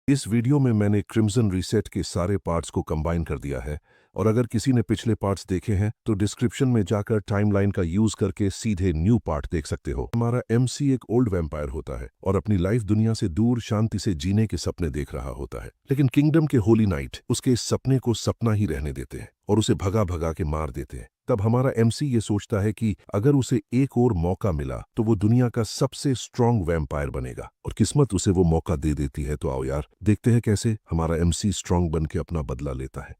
इस वीडियो में मैंने क्रिम्सन रीसेट के सारे पार्ट्स को कंबाइन कर दिया है और अगर किसी ने पिछले पार्ट्स देखे हैं तो डिस्क्रिप्शन में जाकर टाइमलाइन का यूज करके सीधे न्यू पार्ट देख सकते हो। हमारा एमसी एक ओल्ड वैम्पायर होता है और अपनी लाइफ दुनिया से दूर शांति से जीने के सपने देख रहा होता है, लेकिन किंगडम के होली नाइट उसके इस सपने को सपना ही रहने देते हैं और उसे भगा भगा के मार देते हैं। तब हमारा एमसी ये सोचता है कि अगर उसे एक और मौका मिला तो वो दुनिया का सबसे स्ट्रांग वैम्पायर बनेगा और किस्मत उसे वो मौका दे देती है। तो आओ यार देखते हैं कैसे हमारा एमसी स्ट्रांग बन के अपना बदला लेता है।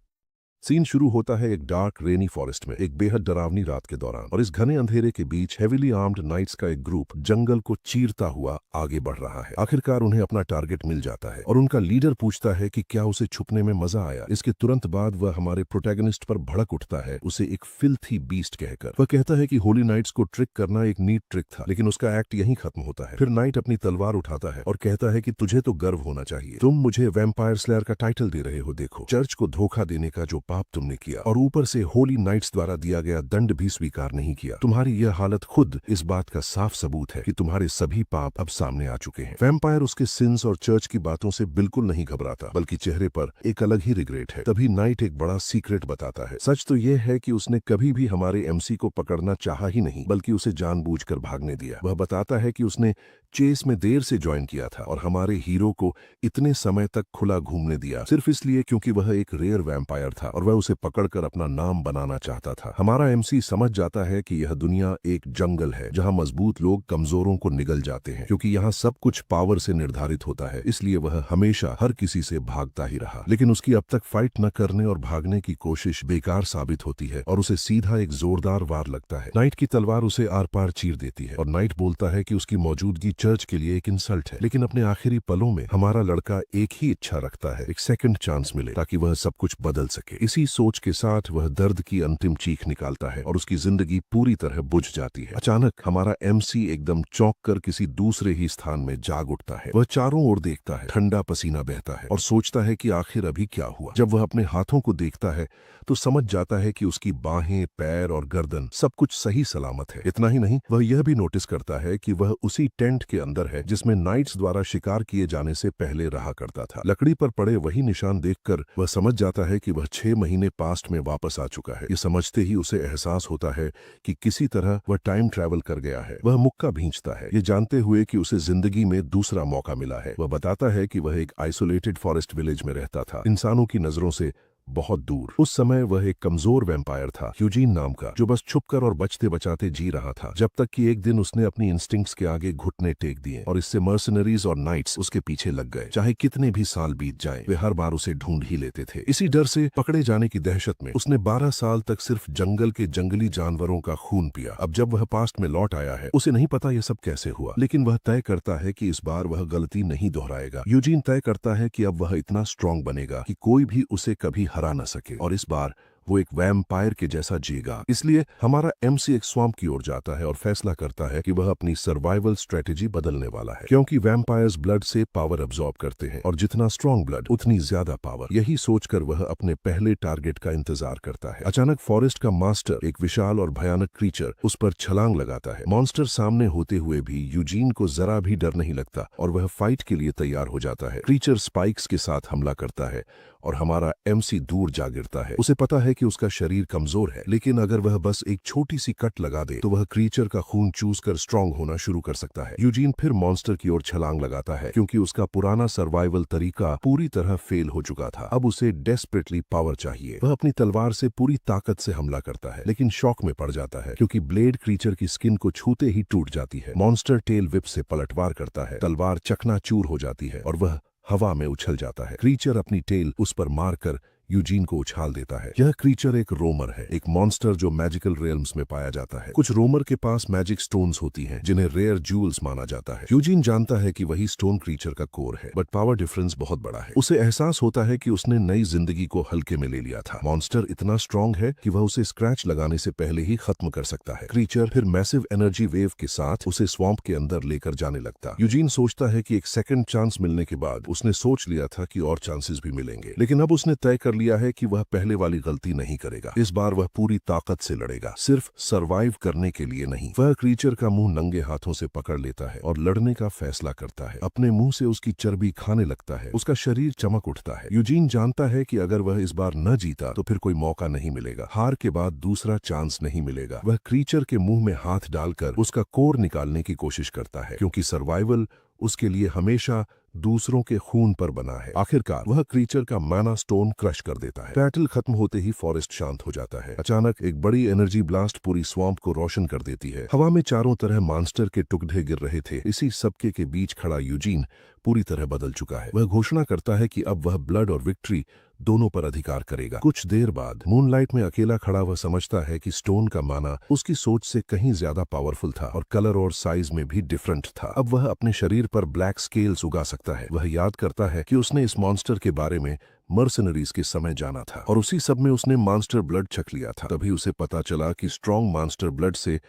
सीन शुरू होता है एक डार्क रेनी फॉरेस्ट में एक बेहद डरावनी रात के दौरान और इस घने अंधेरे के बीच हेवीली आर्म्ड नाइट्स का एक ग्रुप जंगल को चीरता हुआ आगे बढ़ रहा है। आखिरकार उन्हें अपना टारगेट मिल जाता है और उनका लीडर पूछता है कि क्या उसे छुपने में मजा आया। इसके तुरंत बाद वह हमारे प्रोटैगनिस्ट पर भड़क उठता है, उसे एक फिल्थी बीस्ट कहकर। वह कहता है कि होली नाइट्स को ट्रिक करना एक नीट ट्रिक था, लेकिन उसका एक्ट यहीं खत्म होता है। फिर नाइट अपनी तलवार उठाता है और कहता है कि तुझे तो गर्व होना चाहिए, तुम मुझे वैम्पायर स्लेयर का टाइटल दे रहे हो। देखो, चर्च को धोखा देने का जो पाप तुमने किया और ऊपर से होली नाइट्स द्वारा दिया गया दंड भी स्वीकार नहीं किया। तुम्हारी यह हालत खुद इस बात का साफ सबूत है कि तुम्हारे सभी पाप अब सामने आ चुके हैं। वैम्पायर उसके सिंस और चर्च की बातों से बिल्कुल नहीं घबराता, बल्कि चेहरे पर एक अलग ही रिग्रेट है। तभी नाइट एक बड़ा सीक्रेट बताता है। सच तो यह है कि उसने कभी भी हमारे एमसी को पकड़ना चाहा ही नहीं, बल्कि उसे जानबूझकर भागने दिया। वह बताता है कि उसने चेस में देर से ज्वाइन किया था और हमारे हीरो को इतने समय तक खुला घूमने दिया सिर्फ इसलिए क्योंकि वह एक रेयर वैम्पायर था और वह उसे पकड़कर अपना नाम बनाना चाहता था। हमारा एमसी समझ जाता है कि यह दुनिया एक जंगल है जहां मजबूत लोग कमजोरों को निगल जाते हैं, क्योंकि यहाँ सब कुछ पावर से निर्धारित होता है। इसलिए वह हमेशा हर किसी से भागता ही रहा, लेकिन उसकी अब तक फाइट न करने और भागने की कोशिश बेकार साबित होती है और उसे सीधा एक जोरदार वार लगता है। नाइट की तलवार उसे आर पार चीर देती है और नाइट बोलता है कि उसकी मौजूदगी चर्च के लिए एक इंसल्ट है, लेकिन अपने आखिरी पलों में हमारा लड़का एक ही इच्छा रखता है, एक सेकंड चांस मिले ताकि वह सब कुछ बदल सके। इसी सोच के साथ वह दर्द की अंतिम चीख निकालता है और उसकी जिंदगी पूरी तरह बुझ जाती है। अचानक हमारा एमसी एकदम चौंक कर किसी दूसरे ही स्थान में जाग उठता है। वह चारों ओर देखता है, ठंडा पसीना बहता है और सोचता है कि आखिर अभी क्या हुआ। जब वह अपने हाथों को देखता है तो समझ जाता है कि उसकी बाहें, पैर और गर्दन सब कुछ सही सलामत है। इतना ही नहीं, वह यह भी नोटिस करता है कि वह उसी टेंट के अंदर है जिसमें नाइट्स द्वारा शिकार किए जाने से पहले रहा करता था। लकड़ी पर पड़े वही निशान देखकर वह समझ जाता है कि वह 6 महीने पास्ट में वापस आ चुका है। ये समझते ही उसे एहसास होता है कि किसी तरह वह टाइम ट्रैवल कर गया है। वह मुक्का भींचता है, ये जानते हुए कि उसे जिंदगी में दूसरा मौका मिला है। वह बताता है कि वह एक आइसोलेटेड फॉरेस्ट विलेज में रहता था, इंसानों की नजरों से बहुत दूर। उस समय वह एक कमजोर वैम्पायर था, यूजीन नाम का, जो बस छुपकर और बचते बचाते जी रहा था, जब तक कि एक दिन उसने अपनी इंस्टिंक्ट्स के आगे घुटने टेक दिए और इससे मर्सनरीज और नाइट्स उसके पीछे लग गए। चाहे कितने भी साल बीत जाएं, वे हर बार उसे ढूंढ ही लेते थे। इसी डर से पकड़े जाने की दहशत में उसने 12 साल तक सिर्फ जंगल के जंगली जानवरों का खून पिया। अब जब वह पास्ट में लौट आया है, उसे नहीं पता यह सब कैसे हुआ, लेकिन वह तय करता है कि इस बार वह गलती नहीं दोहराएगा। यूजीन तय करता है कि अब वह इतना स्ट्रांग बनेगा कि कोई भी उसे कभी हरा न सके और इस बार वो एक वैम्पायर के जैसा जिएगा। इसलिए हमारा एमसी एक स्वाम्प की ओर जाता है और फैसला करता है कि वह अपनी सर्वाइवल स्ट्रेटेजी बदलने वाला है, क्योंकि वैम्पायर्स ब्लड से पावर अब्सॉर्ब करते हैं और जितना स्ट्रांग ब्लड उतनी ज्यादा पावर। यही सोचकर वह अपने पहले टारगेट का इंतजार करता है। अचानक फॉरेस्ट का मास्टर, एक विशाल और भयानक क्रीचर, उस पर छलांग लगाता है। मॉन्स्टर सामने होते हुए भी यूजीन को जरा भी डर नहीं लगता और वह फाइट के लिए तैयार हो जाता है। क्रीचर स्पाइक्स के साथ हमला करता है और हमारा एमसी दूर जा गिरता है। उसे पता है कि उसका शरीर कमजोर है, लेकिन अगर वह बस एक छोटी सी कट लगा दे तो वह क्रीचर का खून चूस कर स्ट्रांग होना शुरू कर सकता है। यूजीन फिर मॉन्स्टर की ओर छलांग लगाता है, क्योंकि उसका पुराना सर्वाइवल तरीका पूरी तरह फेल हो चुका था। अब उसे डेस्परेटली पावर चाहिए। वह अपनी तलवार से पूरी ताकत से हमला करता है, लेकिन शॉक में पड़ जाता है क्योंकि ब्लेड क्रीचर की स्किन को छूते ही टूट जाती है। मॉन्स्टर टेल विप से पलटवार करता है, तलवार चकनाचूर हो जाती है और वह हवा में उछल जाता है। क्रीचर अपनी टेल उस पर मारकर यूजीन को उछाल देता है। यह क्रीचर एक रोमर है, एक मॉन्स्टर जो मैजिकल रियल्म्स में पाया जाता है। कुछ रोमर के पास मैजिक स्टोन्स होती हैं जिन्हें रेयर जूल्स माना जाता है। यूजीन जानता है कि वही स्टोन क्रीचर का कोर है, बट पावर डिफरेंस बहुत बड़ा है। उसे एहसास होता है कि उसने नई जिंदगी को हल्के में ले लिया था। मॉन्स्टर इतना स्ट्रांग है कि वह उसे स्क्रैच लगाने से पहले ही खत्म कर सकता है। क्रीचर फिर मैसिव एनर्जी वेव के साथ उसे स्वैम्प के अंदर लेकर जाने लगता। यूजीन सोचता है कि एक सेकंड चांस मिलने के बाद उसने सोच लिया था कि और चांसेस भी मिलेंगे, लेकिन अब उसने तय कर लिया है कि वह पहले वाली गलती नहीं करेगा। इस बार वह पूरी ताकत से लड़ेगा, सिर्फ सरवाइव करने के लिए नहीं। वह क्रीचर का मुंह नंगे हाथों से पकड़ लेता है और लड़ने का फैसला करता है। अपने मुंह से उसकी चर्बी खाने लगता है। उसका शरीर चमक उठता है। यूजीन जानता है कि अगर वह इस बार न जीता तो फिर कोई मौका नहीं मिलेगा। हार के बाद दूसरा चांस नहीं मिलेगा। वह क्रीचर के मुंह में हाथ डालकर उसका कोर निकालने की कोशिश करता है, क्योंकि सर्वाइवल उसके लिए हमेशा दूसरों के खून पर बना है। आखिरकार वह क्रीचर का माना स्टोन क्रश कर देता है। बैटल खत्म होते ही फॉरेस्ट शांत हो जाता है। अचानक एक बड़ी एनर्जी ब्लास्ट पूरी स्वैम्प को रोशन कर देती है। हवा में चारों तरह मॉन्स्टर के टुकड़े गिर रहे थे। इसी सबके के बीच खड़ा यूजीन पूरी तरह बदल चुका है। वह घोषणा करता है कि अब वह ब्लड और विक्ट्री दोनों पर अधिकार करेगा। कुछ देर बाद मूनलाइट में अकेला खड़ा वह समझता है कि स्टोन का माना उसकी सोच से कहीं ज्यादा पावरफुल था और कलर और साइज में भी डिफरेंट था। अब वह अपने शरीर पर ब्लैक स्केल्स उगा सकता है। वह याद करता है कि उसने इस मॉन्स्टर के बारे में मर्सनरीज के समय जाना था और उसी सब में उसने मॉन्स्टर ब्लड छक लिया था। तभी उसे पता चला कि स्ट्रॉन्ग मॉन्स्टर ब्लड से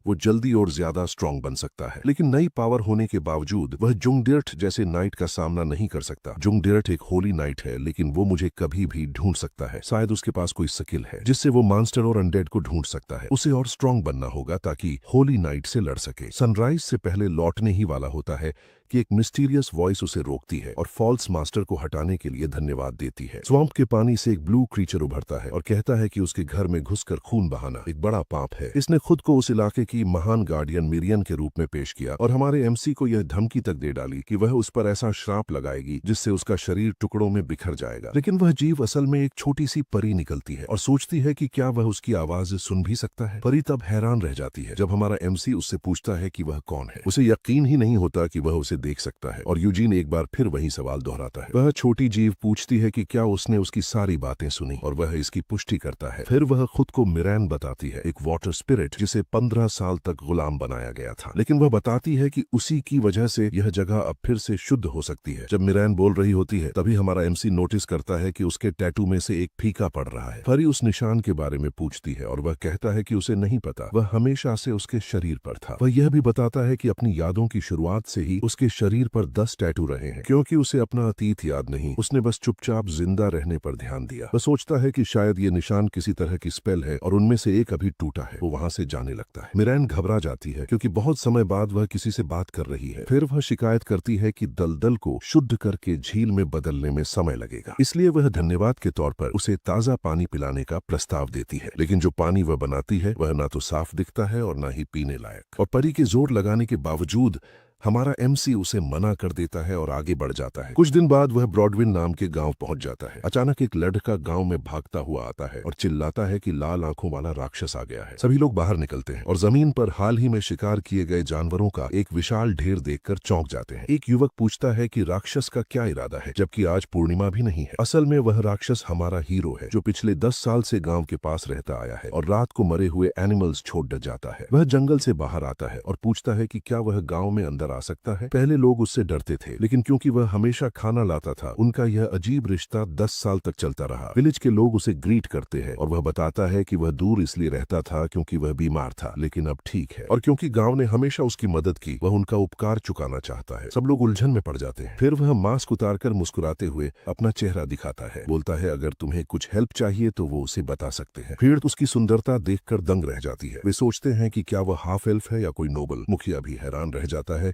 वो जल्दी और ज्यादा स्ट्रॉन्ग बन सकता है। लेकिन नई पावर होने के बावजूद वह जुंगडिर्ट जैसे नाइट का सामना नहीं कर सकता। जुंगडिर्ट एक होली नाइट है, लेकिन वो मुझे कभी भी ढूंढ सकता है। शायद उसके पास कोई स्किल है जिससे वो मॉन्स्टर और अनडेड को ढूंढ सकता है। उसे और स्ट्रॉन्ग बनना होगा ताकि होली नाइट से लड़ सके। सनराइज से पहले लौटने ही वाला होता है कि एक मिस्टीरियस वॉइस उसे रोकती है और फॉल्स मास्टर को हटाने के लिए धन्यवाद देती है। स्वैम्प के पानी से एक ब्लू क्रीचर उभरता है और कहता है कि उसके घर में घुसकर खून बहाना एक बड़ा पाप है। इसने खुद को उस इलाके की महान गार्डियन मिरियन के रूप में पेश किया और हमारे एमसी को यह धमकी तक दे डाली कि वह उस पर ऐसा श्राप लगाएगी जिससे उसका शरीर टुकड़ों में बिखर जाएगा। लेकिन वह जीव असल में एक छोटी सी परी निकलती है और सोचती है कि क्या वह उसकी आवाज सुन भी सकता है। परी तब हैरान रह जाती है जब हमारा एमसी उससे पूछता है कि वह कौन है। उसे यकीन ही नहीं होता कि वह उसे देख सकता है और यूजीन एक बार फिर वही सवाल दोहराता है। वह छोटी जीव पूछती है कि क्या उसने उसकी सारी बातें सुनी और वह इसकी पुष्टि करता है। फिर वह खुद को मिरैन बताती है, एक वाटर स्पिरिट जिसे 15 साल तक गुलाम बनाया गया था। लेकिन वह बताती है कि उसी की वजह से यह जगह अब फिर से शुद्ध हो सकती है। जब मिरैन बोल रही होती है तभी हमारा एमसी नोटिस करता है कि उसके टैटू में से एक फीका पड़ रहा है। परी उस निशान के बारे में पूछती है और वह कहता है कि उसे नहीं पता, वह हमेशा से उसके शरीर पर था। वह यह भी बताता है कि अपनी यादों की शुरुआत से ही उसके शरीर पर 10 टैटू रहे हैं, क्योंकि उसे अपना अतीत याद नहीं। उसने बस चुपचाप जिंदा रहने पर ध्यान दिया। वह सोचता है कि शायद ये निशान किसी तरह की स्पेल है और उनमें से एक अभी टूटा है। वो वहां से जाने लगता है। मिरैन घबरा जाती है क्योंकि बहुत समय बाद वह किसी से बात कर रही है। फिर वह शिकायत करती है कि दलदल को शुद्ध करके झील में बदलने में समय लगेगा। इसलिए वह धन्यवाद के तौर पर उसे ताजा पानी पिलाने का प्रस्ताव देती है। लेकिन जो पानी वह बनाती है वह ना तो साफ दिखता है और ना ही पीने लायक। और परी के जोर लगाने के बावजूद हमारा एमसी उसे मना कर देता है और आगे बढ़ जाता है। कुछ दिन बाद वह ब्रॉडविन नाम के गांव पहुंच जाता है। अचानक एक लड़का गांव में भागता हुआ आता है और चिल्लाता है कि लाल आंखों वाला राक्षस आ गया है। सभी लोग बाहर निकलते हैं और जमीन पर हाल ही में शिकार किए गए जानवरों का एक विशाल ढेर देखकर चौंक जाते हैं। एक युवक पूछता है कि राक्षस का क्या इरादा है, जबकि आज पूर्णिमा भी नहीं है। असल में वह राक्षस हमारा हीरो है जो पिछले 10 साल से गाँव के पास रहता आया है और रात को मरे हुए एनिमल्स छोड़ डर जाता है। वह जंगल से बाहर आता है और पूछता है कि क्या वह गाँव में अंदर आ सकता है। पहले लोग उससे डरते थे, लेकिन क्योंकि वह हमेशा खाना लाता था, उनका यह अजीब रिश्ता 10 साल तक चलता रहा। विलेज के लोग उसे ग्रीट करते हैं और वह बताता है कि वह दूर इसलिए रहता था क्योंकि वह बीमार था, लेकिन अब ठीक है। और क्योंकि गांव ने हमेशा उसकी मदद की, वह उनका उपकार चुकाना चाहता है। सब लोग उलझन में पड़ जाते हैं। फिर वह मास्क उतारकर मुस्कुराते हुए अपना चेहरा दिखाता है। बोलता है अगर तुम्हें कुछ हेल्प चाहिए तो वो उसे बता सकते हैं। भीड़ उसकी सुंदरता देखकर दंग रह जाती है। वे सोचते हैं कि क्या वह हाफ एल्फ है या कोई नोबल। मुखिया भी हैरान रह जाता है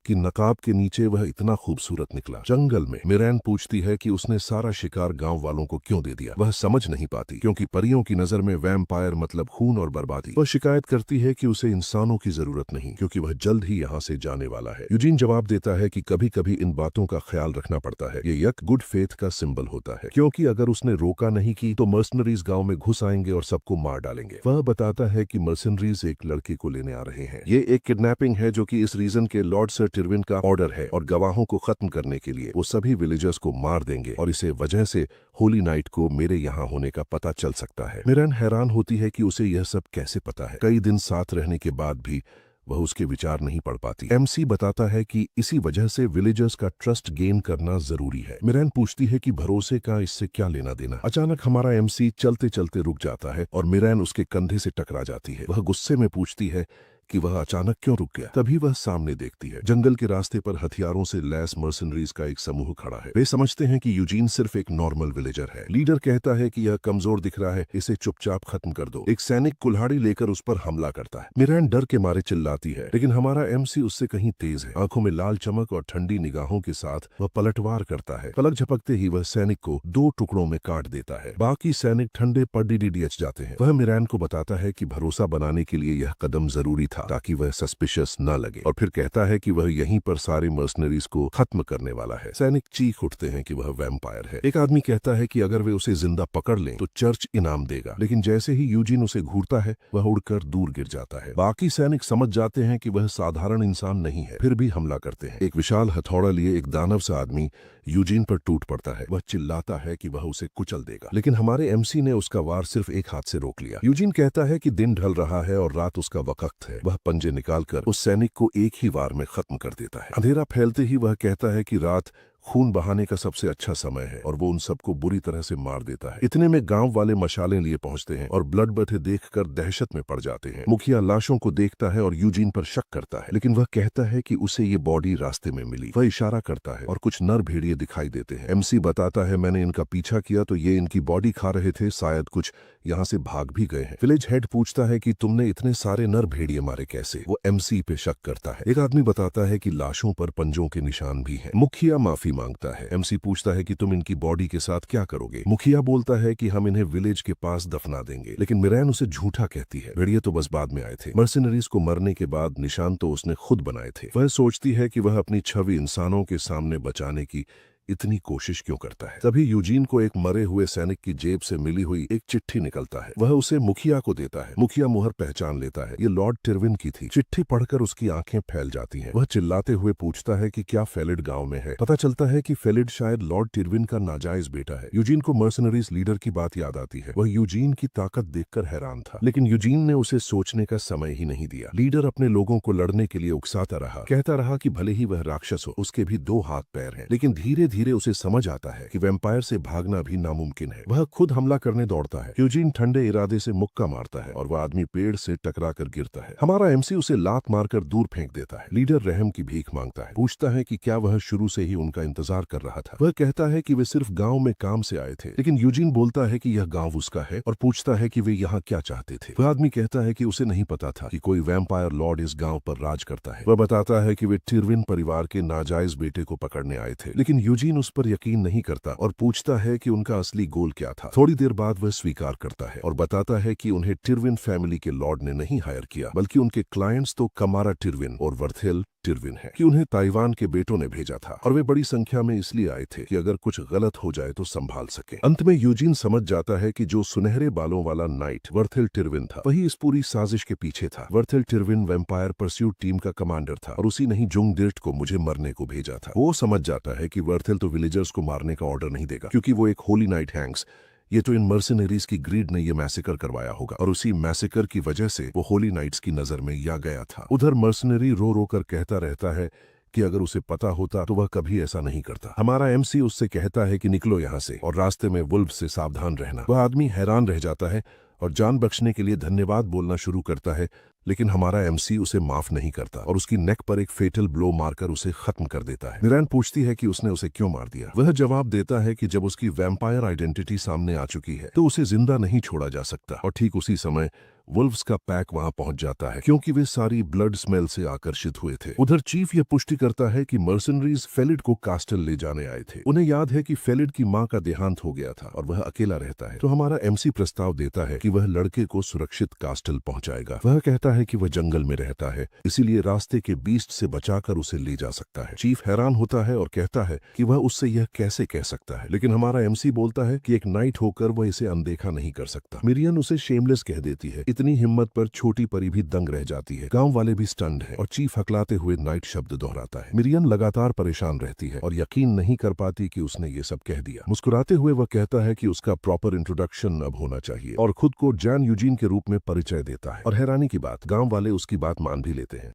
कि नकाब के नीचे वह इतना खूबसूरत निकला। जंगल में मिरैन पूछती है कि उसने सारा शिकार गांव वालों को क्यों दे दिया। वह समझ नहीं पाती क्योंकि परियों की नजर में वैम्पायर मतलब खून और बर्बादी। वह शिकायत करती है कि उसे इंसानों की जरूरत नहीं क्योंकि वह जल्द ही यहाँ से जाने वाला है। यूजीन जवाब देता है कि कभी कभी इन बातों का ख्याल रखना पड़ता है। ये एक गुड फेथ का सिंबल होता है, क्योंकि अगर उसने रोका नहीं की तो मर्सनरीज गाँव में घुस आएंगे और सबको मार डालेंगे। वह बताता है कि मर्सनरीज एक लड़की को लेने आ रहे हैं। ये एक किडनैपिंग है जो कि इस रीजन के लॉर्ड सर टिरविन का ऑर्डर है और गवाहों को खत्म करने के लिए वो सभी विलेजर्स को मार देंगे और इसे वजह से होली नाइट को मेरे यहाँ होने का पता चल सकता है। मिरैन हैरान होती है कि उसे यह सब कैसे पता है। कई दिन साथ रहने के बाद भी वह उसके विचार नहीं पढ़ पाती। एमसी बताता है कि इसी वजह से विलेजर्स का ट्रस्ट गेन करना जरूरी है। मिरैन पूछती है कि भरोसे का इससे क्या लेना देना। अचानक हमारा एमसी चलते चलते रुक जाता है और मिरैन उसके कंधे से टकरा जाती है। वह गुस्से में पूछती है कि वह अचानक क्यों रुक गया। तभी वह सामने देखती है, जंगल के रास्ते पर हथियारों से लैस मर्सनरीज का एक समूह खड़ा है। वे समझते हैं कि यूजीन सिर्फ एक नॉर्मल विलेजर है। लीडर कहता है कि यह कमजोर दिख रहा है, इसे चुपचाप खत्म कर दो। एक सैनिक कुल्हाड़ी लेकर उस पर हमला करता है। मिरान डर के मारे चिल्लाती है, लेकिन हमारा एमसी उससे कहीं तेज है। आंखों में लाल चमक और ठंडी निगाहों के साथ वह पलटवार करता है। पलक झपकते ही वह सैनिक को 2 टुकड़ों में काट देता है। बाकी सैनिक ठंडे पर डीडीएच जाते हैं। वह मिरान को बताता है कि भरोसा बनाने के लिए यह कदम जरूरी था ताकि वह सस्पिशियस न लगे, और फिर कहता है कि वह यहीं पर सारे मर्सनरीज को खत्म करने वाला है। सैनिक चीख उठते हैं कि वह वैम्पायर है। एक आदमी कहता है कि अगर वे उसे जिंदा पकड़ लें तो चर्च इनाम देगा, लेकिन जैसे ही यूजीन उसे घूरता है वह उड़कर दूर गिर जाता है। बाकी सैनिक समझ जाते हैं कि वह साधारण इंसान नहीं है, फिर भी हमला करते हैं। एक विशाल हथौड़ा लिए एक दानव सा आदमी यूजीन पर टूट पड़ता है। वह चिल्लाता है कि वह उसे कुचल देगा, लेकिन हमारे एमसी ने उसका वार सिर्फ एक हाथ से रोक लिया। यूजीन कहता है कि दिन ढल रहा है और रात उसका वक्त है। वह पंजे निकालकर उस सैनिक को एक ही वार में खत्म कर देता है। अंधेरा फैलते ही वह कहता है कि रात खून बहाने का सबसे अच्छा समय है, और वो उन सबको बुरी तरह से मार देता है। इतने में गांव वाले मशालें लिए पहुंचते हैं और ब्लड बथे देखकर दहशत में पड़ जाते हैं। मुखिया लाशों को देखता है और यूजीन पर शक करता है, लेकिन वह कहता है कि उसे ये बॉडी रास्ते में मिली। वह इशारा करता है और कुछ नर भेड़िए दिखाई देते हैं। एमसी बताता है, मैंने इनका पीछा किया तो ये इनकी बॉडी खा रहे थे, शायद कुछ यहाँ से भाग भी गए हैं। विलेज हेड पूछता है कि तुमने इतने सारे नर भेड़िए मारे कैसे? वो एमसी पे शक करता है। एक आदमी बताता है कि लाशों पर पंजों के निशान भी हैं। मुखिया माफी मांगता है। एमसी पूछता है कि तुम इनकी बॉडी के साथ क्या करोगे? मुखिया बोलता है कि हम इन्हें विलेज के पास दफना देंगे, लेकिन मिरान उसे झूठा कहती है। भेड़िए तो बस बाद में आए थे। मर्सिनरीज को मरने के बाद निशान तो उसने खुद बनाए थे। वह सोचती है कि वह अपनी छवि इंसानों के सामने बचाने की इतनी कोशिश क्यों करता है। तभी यूजीन को एक मरे हुए सैनिक की जेब से मिली हुई एक चिट्ठी निकलता है। वह उसे मुखिया को देता है। मुखिया मुहर पहचान लेता है, ये लॉर्ड टिरविन की थी। चिट्ठी पढ़कर उसकी आंखें फैल जाती हैं। वह चिल्लाते हुए पूछता है कि क्या फेलिड गांव में है? पता चलता है कि फेलिड शायद लॉर्ड टिरविन का नाजायज बेटा है। यूजीन को मर्सनरीज लीडर की बात याद आती है। वह यूजीन की ताकत देखकर हैरान था, लेकिन यूजीन ने उसे सोचने का समय ही नहीं दिया। लीडर अपने लोगों को लड़ने के लिए उकसाता रहा, कहता रहा कि भले ही वह राक्षस हो, उसके भी 2 हाथ पैर हैं, लेकिन धीरे धीरे उसे समझ आता है कि वैम्पायर से भागना भी नामुमकिन है। वह खुद हमला करने दौड़ता है। यूजीन ठंडे इरादे से मुक्का मारता है और वह आदमी पेड़ से टकराकर गिरता है। हमारा एमसी उसे लात मारकर दूर फेंक देता है। लीडर रहम की भीख मांगता है, पूछता है कि क्या वह शुरू से ही उनका इंतजार कर रहा था। वह कहता है कि वे सिर्फ गांव में काम से आए थे, लेकिन यूजीन बोलता है कि यह गांव उसका है और पूछता है कि वे यहाँ क्या चाहते थे। वह आदमी कहता है कि उसे नहीं पता था कि कोई वैम्पायर लॉर्ड इस गांव पर राज करता है। वह बताता है कि वे टिरविन परिवार के नाजायज बेटे को पकड़ने आए थे, लेकिन यूजीन उस पर यकीन नहीं करता और पूछता है कि उनका असली गोल क्या था। थोड़ी देर बाद वह स्वीकार करता है और बताता है कि उन्हें टिरविन फैमिली के लॉर्ड ने नहीं हायर किया, बल्कि उनके क्लाइंट्स तो कमारा टिरविन और वर्थेल टिरविन है, कि उन्हें ताइवान के बेटों ने भेजा था और वे बड़ी संख्या में इसलिए आए थे कि अगर कुछ गलत हो जाए तो संभाल सके। अंत में यूजीन समझ जाता है कि जो सुनहरे बालों वाला नाइट वर्थेल टिरविन था, वही इस पूरी साजिश के पीछे था। वर्थेल टिरविन वैम्पायर परस्यूट टीम का कमांडर था और उसी ने ही जुंग दिर्ट को मुझे मरने को भेजा था। वो समझ जाता है कि वर्थेल तो विलेजर्स को मारने का ऑर्डर नहीं देगा, क्योंकि वो एक होली नाइट हैंग्स, ये तो इन मर्सिनरीज की ग्रीड ने ये मैसेकर करवाया होगा और उसी मैसेकर की वजह से वो होली नाइट्स की नजर में या गया था। उधर मर्सिनरी रो रो कर कहता रहता है कि अगर उसे पता होता तो वह कभी ऐसा नहीं करता। हमारा एमसी उससे कहता है कि निकलो यहाँ से और रास्ते में वुल्फ से सावधान रहना। वह आदमी हैरान रह जाता है और जान बख्शने के लिए धन्यवाद बोलना शुरू करता है, लेकिन हमारा एमसी उसे माफ नहीं करता और उसकी नेक पर एक फेटल ब्लो मारकर उसे खत्म कर देता है। मिरान पूछती है कि उसने उसे क्यों मार दिया। वह जवाब देता है कि जब उसकी वैम्पायर आइडेंटिटी सामने आ चुकी है तो उसे जिंदा नहीं छोड़ा जा सकता। और ठीक उसी समय वुल्फ्स का पैक वहां पहुंच जाता है, क्योंकि वे सारी ब्लड स्मेल से आकर्षित हुए थे। उधर चीफ यह पुष्टि करता है कि मर्सनरीज फेलिड को कास्टल ले जाने आए थे। उन्हें याद है कि फेलिड की मां का देहांत हो गया था और वह अकेला रहता है, तो हमारा एमसी प्रस्ताव देता है कि वह लड़के को सुरक्षित कास्टल पहुंचाएगा। वह कहता है कि वह जंगल में रहता है, इसीलिए रास्ते के बीस्ट से बचाकर उसे ले जा सकता है। चीफ हैरान होता है और कहता है कि वह उससे यह कैसे कह सकता है, लेकिन हमारा एमसी बोलता है कि एक नाइट होकर वह इसे अनदेखा नहीं कर सकता। मिरियन उसे शेमलेस कह देती है। इतनी हिम्मत पर छोटी परी भी दंग रह जाती है। गांव वाले भी स्टन्ड हैं और चीफ हकलाते हुए नाइट शब्द दोहराता है। मिरियन लगातार परेशान रहती है और यकीन नहीं कर पाती कि उसने ये सब कह दिया। मुस्कुराते हुए वह कहता है कि उसका प्रॉपर इंट्रोडक्शन अब होना चाहिए और खुद को जैन यूजीन के रूप में परिचय देता है। और हैरानी की बात, गांव वाले उसकी बात मान भी लेते हैं।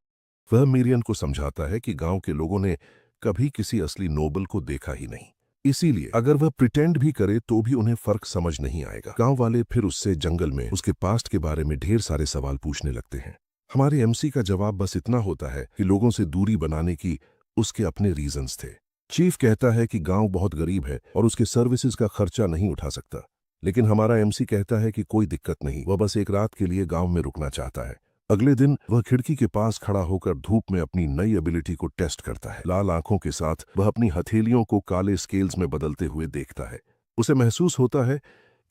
वह मिरियन को समझाता है कि गांव के लोगों ने कभी किसी असली नोबल को देखा ही नहीं, इसीलिए अगर वह प्रिटेंड भी करे तो भी उन्हें फर्क समझ नहीं आएगा। गांव वाले फिर उससे जंगल में उसके पास्ट के बारे में ढेर सारे सवाल पूछने लगते हैं। हमारे एमसी का जवाब बस इतना होता है कि लोगों से दूरी बनाने की उसके अपने रीजंस थे। चीफ कहता है कि गांव बहुत गरीब है और उसके सर्विसेज का खर्चा नहीं उठा सकता, लेकिन हमारा एमसी कहता है कि कोई दिक्कत नहीं, वह बस एक रात के लिए गांव में रुकना चाहता है। अगले दिन वह खिड़की के पास खड़ा होकर धूप में अपनी नई एबिलिटी को टेस्ट करता है। लाल आंखों के साथ वह अपनी हथेलियों को काले स्केल्स में बदलते हुए देखता है। उसे महसूस होता है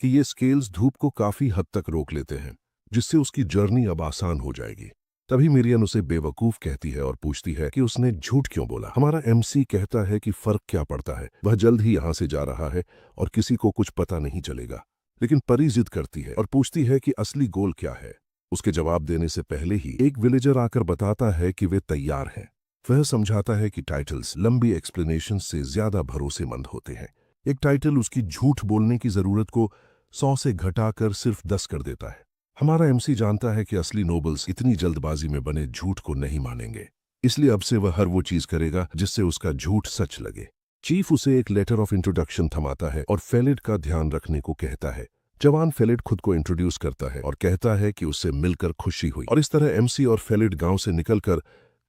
कि ये स्केल्स धूप को काफी हद तक रोक लेते हैं, जिससे उसकी जर्नी अब आसान हो जाएगी। तभी मिरियन उसे बेवकूफ कहती है और पूछती है कि उसने झूठ क्यों बोला। हमारा एमसी कहता है कि फर्क क्या पड़ता है, वह जल्द ही यहां से जा रहा है और किसी को कुछ पता नहीं चलेगा। लेकिन परी जिद करती है और पूछती है कि असली गोल क्या है। उसके जवाब देने से पहले ही एक विलेजर आकर बताता है कि वे तैयार हैं। वह समझाता है कि टाइटल्स लंबी एक्सप्लेनेशन से ज्यादा भरोसेमंद होते हैं। एक टाइटल उसकी झूठ बोलने की जरूरत को 100 से घटाकर सिर्फ 10 कर देता है। हमारा एमसी जानता है कि असली नोबल्स इतनी जल्दबाजी में बने झूठ को नहीं मानेंगे, इसलिए अब से वह हर वो चीज करेगा जिससे उसका झूठ सच लगे। चीफ उसे एक लेटर ऑफ इंट्रोडक्शन थमाता है और फेलिड का ध्यान रखने को कहता है। जवान फेलिड खुद को इंट्रोड्यूस करता है और कहता है कि उससे मिलकर खुशी हुई। और इस तरह एमसी और फेलिड गांव से निकलकर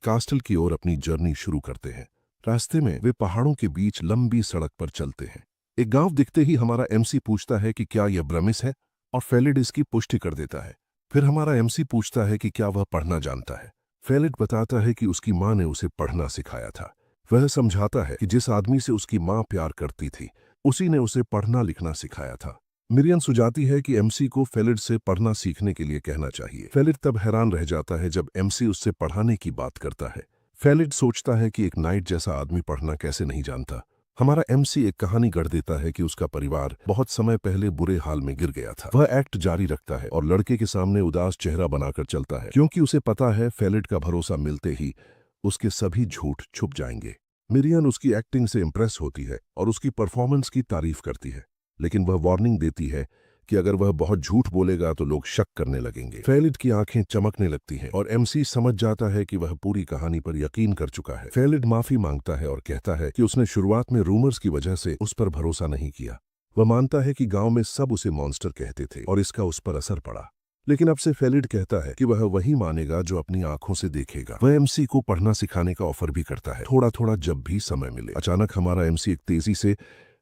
कास्टल की ओर अपनी जर्नी शुरू करते हैं। रास्ते में वे पहाड़ों के बीच लंबी सड़क पर चलते हैं। एक गांव दिखते ही हमारा एमसी पूछता है कि क्या यह ब्रमिस है, और फेलिड इसकी पुष्टि कर देता है। फिर हमारा एमसी पूछता है कि क्या वह पढ़ना जानता है। फेलिड बताता है कि उसकी माँ ने उसे पढ़ना सिखाया था। वह समझाता है कि जिस आदमी से उसकी माँ प्यार करती थी, उसी ने उसे पढ़ना लिखना सिखाया था। मिरियन सुझाती है कि एमसी को फेलिड से पढ़ना सीखने के लिए कहना चाहिए। फेलिड तब हैरान रह जाता है जब एमसी उससे पढ़ाने की बात करता है। फेलिड सोचता है कि एक नाइट जैसा आदमी पढ़ना कैसे नहीं जानता। हमारा एमसी एक कहानी गढ़ देता है कि उसका परिवार बहुत समय पहले बुरे हाल में गिर गया था। वह एक्ट जारी रखता है और लड़के के सामने उदास चेहरा बनाकर चलता है, क्योंकि उसे पता है फेलिड का भरोसा मिलते ही उसके सभी झूठ छुप जाएंगे। मिरियन उसकी एक्टिंग से इंप्रेस होती है और उसकी परफॉर्मेंस की तारीफ करती है, लेकिन वह वार्निंग देती है कि अगर वह बहुत झूठ बोलेगा तो लोग शक करने लगेंगे। फेलिड की आंखें चमकने लगती हैं और एमसी समझ जाता है कि वह पूरी कहानी पर यकीन कर चुका है। फेलिड माफी मांगता है और कहता है कि उसने शुरुआत में रूमर्स की वजह से उस पर भरोसा नहीं किया। वह मानता है कि गांव में सब उसे मॉन्स्टर कहते थे और इसका उस पर असर पड़ा, लेकिन अब से फेलिड कहता है कि वह वही मानेगा जो अपनी आंखों से देखेगा। वह एमसी को पढ़ना सिखाने का ऑफर भी करता है, थोड़ा थोड़ा जब भी समय मिले। अचानक हमारा एमसी एक तेजी से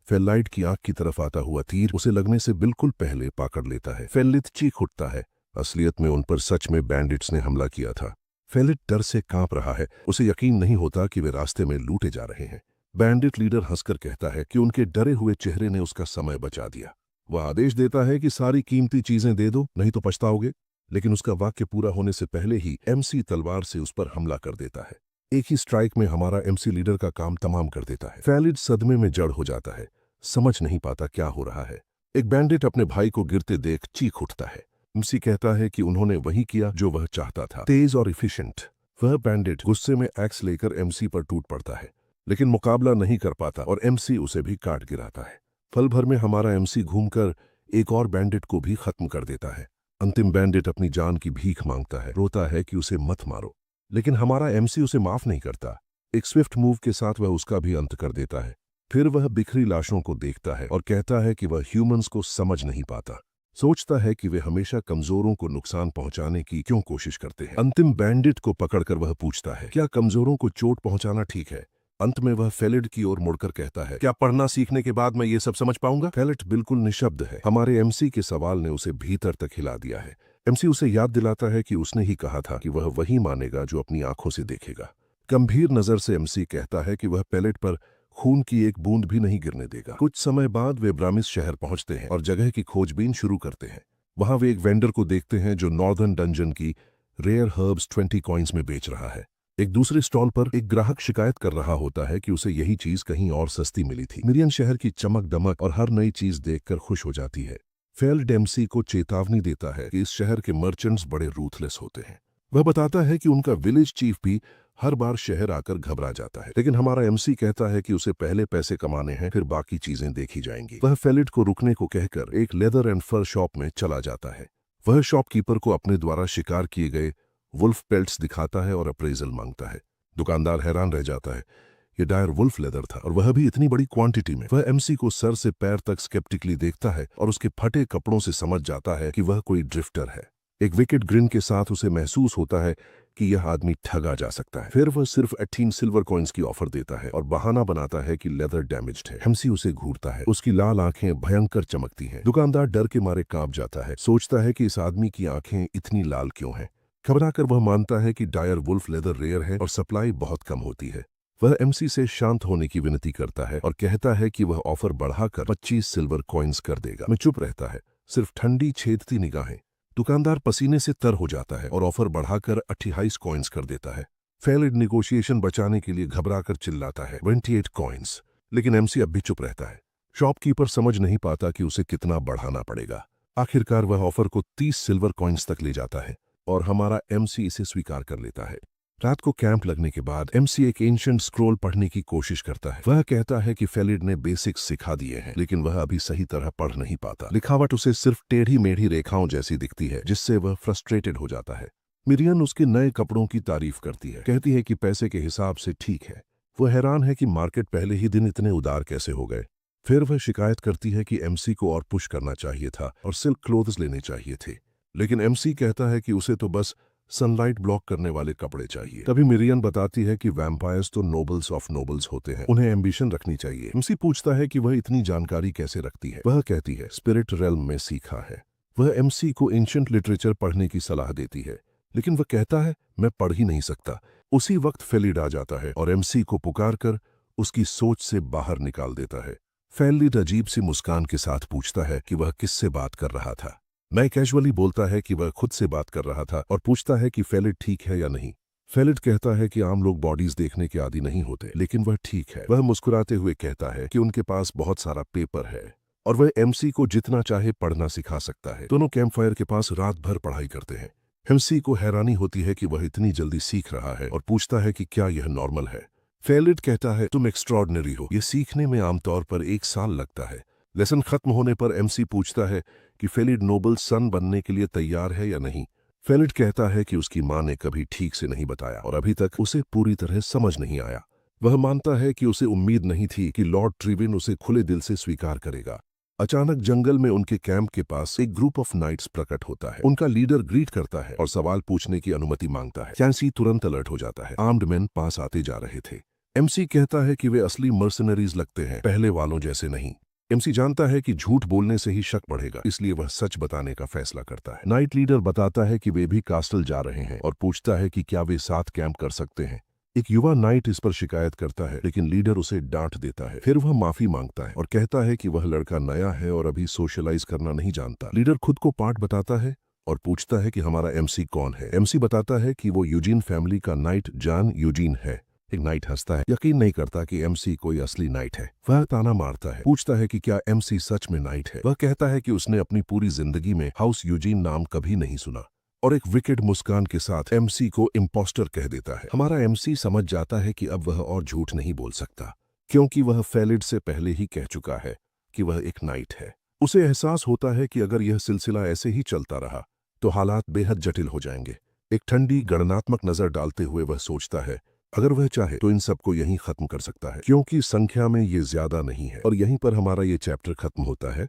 फेलाइट की आंख की तरफ आता हुआ तीर उसे लगने से बिल्कुल पहले पकड़ लेता है। फेलिट चीख उठता है। असलियत में उन पर सच में बैंडिट्स ने हमला किया था। फेलिट डर से कांप रहा है। उसे यकीन नहीं होता कि वे रास्ते में लूटे जा रहे हैं। बैंडिट लीडर हंसकर कहता है कि उनके डरे हुए चेहरे ने उसका समय बचा दिया। वह आदेश देता है कि सारी कीमती चीजें दे दो, नहीं तो पछताओगे। लेकिन उसका वाक्य पूरा होने से पहले ही एमसी तलवार से उस पर हमला कर देता है। एक ही स्ट्राइक में हमारा एमसी लीडर का काम तमाम कर देता है। फेलिड सदमे में जड़ हो जाता है, समझ नहीं पाता क्या हो रहा है। एक बैंडिट अपने भाई को गिरते देख चीख उठता है। एमसी कहता है कि उन्होंने वही किया जो वह चाहता था, तेज और इफिशिएंट। वह बैंडिट गुस्से में एक्स लेकर एमसी पर टूट पड़ता है, लेकिन मुकाबला नहीं कर पाता और एमसी उसे भी काट गिराता है। पल भर में हमारा एमसी घूमकर एक और बैंडिट को भी खत्म कर देता है। अंतिम बैंडिट अपनी जान की भीख मांगता है, रोता है कि उसे मत मारो, लेकिन हमारा एमसी उसे माफ नहीं करता। एक स्विफ्ट मूव के साथ वह उसका भी अंत कर देता है। फिर वह बिखरी लाशों को देखता है और कहता है कि वह ह्यूमंस को समझ नहीं पाता। सोचता है कि वे हमेशा कमजोरों को नुकसान पहुंचाने की क्यों कोशिश करते हैं। अंतिम बैंडिट को पकड़कर वह पूछता है, क्या कमजोरों को चोट पहुंचाना ठीक है? अंत में वह फेलिड की ओर मुड़कर कहता है, क्या पढ़ना सीखने के बाद मैं ये सब समझ पाऊंगा? फेलिड बिल्कुल निशब्द है। हमारे एमसी के सवाल ने उसे भीतर तक हिला दिया है। एमसी उसे याद दिलाता है कि उसने ही कहा था कि वह वही मानेगा जो अपनी आंखों से देखेगा। गंभीर नजर से एमसी कहता है कि वह फेलिड पर खून की एक बूंद भी नहीं गिरने देगा। कुछ समय बाद वे ब्रामिस शहर पहुंचते हैं और जगह की खोजबीन शुरू करते हैं। वहां वे एक वेंडर को देखते हैं जो नॉर्दर्न डंजन की रेयर हर्ब्स 20 कॉइन्स में बेच रहा है। एक दूसरे स्टॉल पर एक ग्राहक शिकायत कर रहा होता है कि उसे यही चीज कहीं और सस्ती मिली थी। मिरियन शहर की चमक दमक और हर नई चीज देखकर खुश हो जाती है। फेलिड एमसी को चेतावनी देता है कि इस शहर के मर्चेंट्स बड़े रूथलेस होते हैं। वह बताता है कि उनका विलेज चीफ भी हर बार शहर आकर घबरा जाता है, लेकिन हमारा एमसी कहता है कि उसे पहले पैसे कमाने हैं, फिर बाकी चीजें देखी जाएंगी। वह फेलिड को रुकने को कहकर एक लेदर एंड फर शॉप में चला जाता है। वह शॉपकीपर को अपने द्वारा शिकार किए गए वुल्फ पेल्ट्स दिखाता है और अप्रेजल मांगता है। दुकानदार हैरान रह जाता है, ये डायर वुल्फ लेदर था और वह भी इतनी बड़ी क्वांटिटी में। वह एमसी को सर से पैर तक स्केप्टिकली देखता है और उसके फटे कपड़ों से समझ जाता है कि वह कोई ड्रिफ्टर है। एक विकेट ग्रिन के साथ उसे महसूस होता है कि यह आदमी ठगा जा सकता है। फिर वह सिर्फ 18 सिल्वर कॉइन्स की ऑफर देता है और बहाना बनाता है कि लेदर डैमेज्ड है। एमसी उसे घूरता है, उसकी लाल आंखें भयंकर चमकती हैं। दुकानदार डर के मारे कांप जाता है, सोचता है कि इस आदमी की आंखें इतनी लाल क्यों हैं। घबराकर वह मानता है कि डायर वुल्फ लेदर रेयर है और सप्लाई बहुत कम होती है। वह एमसी से शांत होने की विनती करता है और कहता है कि वह ऑफर बढ़ाकर 25 सिल्वर कॉइन्स कर देगा। मैं चुप रहता है, सिर्फ ठंडी छेदती निगाहें। दुकानदार पसीने से तर हो जाता है और ऑफर बढ़ाकर 28 कॉइन्स कर देता है। फेलिड निगोशिएशन बचाने के लिए घबराकर चिल्लाता है 28 कॉइन्स, लेकिन एमसी अब भी चुप रहता है। शॉपकीपर समझ नहीं पाता कि उसे कितना बढ़ाना पड़ेगा। आखिरकार वह ऑफर को 30 सिल्वर कॉइन्स तक ले जाता है और हमारा एमसी इसे स्वीकार कर लेता है। रात को कैंप लगने के बाद एमसी एक एंशिएंट स्क्रोल पढ़ने की कोशिश करता है। वह कहता है कि फेलिड ने बेसिक्स सिखा दिए हैं, लेकिन वह अभी सही तरह पढ़ नहीं पाता। लिखावट उसे सिर्फ टेढ़ी मेढ़ी रेखाओं जैसी दिखती है, जिससे वह फ्रस्ट्रेटेड हो जाता है। मिरियन उसके नए कपड़ों की तारीफ करती है, कहती है कि पैसे के हिसाब से ठीक है। वह हैरान है कि मार्केट पहले ही दिन इतने उदार कैसे हो गए। फिर वह शिकायत करती है कि एमसी को और पुश करना चाहिए था और सिल्क क्लोथ्स लेने चाहिए थे, लेकिन एमसी कहता है कि उसे तो बस सनलाइट ब्लॉक करने वाले कपड़े चाहिए। तभी मिरियन बताती है कि वैम्पायर्स तो नोबल्स ऑफ नोबल्स होते हैं, उन्हें एम्बिशन रखनी चाहिए। एमसी पूछता है कि वह इतनी जानकारी कैसे रखती है। वह कहती है स्पिरिट रेल्म में सीखा है। वह एमसी को एंशिएंट लिटरेचर पढ़ने की सलाह देती है, लेकिन वह कहता है मैं पढ़ ही नहीं सकता। उसी वक्त फेलिड आ जाता है और एमसी को पुकार कर उसकी सोच से बाहर निकाल देता है। फेलिड अजीब सी मुस्कान के साथ पूछता है कि वह किससे बात कर रहा था। मैं कैजुअली बोलता है कि वह खुद से बात कर रहा था और पूछता है कि फेलिड ठीक है या नहीं। फेलिड कहता है कि आम लोग बॉडीज देखने के आदी नहीं होते, लेकिन वह ठीक है। वह मुस्कुराते हुए कहता है कि उनके पास बहुत सारा पेपर है और वह एमसी को जितना चाहे पढ़ना सिखा सकता है। दोनों कैंपफायर के पास रात भर पढ़ाई करते हैं। एमसी को हैरानी होती है कि वह इतनी जल्दी सीख रहा है और पूछता है कि क्या यह नॉर्मल है। फेलिड कहता है तुम एक्स्ट्रॉर्डिनरी हो, यह सीखने में आमतौर पर 1 साल लगता है। लेसन खत्म होने पर एमसी पूछता है कि फेलिड नोबल सन बनने के लिए तैयार है या नहीं। फेलिड कहता है कि उसकी मां ने कभी ठीक से नहीं बताया और अभी तक उसे पूरी तरह समझ नहीं आया। वह मानता है कि उसे उम्मीद नहीं थी कि लॉर्ड ट्रिविन उसे खुले दिल से स्वीकार करेगा। अचानक जंगल में उनके कैंप के पास एक ग्रुप ऑफ नाइट्स प्रकट होता है। उनका लीडर ग्रीट करता है और सवाल पूछने की अनुमति मांगता है। चैंसी तुरंत अलर्ट हो जाता है। आर्म्ड मैन पास आते जा रहे थे। एमसी कहता है कि वे असली मर्सनरीज लगते हैं, पहले वालों जैसे नहीं। एमसी जानता है कि झूठ बोलने से ही शक बढ़ेगा, इसलिए वह सच बताने का फैसला करता है। नाइट लीडर बताता है कि वे भी कास्टल जा रहे हैं और पूछता है कि क्या वे साथ कैंप कर सकते हैं। एक युवा नाइट इस पर शिकायत करता है, लेकिन लीडर उसे डांट देता है। फिर वह माफी मांगता है और कहता है कि वह लड़का नया है और अभी सोशलाइज करना नहीं जानता। लीडर खुद को पाठ बताता है और पूछता है कि हमारा एमसी कौन है। एमसी बताता है कि वो यूजीन फैमिली का नाइट जॉन यूजीन है। एक नाइट हंसता है, यकीन नहीं करता कि एमसी कोई असली नाइट है। वह ताना मारता है, पूछता है कि क्या एमसी सच में नाइट है। वह कहता है कि उसने अपनी पूरी जिंदगी में हाउस यूजीन नाम कभी नहीं सुना और एक विकेट मुस्कान के साथ एमसी को इम्पोस्टर कह देता है। हमारा एमसी समझ जाता है कि अब वह और झूठ नहीं बोल सकता, क्योंकि वह फेलिड से पहले ही कह चुका है कि वह एक नाइट है। उसे एहसास होता है कि अगर यह सिलसिला ऐसे ही चलता रहा तो हालात बेहद जटिल हो जाएंगे। एक ठंडी गणनात्मक नजर डालते हुए वह सोचता है अगर वह चाहे तो इन सबको यहीं खत्म कर सकता है, क्योंकि संख्या में ये ज्यादा नहीं है। और यहीं पर हमारा ये चैप्टर खत्म होता है।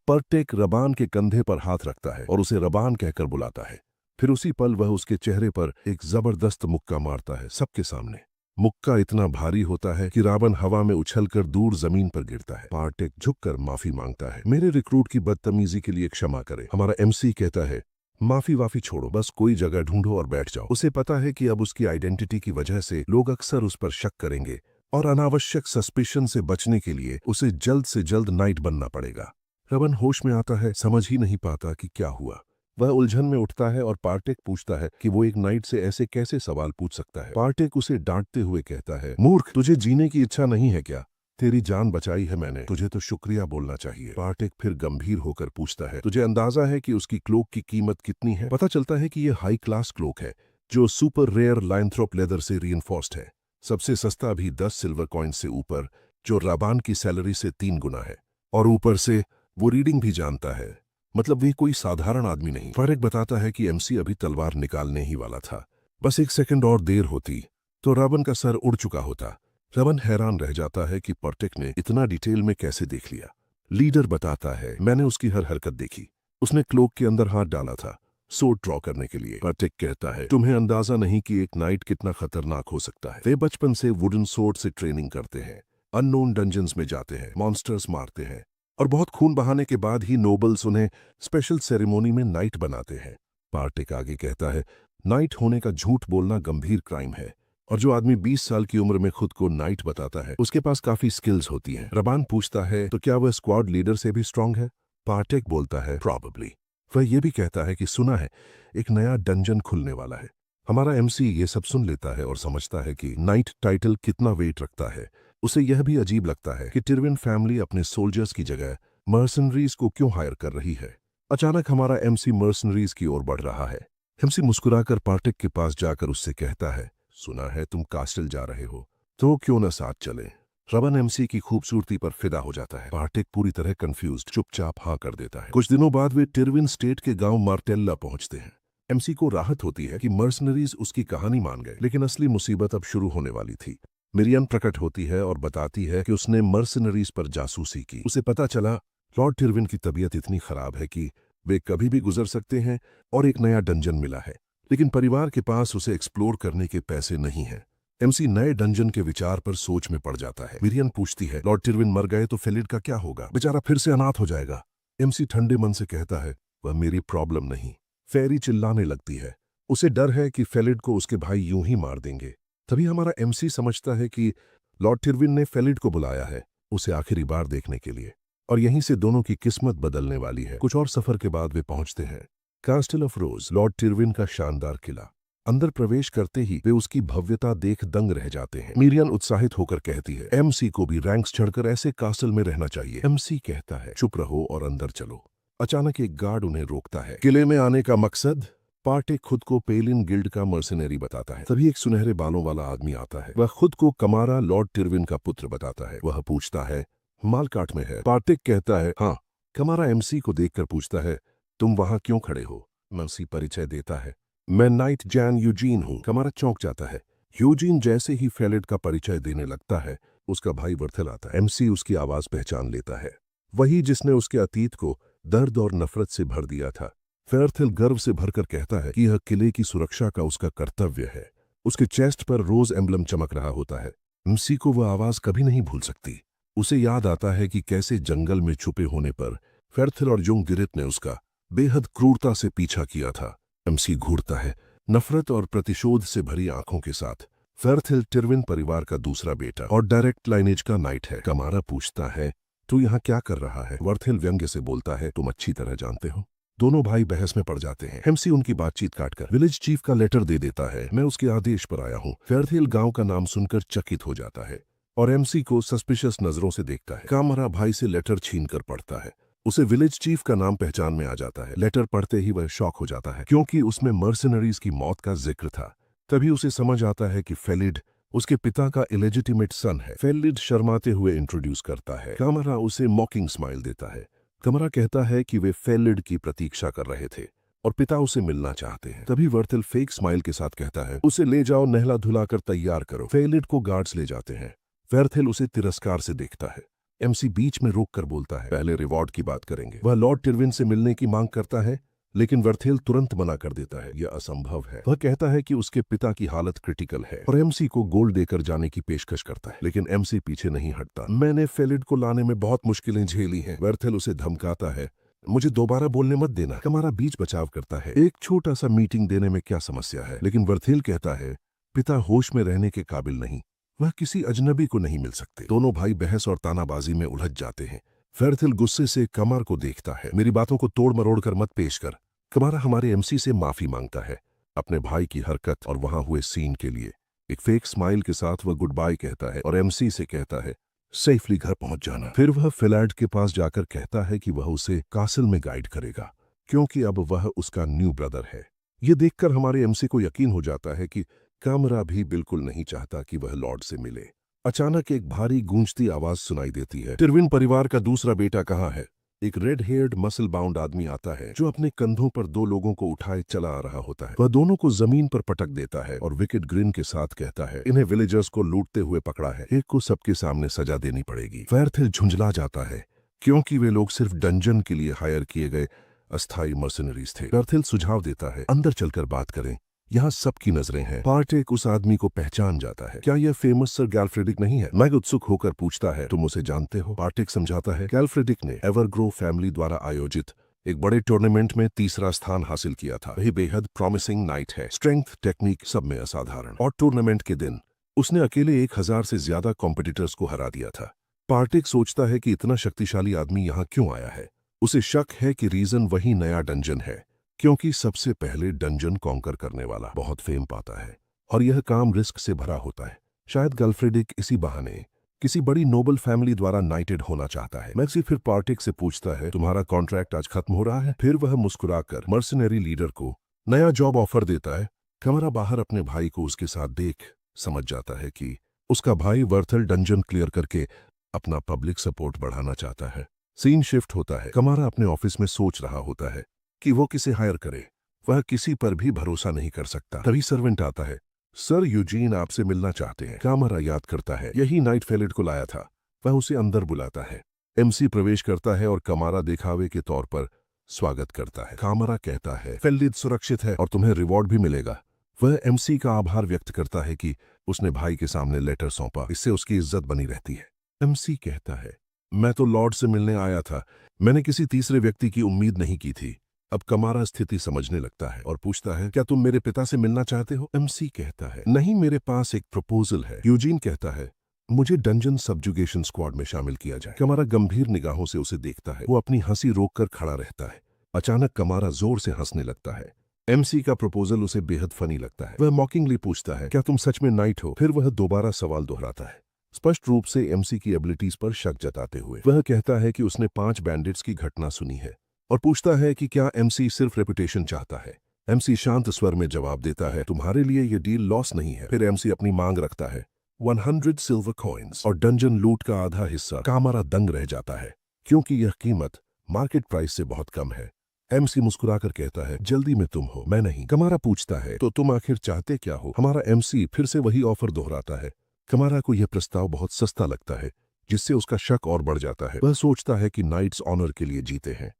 परटेक रबान के कंधे पर हाथ रखता है और उसे रबान कहकर बुलाता है। फिर उसी पल वह उसके चेहरे पर एक जबरदस्त मुक्का मारता है, सबके सामने। मुक्का इतना भारी होता है कि रावण हवा में उछलकर दूर जमीन पर गिरता है। पार्टेक झुककर माफी मांगता है, मेरे रिक्रूट की बदतमीजी के लिए क्षमा करे। हमारा एमसी कहता है माफी वाफी छोड़ो, बस कोई जगह ढूंढो और बैठ जाओ। उसे पता है कि अब उसकी आइडेंटिटी की वजह से लोग अक्सर उस पर शक करेंगे और अनावश्यक सस्पिशन से बचने के लिए उसे जल्द से जल्द नाइट बनना पड़ेगा। रवन होश में आता है, समझ ही नहीं पाता कि क्या हुआ। वह उलझन में उठता है और पार्टेक पूछता है कि वो एक नाइट से ऐसे कैसे सवाल पूछ सकता है। पार्टेक उसे डांटते हुए कहता है, मूर्ख, तुझे जीने की इच्छा नहीं है क्या? तेरी जान बचाई है मैंने, तुझे तो शुक्रिया बोलना चाहिए। पार्टेक फिर गंभीर होकर पूछता है, तुझे अंदाजा है कि उसकी क्लोक की कीमत कितनी है? पता चलता है कि यह हाई क्लास क्लोक है जो सुपर रेयर लाइनथ्रोप लेदर से रीइंफोर्स्ड है। सबसे सस्ता भी 10 सिल्वर कॉइन से ऊपर, जो राबान की सैलरी से 3 गुना है। और ऊपर से वो रीडिंग भी जानता है, मतलब वे कोई साधारण आदमी नहीं। पार्टेक बताता है कि एमसी अभी तलवार निकालने ही वाला था, बस 1 सेकंड और देर होती तो रावण का सर उड़ चुका होता। रवन हैरान रह जाता है कि पार्टेक ने इतना डिटेल में कैसे देख लिया। लीडर बताता है, मैंने उसकी हर हरकत देखी। उसने क्लोक के अंदर हाथ डाला था सोट ड्रॉ करने के लिए। पार्टेक कहता है, तुम्हें अंदाजा नहीं कि एक नाइट कितना खतरनाक हो सकता है। वे बचपन से वुडन सोर्ड से ट्रेनिंग करते हैं, अननोन डंजन्स में जाते हैं, मॉन्स्टर्स मारते हैं और बहुत खून बहाने के बाद ही नोबल्स उन्हें स्पेशल सेरेमोनी में नाइट बनाते हैं। पार्टेक आगे कहता है, नाइट होने का झूठ बोलना गंभीर क्राइम है और जो आदमी 20 साल की उम्र में खुद को नाइट बताता है उसके पास काफी स्किल्स होती हैं। रबान पूछता है, तो क्या वह स्क्वाड लीडर से भी स्ट्रांग है? पार्टेक बोलता है, प्रॉबेबली। वह यह भी कहता है कि सुना है एक नया डंजन खुलने वाला है। हमारा एमसी ये सब सुन लेता है और समझता है कि नाइट टाइटल कितना वेट रखता है। उसे यह भी अजीब लगता है कि टिरविन फैमिली अपने सोल्जर्स की जगह मर्सनरीज को क्यों हायर कर रही है। अचानक हमारा एमसी मर्सनरीज की ओर बढ़ रहा है। एमसी मुस्कुराकर पार्टेक के पास जाकर उससे कहता है, सुना है तुम कास्टल जा रहे हो, तो क्यों न साथ चलें। रबन एमसी की खूबसूरती पर फिदा हो जाता है। पार्टेक पूरी तरह कंफ्यूज्ड चुपचाप हाँ कर देता है। कुछ दिनों बाद वे टिरविन स्टेट के गांव मार्टेल्ला पहुंचते हैं। एमसी को राहत होती है कि मर्सनरीज उसकी कहानी मान गए, लेकिन असली मुसीबत अब शुरू होने वाली थी। मिरियन प्रकट होती है और बताती है कि उसने मर्सनरीज पर जासूसी की। उसे पता चला लॉर्ड टिरविन की तबीयत इतनी खराब है कि वे कभी भी गुजर सकते हैं और एक नया डंजन मिला है, लेकिन परिवार के पास उसे एक्सप्लोर करने के पैसे नहीं हैं। एमसी नए डंजन के विचार पर सोच में पड़ जाता है। मिरियन पूछती है, लॉर्ड टिरविन मर गए तो फेलिड का क्या होगा? बेचारा फिर से अनाथ हो जाएगा। एमसी ठंडे मन से कहता है, वह मेरी प्रॉब्लम नहीं। फेरी चिल्लाने लगती है। उसे डर है कि फेलिड को उसके भाई यूं ही मार देंगे। तभी हमारा एमसी समझता है कि लॉर्ड टिरविन ने फेलिड को बुलाया है उसे आखिरी बार देखने के लिए, और यहीं से दोनों की किस्मत बदलने वाली है। कुछ और सफर के बाद वे पहुंचते हैं कास्टल ऑफ रोज, लॉर्ड टिरविन का शानदार किला। अंदर प्रवेश करते ही वे उसकी भव्यता देख दंग रह जाते हैं। मिरियन उत्साहित होकर कहती है, एमसी को भी रैंक्स चढ़कर ऐसे कास्टल में रहना चाहिए। एमसी कहता है, चुप रहो और अंदर चलो। अचानक एक गार्ड उन्हें रोकता है। किले में आने का मकसद? पार्टेक खुद को पेलिन गिल्ड का मर्सनरी बताता है। तभी एक सुनहरे बालों वाला आदमी आता है। वह खुद को कमारा लॉर्ड टिरविन का पुत्र बताता है। वह पूछता है, मालकाट में है? पार्टेक कहता है, हाँ। कमारा एमसी को देखकर पूछता है, तुम वहां क्यों खड़े हो? एमसी परिचय देता है, मैं नाइट जैन यूजीन हूं। कमारा चौंक जाता है। यूजीन जैसे ही फेलिड का परिचय देने लगता है, उसका भाई वर्थेल आता है। एमसी उसकी आवाज पहचान लेता है, वही जिसने उसके अतीत को दर्द और नफरत से भर दिया था। फेर्थेल गर्व से भरकर कहता है कि यह किले की सुरक्षा का उसका कर्तव्य है। उसके चेस्ट पर रोज एम्बलम चमक रहा होता है। एमसी को वह आवाज कभी नहीं भूल सकती। उसे याद आता है कि कैसे जंगल में छुपे होने पर फेर्थेल और युंग गिरिट ने उसका बेहद क्रूरता से पीछा किया था। एमसी घूरता है, नफरत और प्रतिशोध से भरी आंखों के साथ। फेर्थेल टिरविन परिवार का दूसरा बेटा और डायरेक्ट लाइनेज का नाइट है। कमारा पूछता है, तू यहाँ क्या कर रहा है? वर्थेल व्यंग्य से बोलता है, तुम अच्छी तरह जानते हो। दोनों भाई बहस में पड़ जाते हैं। एमसी उनकी बातचीत काटकर विलेज चीफ का लेटर दे देता है, मैं उसके आदेश पर आया हूँ। फेर्थेल गांव का नाम सुनकर चकित हो जाता है और एमसी को सस्पिशियस नजरों से देखता है। कामरा भाई से लेटर छीनकर पढ़ता है। उसे विलेज चीफ का नाम पहचान में आ जाता है। लेटर पढ़ते ही वह शॉक हो जाता है, क्योंकि उसमें मर्सनरीज की मौत का जिक्र था। तभी उसे समझ आता है कि फेलिड उसके पिता का इलेजिटिमेट सन है। फेलिड शर्माते हुए इंट्रोड्यूस करता है। कामरा उसे मॉकिंग स्माइल देता है। कमरा कहता है कि वे फेलिड की प्रतीक्षा कर रहे थे और पिता उसे मिलना चाहते हैं। तभी वर्थेल फेक स्माइल के साथ कहता है, उसे ले जाओ, नहला धुलाकर तैयार करो। फेलिड को गार्ड्स ले जाते हैं। वर्थेल उसे तिरस्कार से देखता है। एमसी बीच में रोककर बोलता है, पहले रिवॉर्ड की बात करेंगे। वह लॉर्ड टिरविन से मिलने की मांग करता है, लेकिन वर्थेल तुरंत मना कर देता है, यह असंभव है। वह कहता है कि उसके पिता की हालत क्रिटिकल है और एमसी को गोल्ड देकर जाने की पेशकश करता है, लेकिन एमसी पीछे नहीं हटता। मैंने फेलिड को लाने में बहुत मुश्किलें झेली हैं। वर्थेल उसे धमकाता है, मुझे दोबारा बोलने मत देना। कमारा बीच बचाव करता है, एक छोटा सा मीटिंग देने में क्या समस्या है? लेकिन वर्थेल कहता है, पिता होश में रहने के काबिल नहीं, वह किसी अजनबी को नहीं मिल सकते। दोनों भाई बहस और तानाबाजी में उलझ जाते हैं। फेर्थेल गुस्से से कमार को देखता है, मेरी बातों को तोड़ मरोड़ कर मत पेश कर। कमारा हमारे एमसी से माफी मांगता है अपने भाई की हरकत और वहां हुए सीन के लिए। एक फेक स्माइल के साथ वह गुड बाय कहता है और एमसी से कहता है, सेफली घर पहुंच जाना। फिर वह फेलिड के पास जाकर कहता है कि वह उसे कासल में गाइड करेगा, क्योंकि अब वह उसका न्यू ब्रदर है। यह देखकर हमारे एमसी को यकीन हो जाता है कि कामरा भी बिल्कुल नहीं चाहता कि वह लॉर्ड से मिले। अचानक एक भारी गूंजती आवाज सुनाई देती है, टिरविन परिवार का दूसरा बेटा कहाँ है? एक रेड हेयर्ड मसल बाउंड आदमी आता है, जो अपने कंधों पर दो लोगों को उठाए चला आ रहा होता है। वह दोनों को जमीन पर पटक देता है और विकेट ग्रिन के साथ कहता है, इन्हें विलेजर्स को लूटते हुए पकड़ा है, एक को सबके सामने सजा देनी पड़ेगी। फेर्थेल झुंझला जाता है, क्योंकि वे लोग सिर्फ डंजन के लिए हायर किए गए अस्थायी मर्सिनरीज थे। बर्थिल सुझाव देता है अंदर चलकर बात करें, यहाँ सबकी नजरें हैं। पार्टेक उस आदमी को पहचान जाता है। क्या यह फेमस सर गैल्फ्रेडिक नहीं है? मैग उत्सुक होकर पूछता है, तुम उसे जानते हो? पार्टेक समझाता है, गैल्फ्रेडिक ने एवरग्रो फैमिली द्वारा आयोजित एक बड़े टूर्नामेंट में तीसरा स्थान हासिल किया था। वही बेहद प्रॉमिसिंग नाइट है, स्ट्रेंथ टेक्निक सब में असाधारण। और टूर्नामेंट के दिन उसने अकेले 1000 से ज्यादा कॉम्पिटिटर्स को हरा दिया था। पार्टेक सोचता है कि इतना शक्तिशाली आदमी यहाँ क्यों आया है। उसे शक है कि रीजन वही नया डंजन है, क्योंकि सबसे पहले डंजन कॉन्कर करने वाला बहुत फेम पाता है और यह काम रिस्क से भरा होता है। शायद गैल्फ्रेडिक इसी बहाने किसी बड़ी नोबल फैमिली द्वारा नाइटेड होना चाहता है। मैक्सी फिर पार्टेक से पूछता है, तुम्हारा कॉन्ट्रैक्ट आज खत्म हो रहा है? फिर वह मुस्कुराकर मर्सिनरी लीडर को नया जॉब ऑफर देता है। कमरा बाहर अपने भाई को उसके साथ देख समझ जाता है कि उसका भाई वर्थल डंजन क्लियर करके अपना पब्लिक सपोर्ट बढ़ाना चाहता है। सीन शिफ्ट होता है। कमारा अपने ऑफिस में सोच रहा होता है कि वो किसे हायर करे। वह किसी पर भी भरोसा नहीं कर सकता। तभी सर्वेंट आता है, सर यूजीन आपसे मिलना चाहते हैं। कामारा याद करता है यही नाइट फेलिड को लाया था। वह उसे अंदर बुलाता है। एमसी प्रवेश करता है और कमारा दिखावे के तौर पर स्वागत करता है। कामारा कहता है, फेलिड सुरक्षित है और तुम्हें रिवॉर्ड भी मिलेगा। वह एमसी का आभार व्यक्त करता है कि उसने भाई के सामने लेटर सौंपा, इससे उसकी इज्जत बनी रहती है। एमसी कहता है, मैं तो लॉर्ड से मिलने आया था, मैंने किसी तीसरे व्यक्ति की उम्मीद नहीं की थी। अब कमारा स्थिति समझने लगता है और पूछता है, क्या तुम मेरे पिता से मिलना चाहते हो? एमसी कहता है, नहीं, मेरे पास एक प्रपोजल है। यूजीन कहता है, मुझे डंजन सबजुगेशन स्क्वाड में शामिल किया जाए। कमारा गंभीर निगाहों से उसे देखता है। वो अपनी हंसी रोककर खड़ा रहता है। अचानक कमारा जोर से हंसने लगता है। एमसी का प्रपोजल उसे बेहद फनी लगता है। वह मॉकिंगली पूछता है, क्या तुम सच में नाइट हो? फिर वह दोबारा सवाल दोहराता है, स्पष्ट रूप से एमसी की एबिलिटीज पर शक जताते हुए। वह कहता है कि उसने 5 बैंडिट्स की घटना सुनी है और पूछता है कि क्या एमसी सिर्फ रेपुटेशन चाहता है। एमसी शांत स्वर में जवाब देता है, तुम्हारे लिए यह डील लॉस नहीं है। फिर एमसी अपनी मांग रखता है, 100 सिल्वर कॉइन्स और डंजन लूट का आधा हिस्सा। कामारा दंग रह जाता है क्योंकि यह कीमत मार्केट प्राइस से बहुत कम है। एमसी मुस्कुराकर कहता है, जल्दी में तुम हो, मैं नहीं। कमारा पूछता है, तो तुम आखिर चाहते क्या हो? हमारा एमसी फिर से वही ऑफर दोहराता है। कमारा को यह प्रस्ताव बहुत सस्ता लगता है, जिससे उसका शक और बढ़ जाता है। वह सोचता है कि नाइट्स ऑनर के लिए जीते हैं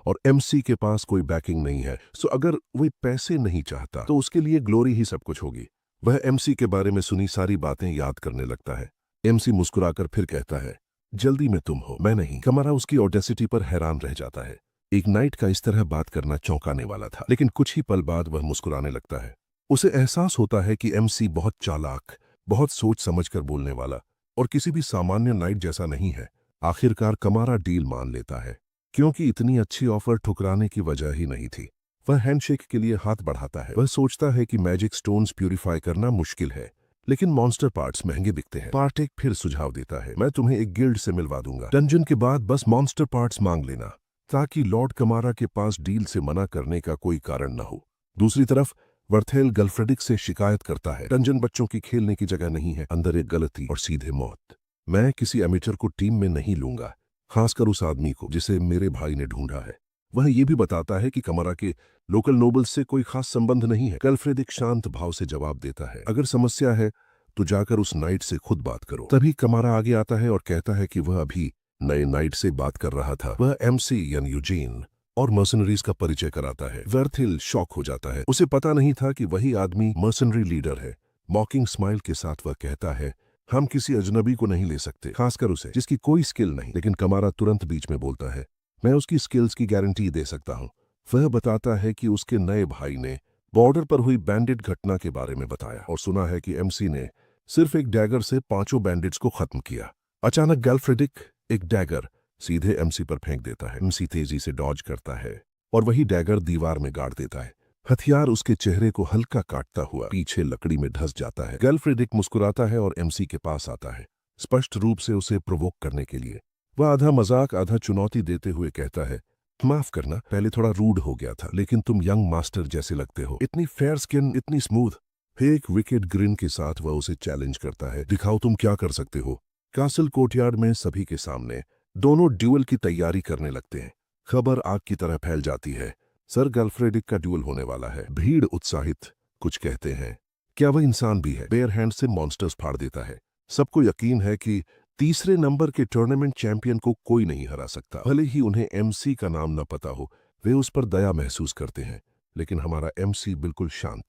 और एमसी के पास कोई बैकिंग नहीं है, सो अगर वह पैसे नहीं चाहता तो उसके लिए ग्लोरी ही सब कुछ होगी। वह एमसी के बारे में सुनी सारी बातें याद करने लगता है। एमसी मुस्कुराकर फिर कहता है, जल्दी में तुम हो, मैं नहीं। कमारा उसकी ऑडेसिटी पर हैरान रह जाता है। एक नाइट का इस तरह बात करना चौंकाने वाला था, लेकिन कुछ ही पल बाद वह मुस्कुराने लगता है। उसे एहसास होता है कि एमसी बहुत चालाक, बहुत सोच समझकर बोलने वाला और किसी भी सामान्य नाइट जैसा नहीं है। आखिरकार कमारा डील मान लेता है, क्योंकि इतनी अच्छी ऑफर ठुकराने की वजह ही नहीं थी। वह हैंडशेक के लिए हाथ बढ़ाता है। वह सोचता है कि मैजिक स्टोन्स प्यूरिफाई करना मुश्किल है, लेकिन मॉन्स्टर पार्ट्स महंगे बिकते हैं। पार्टेक फिर सुझाव देता है, मैं तुम्हें एक गिल्ड से मिलवा दूंगा। डंजन के बाद बस मॉन्स्टर पार्ट्स मांग लेना, ताकि लॉर्ड कमारा के पास डील से मना करने का कोई कारण न हो। दूसरी तरफ वर्थेल गैल्फ्रेडिक से शिकायत करता है, डंजन बच्चों की खेलने की जगह नहीं है, अंदर एक गलती और सीधे मौत। मैं किसी एमेचर को टीम में नहीं लूंगा, खासकर उस आदमी को जिसे मेरे भाई ने ढूंढा है। वह यह भी बताता है कि कमारा के लोकल नोबल्स से कोई खास संबंध नहीं है। गैल्फ्रेडिक शांत भाव से जवाब देता है, अगर समस्या है तो जाकर उस नाइट से खुद बात करो। तभी कमारा आगे आता है और कहता है कि वह अभी नए नाइट से बात कर रहा था। वह एमसी यानी यूजीन और मर्सनरीज का परिचय कराता है। वर्थेल शॉक हो जाता है। उसे पता नहीं था कि वही आदमी मर्सनरी लीडर है। मॉकिंग स्माइल के साथ वह कहता है, हम किसी अजनबी को नहीं ले सकते, खासकर उसे जिसकी कोई स्किल नहीं। लेकिन कमारा तुरंत बीच में बोलता है, मैं उसकी स्किल्स की गारंटी दे सकता हूँ। वह बताता है कि उसके नए भाई ने बॉर्डर पर हुई बैंडिट घटना के बारे में बताया और सुना है कि एमसी ने सिर्फ एक डैगर से 5 बैंडिट्स को खत्म किया। अचानक गैल्फ्रेडिक एक डैगर सीधे एमसी पर फेंक देता है। एमसी तेजी से डॉज करता है और वही डैगर दीवार में गाड़ देता है। हथियार उसके चेहरे को हल्का काटता हुआ पीछे लकड़ी में धंस जाता है। गैल्फ्रेडिक मुस्कुराता है और एमसी के पास आता है, स्पष्ट रूप से उसे प्रोवोक करने के लिए। वह आधा मजाक आधा चुनौती देते हुए कहता है, माफ करना, पहले थोड़ा रूड हो गया था, लेकिन तुम यंग मास्टर जैसे लगते हो, इतनी फेयर स्किन, इतनी स्मूथ। एक विकेट ग्रिन के साथ वह उसे चैलेंज करता है, दिखाओ तुम क्या कर सकते हो। कासल कोर्टयार्ड में सभी के सामने दोनों ड्यूअल की तैयारी करने लगते हैं। खबर आग की तरह फैल जाती है, सर गैल्फ्रेडिक का ड्यूअल होने वाला है। भीड़ उत्साहित, कुछ कहते हैं क्या वह इंसान भी है। बेयर हैंड से मॉन्स्टर्स फाड़ देता है। सबको यकीन है कि तीसरे नंबर के टूर्नामेंट चैंपियन को कोई नहीं हरा सकता, भले ही उन्हें एमसी का नाम न पता हो। वे उस पर दया महसूस करते हैं, लेकिन हमारा एमसी बिल्कुल शांत,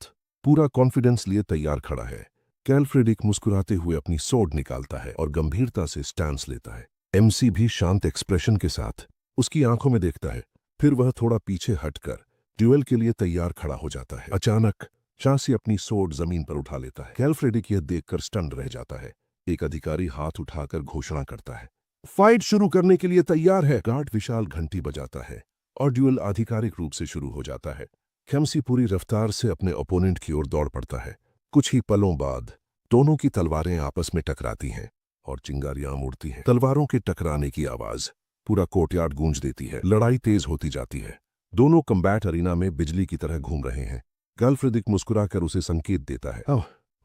पूरा कॉन्फिडेंस लिए तैयार खड़ा है। कैलफ्रेडिक मुस्कुराते हुए अपनी सोर्ड निकालता है और गंभीरता से स्टैंस लेता है। एमसी भी शांत एक्सप्रेशन के साथ उसकी आंखों में देखता है। फिर वह थोड़ा पीछे हटकर ड्यूएल के लिए तैयार खड़ा हो जाता है। अचानक चांसी अपनी सोर्ड जमीन पर उठा लेता है। कैलफ्रेडिक यह देखकर स्टन रह जाता है। एक अधिकारी हाथ उठाकर घोषणा करता है, फाइट शुरू करने के लिए तैयार है। गार्ड विशाल घंटी बजाता है और ड्यूएल आधिकारिक रूप से शुरू हो जाता है। एमसी पूरी रफ्तार से अपने ओपोनेंट की ओर दौड़ पड़ता है। कुछ ही पलों बाद दोनों की तलवारें आपस में टकराती हैं और चिंगारियां उड़ती हैं। तलवारों के टकराने की आवाज पूरा कोर्टयार्ड गूंज देती है। लड़ाई तेज होती जाती है। दोनों कम्बैट अरीना में बिजली की तरह घूम रहे हैं। कैलफ्रेडिक मुस्कुराकर उसे संकेत देता है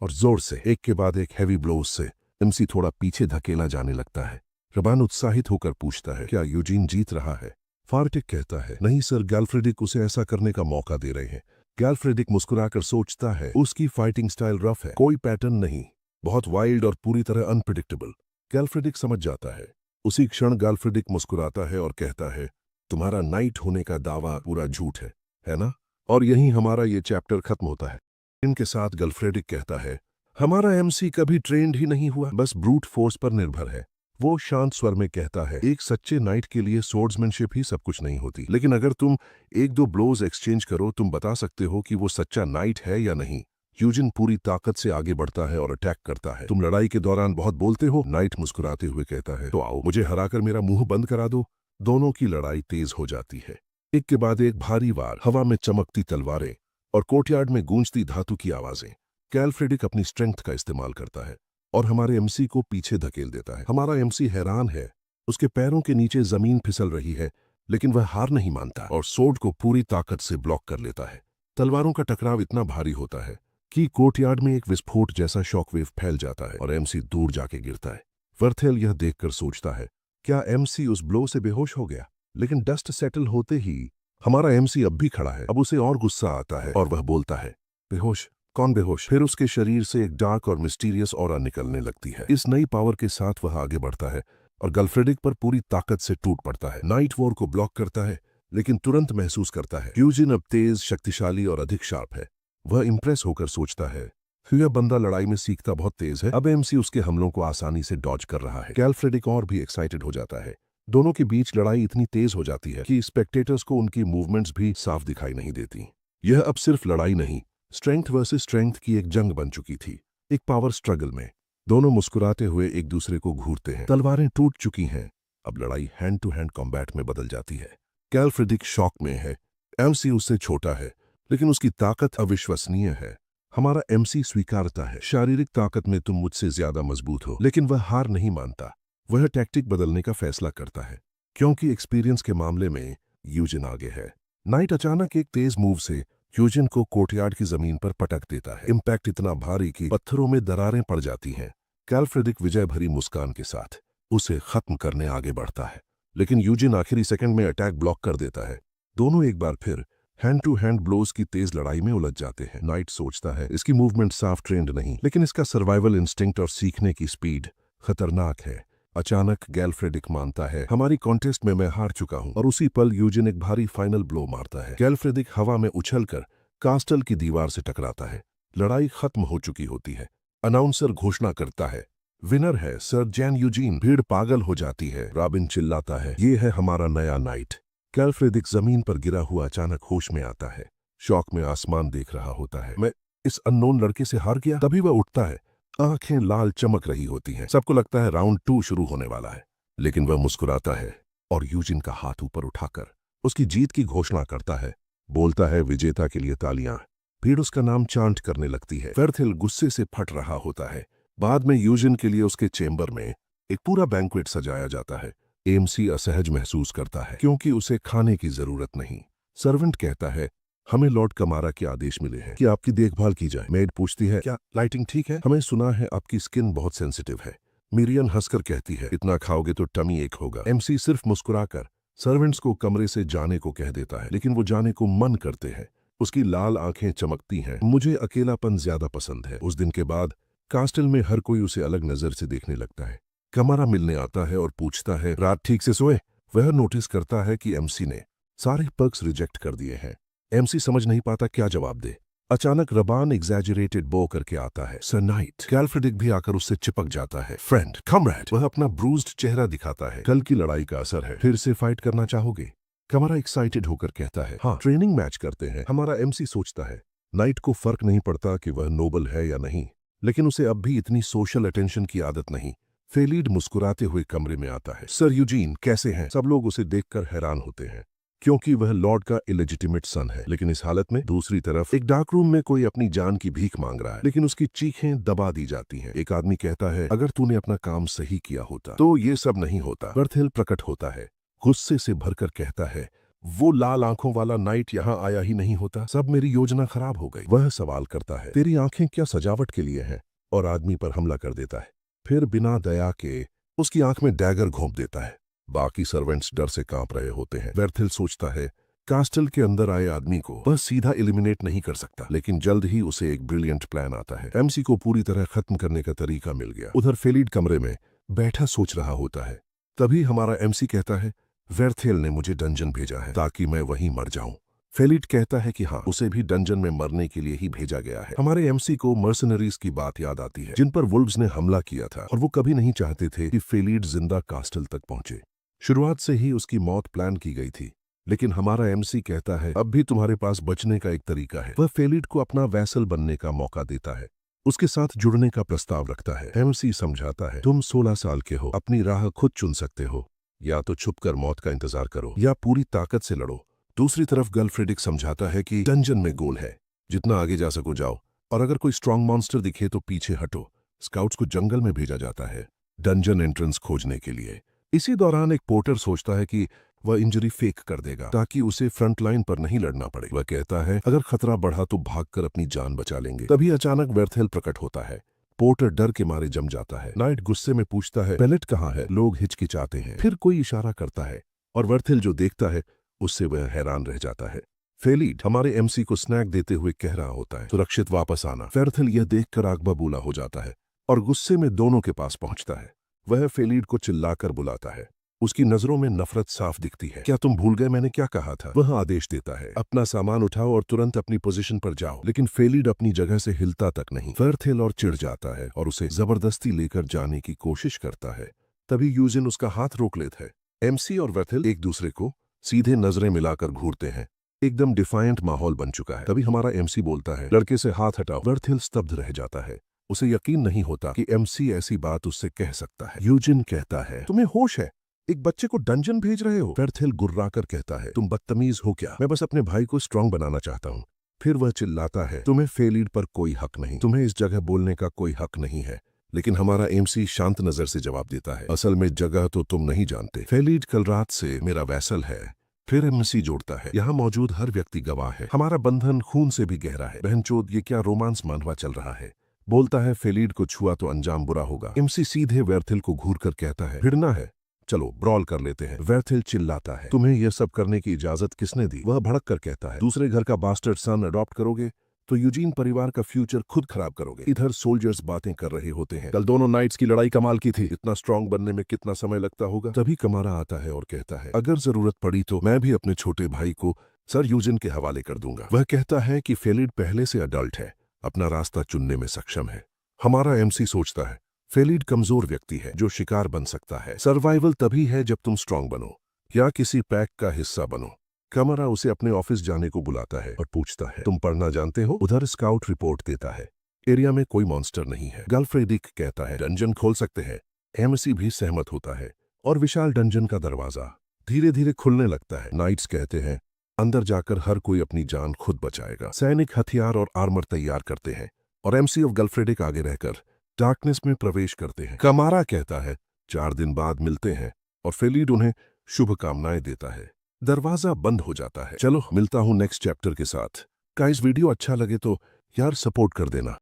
और जोर से एक के बाद एक हैवी ब्लोज से एमसी थोड़ा पीछे धकेला जाने लगता है। रबान उत्साहित होकर पूछता है, क्या यूजीन जीत रहा है? फार्टिक कहता है, नहीं सर, कैलफ्रेडिक उसे ऐसा करने का मौका दे रहे हैं। कैलफ्रेडिक मुस्कुराकर सोचता है, उसकी फाइटिंग स्टाइल रफ है, कोई पैटर्न नहीं, बहुत वाइल्ड और पूरी तरह अनप्रिडिक्टेबल। कैलफ्रेडिक समझ जाता है। उसी क्षण कैलफ्रेडिक मुस्कुराता है और कहता है, तुम्हारा नाइट होने का दावा पूरा झूठ है ना? और यहीं हमारा ये चैप्टर खत्म होता है। इनके साथ कैलफ्रेडिक कहता है, हमारा एमसी कभी ट्रेंड ही नहीं हुआ, बस ब्रूट फोर्स पर निर्भर है। वो शांत स्वर में कहता है, एक सच्चे नाइट के लिए सोर्ड्समैनशिप ही सब कुछ नहीं होती, लेकिन अगर तुम एक दो ब्लोज एक्सचेंज करो, तुम बता सकते हो कि वो सच्चा नाइट है या नहीं। यूजिन पूरी ताकत से आगे बढ़ता है और अटैक करता है। तुम लड़ाई के दौरान बहुत बोलते हो, नाइट मुस्कुराते हुए कहता है, तो आओ मुझे हराकर मेरा मुंह बंद करा दो। दोनों की लड़ाई तेज हो जाती है। एक के बाद एक भारी वार, हवा में चमकती तलवारें और कोर्टयार्ड में गूंजती धातु की आवाजें। कैलफ्रेडिक अपनी स्ट्रेंथ का इस्तेमाल करता है और हमारे एमसी को पीछे धकेल देता है। हमारा एमसी हैरान है। उसके पैरों के नीचे जमीन फिसल रही है, लेकिन वह हार नहीं मानता और सोर्ड को पूरी ताकत से ब्लॉक कर लेता है। तलवारों का टकराव इतना भारी होता है कि कोर्टयार्ड में एक विस्फोट जैसा शॉकवेव फैल जाता है और एमसी दूर जाके गिरता है। वर्थेल यह देखकर सोचता है, क्या एमसी उस ब्लो से बेहोश हो गया? लेकिन डस्ट सेटल होते ही हमारा एमसी अब भी खड़ा है। अब उसे और गुस्सा आता है और वह बोलता है, बेहोश? कौन बेहोश? फिर उसके शरीर से एक डार्क और मिस्टीरियस ऑरा निकलने लगती है। इस नई पावर के साथ वह आगे बढ़ता है और कैलफ्रेडिक पर पूरी ताकत से टूट पड़ता है। नाइट वॉर को ब्लॉक करता है, लेकिन तुरंत महसूस करता है यूजिन अब तेज, शक्तिशाली और अधिक शार्प है। वह इंप्रेस होकर सोचता है, यह बंदा लड़ाई में सीखता बहुत तेज है। अब एमसी उसके हमलों को आसानी से डॉज कर रहा है। कैलफ्रेडिक और भी एक्साइटेड हो जाता है। दोनों के बीच लड़ाई इतनी तेज हो जाती है कि स्पेक्टेटर्स को उनकी मूवमेंट्स भी साफ दिखाई नहीं देती। यह अब सिर्फ लड़ाई नहीं, स्ट्रेंथ वर्सेस स्ट्रेंथ की एक जंग बन चुकी थी। एक पावर स्ट्रगल में दोनों मुस्कुराते हुए एक दूसरे को घूरते हैं। तलवारें टूट चुकी हैं। अब लड़ाई हैंड टू हैंड कॉम्बैट में बदल जाती है। कैलफ्रेडिक शॉक में है। एमसी उससे छोटा है, लेकिन उसकी ताकत अविश्वसनीय है। हमारा एमसी स्वीकारता है, शारीरिक ताकत में तुम मुझसे ज्यादा मजबूत हो, लेकिन वह हार नहीं मानता। वह टैक्टिक बदलने का फैसला करता है, क्योंकि एक्सपीरियंस के मामले में यूजिन आगे है। नाइट अचानक एक तेज मूव से यूजिन को कोर्टयार्ड की जमीन पर पटक देता है। इम्पैक्ट इतना भारी कि पत्थरों में दरारें पड़ जाती हैं। कैलफ्रेडिक विजय भरी मुस्कान के साथ उसे खत्म करने आगे बढ़ता है, लेकिन यूजिन आखिरी सेकंड में अटैक ब्लॉक कर देता है। दोनों एक बार फिर हैंड टू हैंड ब्लोज की तेज लड़ाई में उलझ जाते हैं। नाइट सोचता है, इसकी मूवमेंट साफ ट्रेंड नहीं, लेकिन इसका सर्वाइवल इंस्टिंक्ट और सीखने की स्पीड खतरनाक है। अचानक कैलफ्रेडिक मानता है, हमारी कॉन्टेस्ट में मैं हार चुका हूं, और उसी पल यूजिन एक भारी फाइनल ब्लो मारता है। कैलफ्रेडिक हवा में उछलकर कास्टल की दीवार से टकराता है। लड़ाई खत्म हो चुकी होती है। अनाउंसर घोषणा करता है, विनर है सर जैन यूजीन। भीड़ पागल हो जाती है। रॉबिन चिल्लाता है, ये है हमारा नया नाइट। कैलफ्रेडिक जमीन पर गिरा हुआ अचानक होश में आता है। शौक में आसमान देख रहा होता है। मैं इस अननोन लड़के से हार गया। तभी वह उठता है। आंखें लाल चमक रही होती हैं। सबको लगता है राउंड 2 शुरू होने वाला है, लेकिन वह मुस्कुराता है और यूजिन का हाथ ऊपर उठाकर उसकी जीत की घोषणा करता है। बोलता है, विजेता के लिए तालियां। भीड़ उसका नाम चांट करने लगती है। वेर्थेल गुस्से से फट रहा होता है। बाद में यूजिन के लिए उसके चेंबर में एक पूरा बैंक्वेट सजाया जाता है। एमसी असहज महसूस करता है, क्योंकि उसे खाने की जरूरत नहीं। सर्वेंट कहता है, हमें लॉर्ड कमारा के आदेश मिले हैं कि आपकी देखभाल की जाए। मेड पूछती है, क्या लाइटिंग ठीक है? हमें सुना है आपकी स्किन बहुत सेंसिटिव है। मिरियन हंसकर कहती है, इतना खाओगे तो टमी एक होगा। एमसी सिर्फ मुस्कुराकर सर्वेंट्स को कमरे से जाने को कह देता है, लेकिन वो जाने को मन करते हैं। उसकी लाल आंखें चमकती हैं। मुझे अकेलापन ज्यादा पसंद है। उस दिन के बाद कास्टल में हर कोई उसे अलग नजर से देखने लगता है। कमारा मिलने आता है और पूछता है, रात ठीक से सोए? वह नोटिस करता है कि एमसी ने सारे पर्क्स रिजेक्ट कर दिए हैं। एमसी समझ नहीं पाता क्या जवाब दे। अचानक रबान एग्जैजरेटेड बो करके आता है। Sir night. गैल्फ्रेडिक भी आकर उससे चिपक जाता है। Friend, comrade. वह अपना ब्रूज्ड चेहरा दिखाता है। कल की लड़ाई का असर है। फिर से फाइट करना चाहोगे? कमरा एक्साइटेड होकर कहता है, हाँ, ट्रेनिंग मैच करते हैं। हमारा एमसी सोचता है नाइट को फर्क नहीं पड़ता कि वह नोबल है या नहीं, लेकिन उसे अब भी इतनी सोशल अटेंशन की आदत नहीं। फेलीड मुस्कुराते हुए कमरे में आता है। सर यूजीन कैसे हैं? सब लोग उसे देखकर हैरान होते हैं, क्योंकि वह लॉर्ड का इलेजिटिमेट सन है। लेकिन इस हालत में दूसरी तरफ एक डार्क रूम में कोई अपनी जान की भीख मांग रहा है, लेकिन उसकी चीखें दबा दी जाती हैं। एक आदमी कहता है, अगर तूने अपना काम सही किया होता तो ये सब नहीं होता। बर्थेल प्रकट होता है, गुस्से से भरकर कहता है, वो लाल आंखों वाला नाइट यहाँ आया ही नहीं होता, सब मेरी योजना खराब हो गई। वह सवाल करता है, तेरी आंखें क्या सजावट के लिए हैं? और आदमी पर हमला कर देता है। फिर बिना दया के उसकी आंख में डैगर घोंप देता है। बाकी सर्वेंट्स डर से कांप रहे होते हैं। वेर्थेल सोचता है, कास्टल के अंदर आए आदमी को वह सीधा एलिमिनेट नहीं कर सकता, लेकिन जल्द ही उसे एक ब्रिलियंट प्लान आता है। एमसी को पूरी तरह खत्म करने का तरीका मिल गया। उधर फेलीड कमरे में बैठा सोच रहा होता है। तभी हमारा एमसी कहता है, वेर्थेल ने मुझे डंजन भेजा है ताकि मैं वहीं मर जाऊं। फेलीड कहता है कि हाँ, उसे भी डंजन में मरने के लिए ही भेजा गया है। हमारे एमसी को मर्सनरीज की बात याद आती है, जिन पर वुल्व्स ने हमला किया था, और वो कभी नहीं चाहते थे कि फेलीड जिंदा कास्टल तक पहुंचे। शुरुआत से ही उसकी मौत प्लान की गई थी, लेकिन हमारा एमसी कहता है, अब भी तुम्हारे पास बचने का एक तरीका है। वह फेलीड को अपना वैसल बनने का मौका देता है, उसके साथ जुड़ने का प्रस्ताव रखता है। एमसी समझाता है, तुम 16 साल के हो, अपनी राह खुद चुन सकते हो, या तो छुपकर मौत का इंतजार करो या पूरी ताकत से लड़ो। दूसरी तरफ गैल्फ्रेडिक समझाता है कि डंजन में गोल है, जितना आगे जा सको जाओ, और अगर कोई स्ट्रांग मॉन्स्टर दिखे तो पीछे हटो। स्काउट्स को जंगल में भेजा जाता है डंजन एंट्रेंस खोजने के लिए। इसी दौरान एक पोर्टर सोचता है कि वह इंजरी फेक कर देगा ताकि उसे फ्रंट लाइन पर नहीं लड़ना पड़े। वह कहता है, अगर खतरा बढ़ा तो भागकर अपनी जान बचा लेंगे। तभी अचानक वेर्थेल प्रकट होता है। पोर्टर डर के मारे जम जाता है। नाइट गुस्से में पूछता है, पेलेट कहाँ है? लोग हिचकिचाते हैं। फिर कोई इशारा करता है और वेर्थेल जो देखता है उससे वह हैरान रह जाता है। फेलीड हमारे एमसी को स्नैक देते हुए कह रहा होता है, सुरक्षित वापस आना। वेर्थेल यह देखकर आग बबूला हो जाता है और गुस्से में दोनों के पास पहुंचता है। वह फेलीड को चिल्लाकर बुलाता है। उसकी नजरों में नफरत साफ दिखती है। क्या तुम भूल गए मैंने क्या कहा था? वह आदेश देता है, अपना सामान उठाओ और तुरंत अपनी पोजीशन पर जाओ। लेकिन फेलीड अपनी जगह से हिलता तक नहीं। वेर्थेल और चिढ़ जाता है और उसे जबरदस्ती लेकर जाने की कोशिश करता है। तभी यूजिन उसका हाथ रोक लेता है। एमसी और वेर्थेल एक दूसरे को सीधे नजरें मिलाकर घूरते हैं। एकदम डिफायंट माहौल बन चुका है। तभी हमारा एमसी बोलता है, लड़के से हाथ हटाओ। वेर्थेल स्तब्ध रह जाता है। उसे यकीन नहीं होता कि एमसी ऐसी बात उससे कह सकता है। यूजिन कहता है, तुम्हें होश है? एक बच्चे को डंजन भेज रहे हो? वेर्थेल गुर्राकर कहता है, तुम बदतमीज हो क्या? मैं बस अपने भाई को स्ट्रांग बनाना चाहता हूँ। फिर वह चिल्लाता है, तुम्हें फेलीड पर कोई हक नहीं, तुम्हें इस जगह बोलने का कोई हक नहीं है। लेकिन हमारा एमसी शांत नजर से जवाब देता है, असल में जगह तो तुम नहीं जानते। फेलीड कल रात से मेरा वैसल है। फिर एमसी जोड़ता है, यहाँ मौजूद हर व्यक्ति गवाह है। हमारा बंधन खून से भी गहरा है। बहनचोद, ये क्या रोमांस मानवा चल रहा है? बोलता है, फेलीड को छुआ तो अंजाम बुरा होगा। एमसी सीधे वेर्थेल को घूर कर कहता है, भिड़ना है? चलो ब्रॉल कर लेते हैं। वेर्थेल चिल्लाता है, तुम्हें यह सब करने की इजाजत किसने दी? वह भड़क कर कहता है, दूसरे घर का बास्टर्ड सन अडॉप्ट करोगे तो यूजीन परिवार का फ्यूचर खुद खराब करोगे। इधर सोल्जर्स बातें कर रहे होते हैं, कल दोनों नाइट्स की लड़ाई कमाल की थी, इतना स्ट्रांग बनने में कितना समय लगता होगा। तभी कमारा आता है और कहता है, अगर जरूरत पड़ी तो मैं भी अपने छोटे भाई को सर यूजिन के हवाले कर दूंगा। वह कहता है कि फेलीड पहले से अडल्ट है, अपना रास्ता चुनने में सक्षम है। हमारा एमसी सोचता है, फेलीड कमजोर व्यक्ति है जो शिकार बन सकता है। सर्वाइवल तभी है जब तुम स्ट्रांग बनो या किसी पैक का हिस्सा बनो। कमरा उसे अपने ऑफिस जाने को बुलाता है और पूछता है, तुम पढ़ना जानते हो? उधर स्काउट रिपोर्ट देता है, एरिया में कोई मॉन्स्टर नहीं है। गैल्फ्रेडिक कहता है, डंजन खोल सकते हैं। एमसी भी सहमत होता है और विशाल डंजन का दरवाजा धीरे धीरे खुलने लगता है। नाइट्स कहते हैं, अंदर जाकर हर कोई अपनी जान खुद बचाएगा। सैनिक हथियार और आर्मर तैयार करते हैं और एमसी और गैल्फ्रेडिक आगे रहकर डार्कनेस में प्रवेश करते हैं। कमारा कहता है, 4 दिन बाद मिलते हैं, और फेलीड उन्हें शुभकामनाएं देता है। दरवाजा बंद हो जाता है। चलो मिलता हूं नेक्स्ट चैप्टर के साथ। गाइस, वीडियो अच्छा लगे तो यार सपोर्ट कर देना।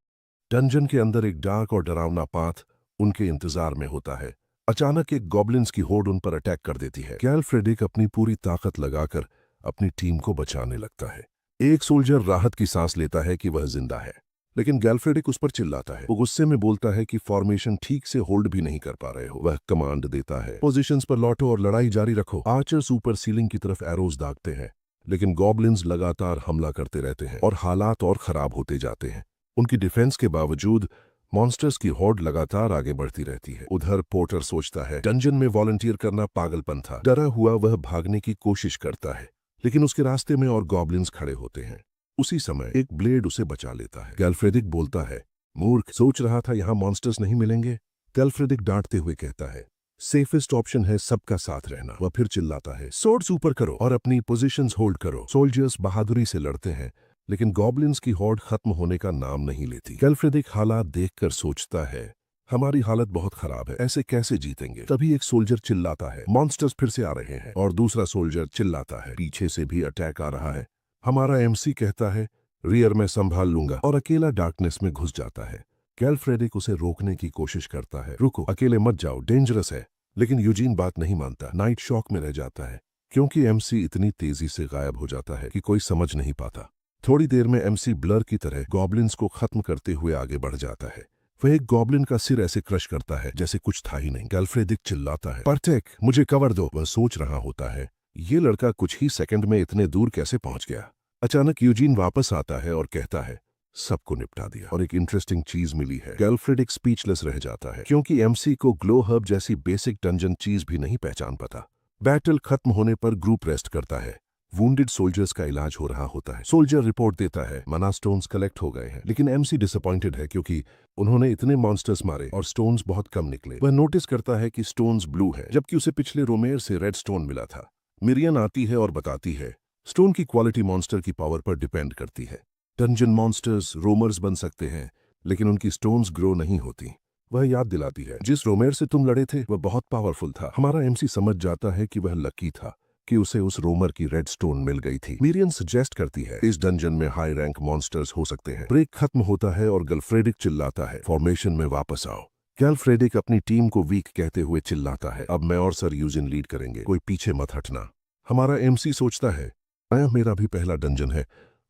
डंजन के अंदर एक डार्क और डरावना पाथ उनके इंतजार में होता है। अचानक एक गॉब्लिन्स की होड़ उन पर अटैक कर देती है। गैल्फ्रेडिक अपनी पूरी ताकत लगाकर अपनी टीम को बचाने लगता है। एक सोल्जर राहत की सांस लेता है कि वह जिंदा है, लेकिन गैल्फ्रेडिक उस पर चिल्लाता है। वो गुस्से में बोलता है कि फॉर्मेशन ठीक से होल्ड भी नहीं कर पा रहे हो। वह कमांड देता है, पोजीशंस पर लौटो और लड़ाई जारी रखो। आर्चर्स ऊपर सीलिंग की तरफ एरोज दागते हैं, लेकिन गॉब्लिन्स लगातार हमला करते रहते हैं और हालात और खराब होते जाते हैं। उनकी डिफेंस के बावजूद मॉन्स्टर्स की हॉर्ड लगातार आगे बढ़ती रहती है। उधर पोर्टर सोचता है डंजन में वॉलंटियर करना पागलपन था। डरा हुआ वह भागने की कोशिश करता है, लेकिन उसके रास्ते में और गॉब्लिन्स खड़े होते हैं। उसी समय एक ब्लेड उसे बचा लेता है। गैल्फ्रेडिक बोलता है, मूर्ख, सोच रहा था यहां मॉन्स्टर्स नहीं मिलेंगे। गैल्फ्रेडिक डांटते हुए कहता है, सेफेस्ट ऑप्शन है सबका साथ रहना। वह फिर चिल्लाता है, सोर्ड्स ऊपर करो और अपनी पोजीशंस होल्ड करो। सोल्जर्स बहादुरी से लड़ते हैं, लेकिन गॉब्लिन्स की हॉर्ड खत्म होने का नाम नहीं लेती। गैल्फ्रेडिक हालात देखकर सोचता है, हमारी हालत बहुत खराब है, ऐसे कैसे जीतेंगे। तभी एक सोल्जर चिल्लाता है, मॉन्स्टर्स फिर से आ रहे हैं। और दूसरा सोल्जर चिल्लाता है, पीछे से भी अटैक आ रहा है। हमारा एमसी कहता है, रियर में संभाल लूंगा, और अकेला डार्कनेस में घुस जाता है। गैल्फ्रेडिक उसे रोकने की कोशिश करता है, रुको, अकेले मत जाओ, डेंजरस है। लेकिन यूजीन बात नहीं मानता। नाइट शॉक में रह जाता है, क्योंकि एमसी इतनी तेजी से गायब हो जाता है कि कोई समझ नहीं पाता। थोड़ी देर में एमसी ब्लर की तरह गॉब्लिन्स को खत्म करते हुए आगे बढ़ जाता है। वह एक गॉब्लिन का सिर ऐसे क्रश करता है जैसे कुछ था ही नहीं। गैल्फ्रेडिक चिल्लाता है, परटेक, मुझे कवर दो। वह सोच रहा होता है, ये लड़का कुछ ही सेकंड में इतने दूर कैसे पहुंच गया। अचानक यूजीन वापस आता है और कहता है, सबको निपटा दिया और एक इंटरेस्टिंग चीज मिली है। गैल्फ्रेडिक स्पीचलेस रह जाता है, क्योंकि एमसी को ग्लो हर्ब जैसी बेसिक डंजन चीज भी नहीं पहचान पाता। बैटल खत्म होने पर ग्रुप रेस्ट करता है। वुंडेड सोल्जर्स का इलाज हो रहा होता है। सोल्जर रिपोर्ट देता है, मना स्टोन्स कलेक्ट हो गए हैं, लेकिन एमसी डिसअपॉइंटेड है क्योंकि उन्होंने इतने मॉन्स्टर्स मारे और स्टोन्स बहुत कम निकले। वह नोटिस करता है कि स्टोन्स ब्लू है, जबकि उसे पिछले रोमेर से रेड स्टोन मिला था। मिरियन आती है और बताती है, स्टोन की क्वालिटी मॉन्स्टर की पावर पर डिपेंड करती है। डंजन मॉन्स्टर्स रोमर्स बन सकते हैं, लेकिन उनकी स्टोन्स ग्रो नहीं होती। वह याद दिलाती है, जिस रोमेर से तुम लड़े थे वह बहुत पावरफुल था। हमारा एमसी समझ जाता है कि वह लकी था कि उसे उस रोमर की रेड स्टोन मिल गई थी। मिरियन सजेस्ट करती है, इस डंजन में हाई रैंक मॉन्स्टर्स हो सकते हैं। ब्रेक खत्म होता है और गैल्फ्रेडिक चिल्लाता है, फॉर्मेशन में वापस आओ। गैल्फ्रेडिक अपनी टीम को वीक कहते हुए चिल्लाता है, अब मैं और सर यूजिन लीड करेंगे, कोई पीछे मत हटना। हमारा एमसी सोचता है, मेरा भी पहला डंजन है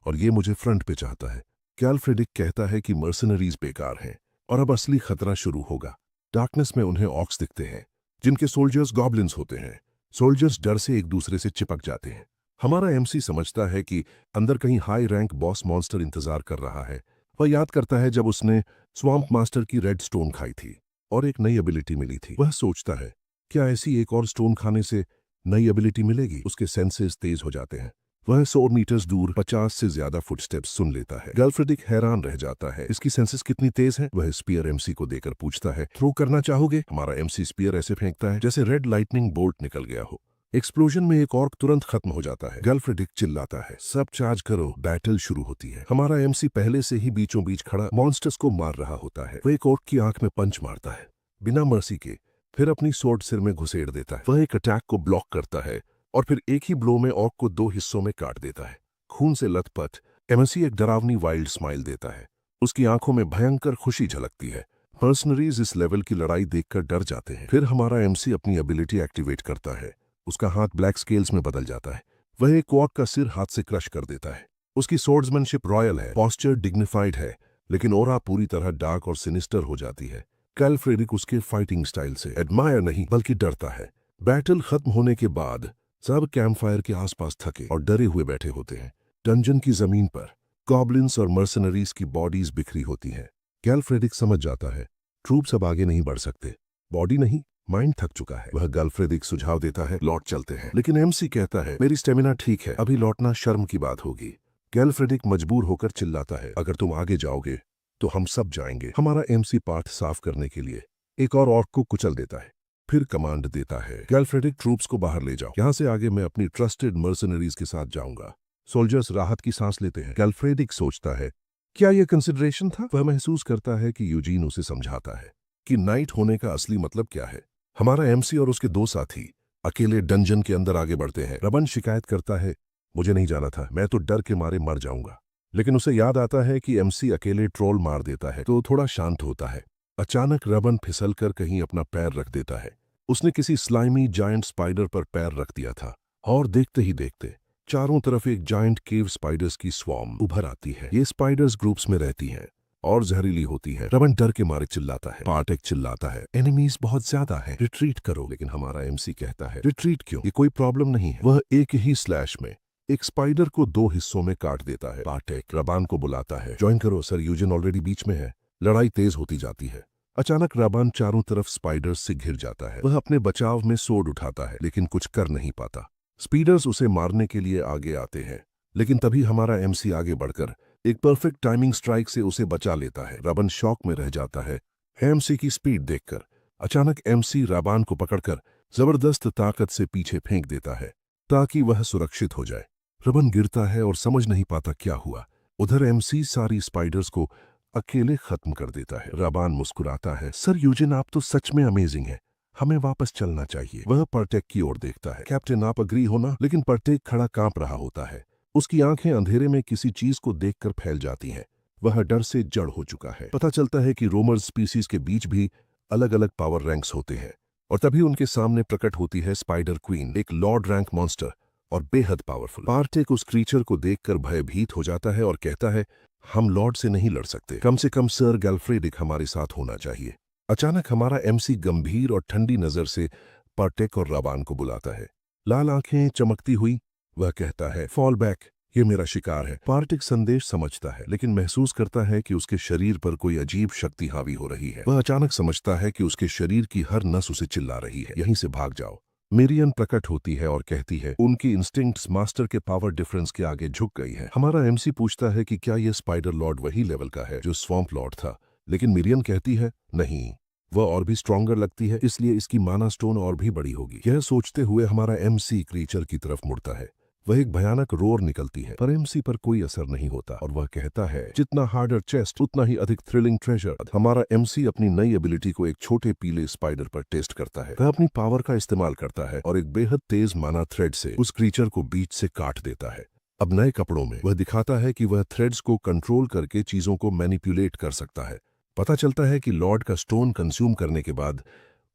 और ये मुझे फ्रंट पे चाहता है। गैल्फ्रेडिक कहता है कि मर्सनरीज बेकार हैं और अब असली खतरा शुरू होगा। डार्कनेस में उन्हें ऑक्स दिखते हैं, जिनके सोल्जर्स गॉब्लिन्स होते हैं। सोल्जर्स डर से एक दूसरे से चिपक जाते हैं। हमारा एमसी समझता है कि अंदर कहीं हाई रैंक बॉस मॉन्स्टर इंतजार कर रहा है। वह याद करता है जब उसने स्वैम्प मास्टर की रेड स्टोन खाई थी और एक नई एबिलिटी मिली थी। वह सोचता है, क्या ऐसी एक और स्टोन खाने से नई एबिलिटी मिलेगी। उसके सेंसेस तेज हो जाते हैं। वह 100 मीटर्स दूर 50 से ज्यादा फुटस्टेप्स सुन लेता है। गैल्फ्रेडिक हैरान रह जाता है, इसकी सेंसेस कितनी तेज हैं। वह स्पीयर एमसी को देकर पूछता है, थ्रो करना चाहोगे। हमारा एमसी स्पीयर ऐसे फेंकता है जैसे रेड लाइटनिंग बोल्ट निकल गया हो। एक्सप्लोजन में एक ऑर्क तुरंत खत्म हो जाता है। गैल्फ्रेडिक चिल्लाता है, सब चार्ज करो, बैटल शुरू होती है। हमारा एमसी पहले से ही बीचों बीच खड़ा मॉन्स्टर्स को मार रहा होता है। वह एक ऑर्क की आंख में पंच मारता है बिना मर्सी के, फिर अपनी सोर्ड सिर में घुसेड़ देता है। वह एक अटैक को ब्लॉक करता है और फिर एक ही ब्लो में ऑर्क को 2 हिस्सों में काट देता है। खून से लथपथ एमसी एक डरावनी वाइल्ड स्माइल देता है। उसकी आंखों में भयंकर खुशी झलकती है। मर्सनरीज इस लेवल की लड़ाई देखकर डर जाते हैं। फिर हमारा एमसी अपनी एबिलिटी एक्टिवेट करता है। उसका हाथ ब्लैक स्केल्स में बदल जाता है। वह एक ऑर्क का सिर हाथ से क्रश कर देता है। उसकी सोर्ड्समैनशिप रॉयल है, पॉस्चर डिग्निफाइड है, लेकिन ओरा पूरी तरह डार्क और सिनिस्टर हो जाती है। गैल्फ्रेडिक उसके फाइटिंग स्टाइल से एडमायर नहीं बल्कि डरता है। बैटल खत्म होने के बाद सब कैंपफायर के आसपास थके और डरे हुए बैठे होते हैं। डंजन की जमीन पर गॉब्लिन्स और मर्सनरीज की बॉडीज बिखरी होती हैं। गैल्फ्रेडिक समझ जाता है, ट्रूप्स अब आगे नहीं बढ़ सकते। बॉडी नहीं, माइंड थक चुका है। वह गैल्फ्रेडिक सुझाव देता है, लौट चलते हैं, लेकिन एमसी कहता है, मेरी स्टेमिना ठीक है, अभी लौटना शर्म की बात होगी। गैल्फ्रेडिक मजबूर होकर चिल्लाता है, अगर तुम आगे जाओगे तो हम सब जाएंगे। हमारा एमसी पाथ साफ करने के लिए एक और ऑर्क को कुचल देता है, फिर कमांड देता है, गैल्फ्रेडिक ट्रूप्स को बाहर ले जाओ, यहां से आगे मैं अपनी ट्रस्टेड मर्सनरीज के साथ जाऊंगा। सोल्जर्स राहत की सांस लेते हैं। गैल्फ्रेडिक सोचता है, क्या यह कंसिडरेशन था। वह महसूस करता है कि यूजीन उसे समझाता है कि नाइट होने का असली मतलब क्या है। हमारा एमसी और उसके 2 साथी अकेले डंजन के अंदर आगे बढ़ते हैं। रबन शिकायत करता है, मुझे नहीं जाना था, मैं तो डर के मारे मर जाऊंगा। लेकिन उसे याद आता है कि एमसी अकेले ट्रोल मार देता है तो थोड़ा शांत होता है। अचानक रबन फिसल कर कहीं अपना पैर रख देता है। उसने किसी स्लाइमी जायंट स्पाइडर पर पैर रख दिया था और देखते ही देखते चारों तरफ एक जायंट केव स्पाइडर्स की स्वॉर्म उभर आती है। ये स्पाइडर्स ग्रुप्स में रहती हैं। और जहरीली होती है। रबन डर के मारे चिल्लाता है। पार्टेक चिल्लाता है, एनिमीज बहुत ज्यादा है, रिट्रीट करो। लेकिन हमारा एमसी कहता है, रिट्रीट क्यों, ये कोई प्रॉब्लम नहीं है। वह एक ही स्लैश में एक स्पाइडर को 2 हिस्सों में काट देता है। पार्टेक रबान को बुलाता है, ज्वाइन करो सर, यूजिन ऑलरेडी बीच में है। लड़ाई तेज होती जाती है। अचानक राबान चारों तरफ स्पाइडर्स से घिर जाता है। वह अपने बचाव में सोड उठाता है लेकिन कुछ कर नहीं पाता। स्पीडर्स उसे मारने के लिए आगे आते हैं, लेकिन तभी हमारा एमसी आगे बढ़कर एक परफेक्ट टाइमिंग स्ट्राइक से उसे बचा लेता है। राबान शॉक में रह जाता है एमसी की स्पीड देखकर। अचानक एमसी राबान को पकड़कर जबरदस्त ताकत से पीछे फेंक देता है ताकि वह सुरक्षित हो जाए। राबान गिरता है और समझ नहीं पाता क्या हुआ। उधर एमसी सारी स्पाइडर्स को अकेले खत्म कर देता है। राबान मुस्कुराता है, सर यूजिन आप तो सच में अमेजिंग है, हमें वापस चलना चाहिए। वह पार्टेक की ओर देखता है, कैप्टन आप अग्री हो ना? लेकिन पार्टेक खड़ा कांप रहा होता है। उसकी आंखें अंधेरे में किसी चीज को देखकर फैल जाती हैं। वह डर से जड़ हो चुका है। पता चलता है कि रोमर स्पीसीज के बीच भी अलग अलग पावर रैंक्स होते हैं और तभी उनके सामने प्रकट होती है स्पाइडर क्वीन, एक लॉर्ड रैंक मॉन्स्टर और बेहद पावरफुल। पार्टेक उस क्रीचर को देखकर भयभीत हो जाता है और कहता है, हम लॉर्ड से नहीं लड़ सकते, कम से कम सर गैल्फ्रेडिक हमारे साथ होना चाहिए। अचानक हमारा एमसी गंभीर और ठंडी नजर से पार्टेक और राबान को बुलाता है। लाल आंखें चमकती हुई वह कहता है, फॉल बैक, ये मेरा शिकार है। पार्टेक संदेश समझता है लेकिन महसूस करता है कि उसके शरीर पर कोई अजीब शक्ति हावी हो रही है। वह अचानक समझता है कि उसके शरीर की हर नस उसे चिल्ला रही है, यहीं से भाग जाओ। मिरियन प्रकट होती है और कहती है, उनकी इंस्टिंक्ट्स मास्टर के पावर डिफरेंस के आगे झुक गई है। हमारा एमसी पूछता है कि क्या यह स्पाइडर लॉर्ड वही लेवल का है जो स्वैम्प लॉर्ड था, लेकिन मिरियन कहती है, नहीं, वह और भी स्ट्रॉन्गर लगती है, इसलिए इसकी माना स्टोन और भी बड़ी होगी। यह सोचते हुए हमारा एमसी क्रीचर की तरफ मुड़ता है। वह एक भयानक रोर निकलती है, पर एमसी पर कोई असर नहीं होता और वह कहता है, जितना हार्डर चेस्ट उतना ही अधिक थ्रिलिंग ट्रेजर। हमारा एमसी अपनी नई एबिलिटी को एक छोटे पीले स्पाइडर पर टेस्ट करता है। वह अपनी पावर का इस्तेमाल करता है और एक बेहद तेज माना थ्रेड से उस क्रीचर को बीच से काट देता है। अब नए कपड़ों में वह दिखाता है कि वह थ्रेड्स को कंट्रोल करके चीजों को मैनिपुलेट कर सकता है। पता चलता है कि लॉर्ड का स्टोन कंज्यूम करने के बाद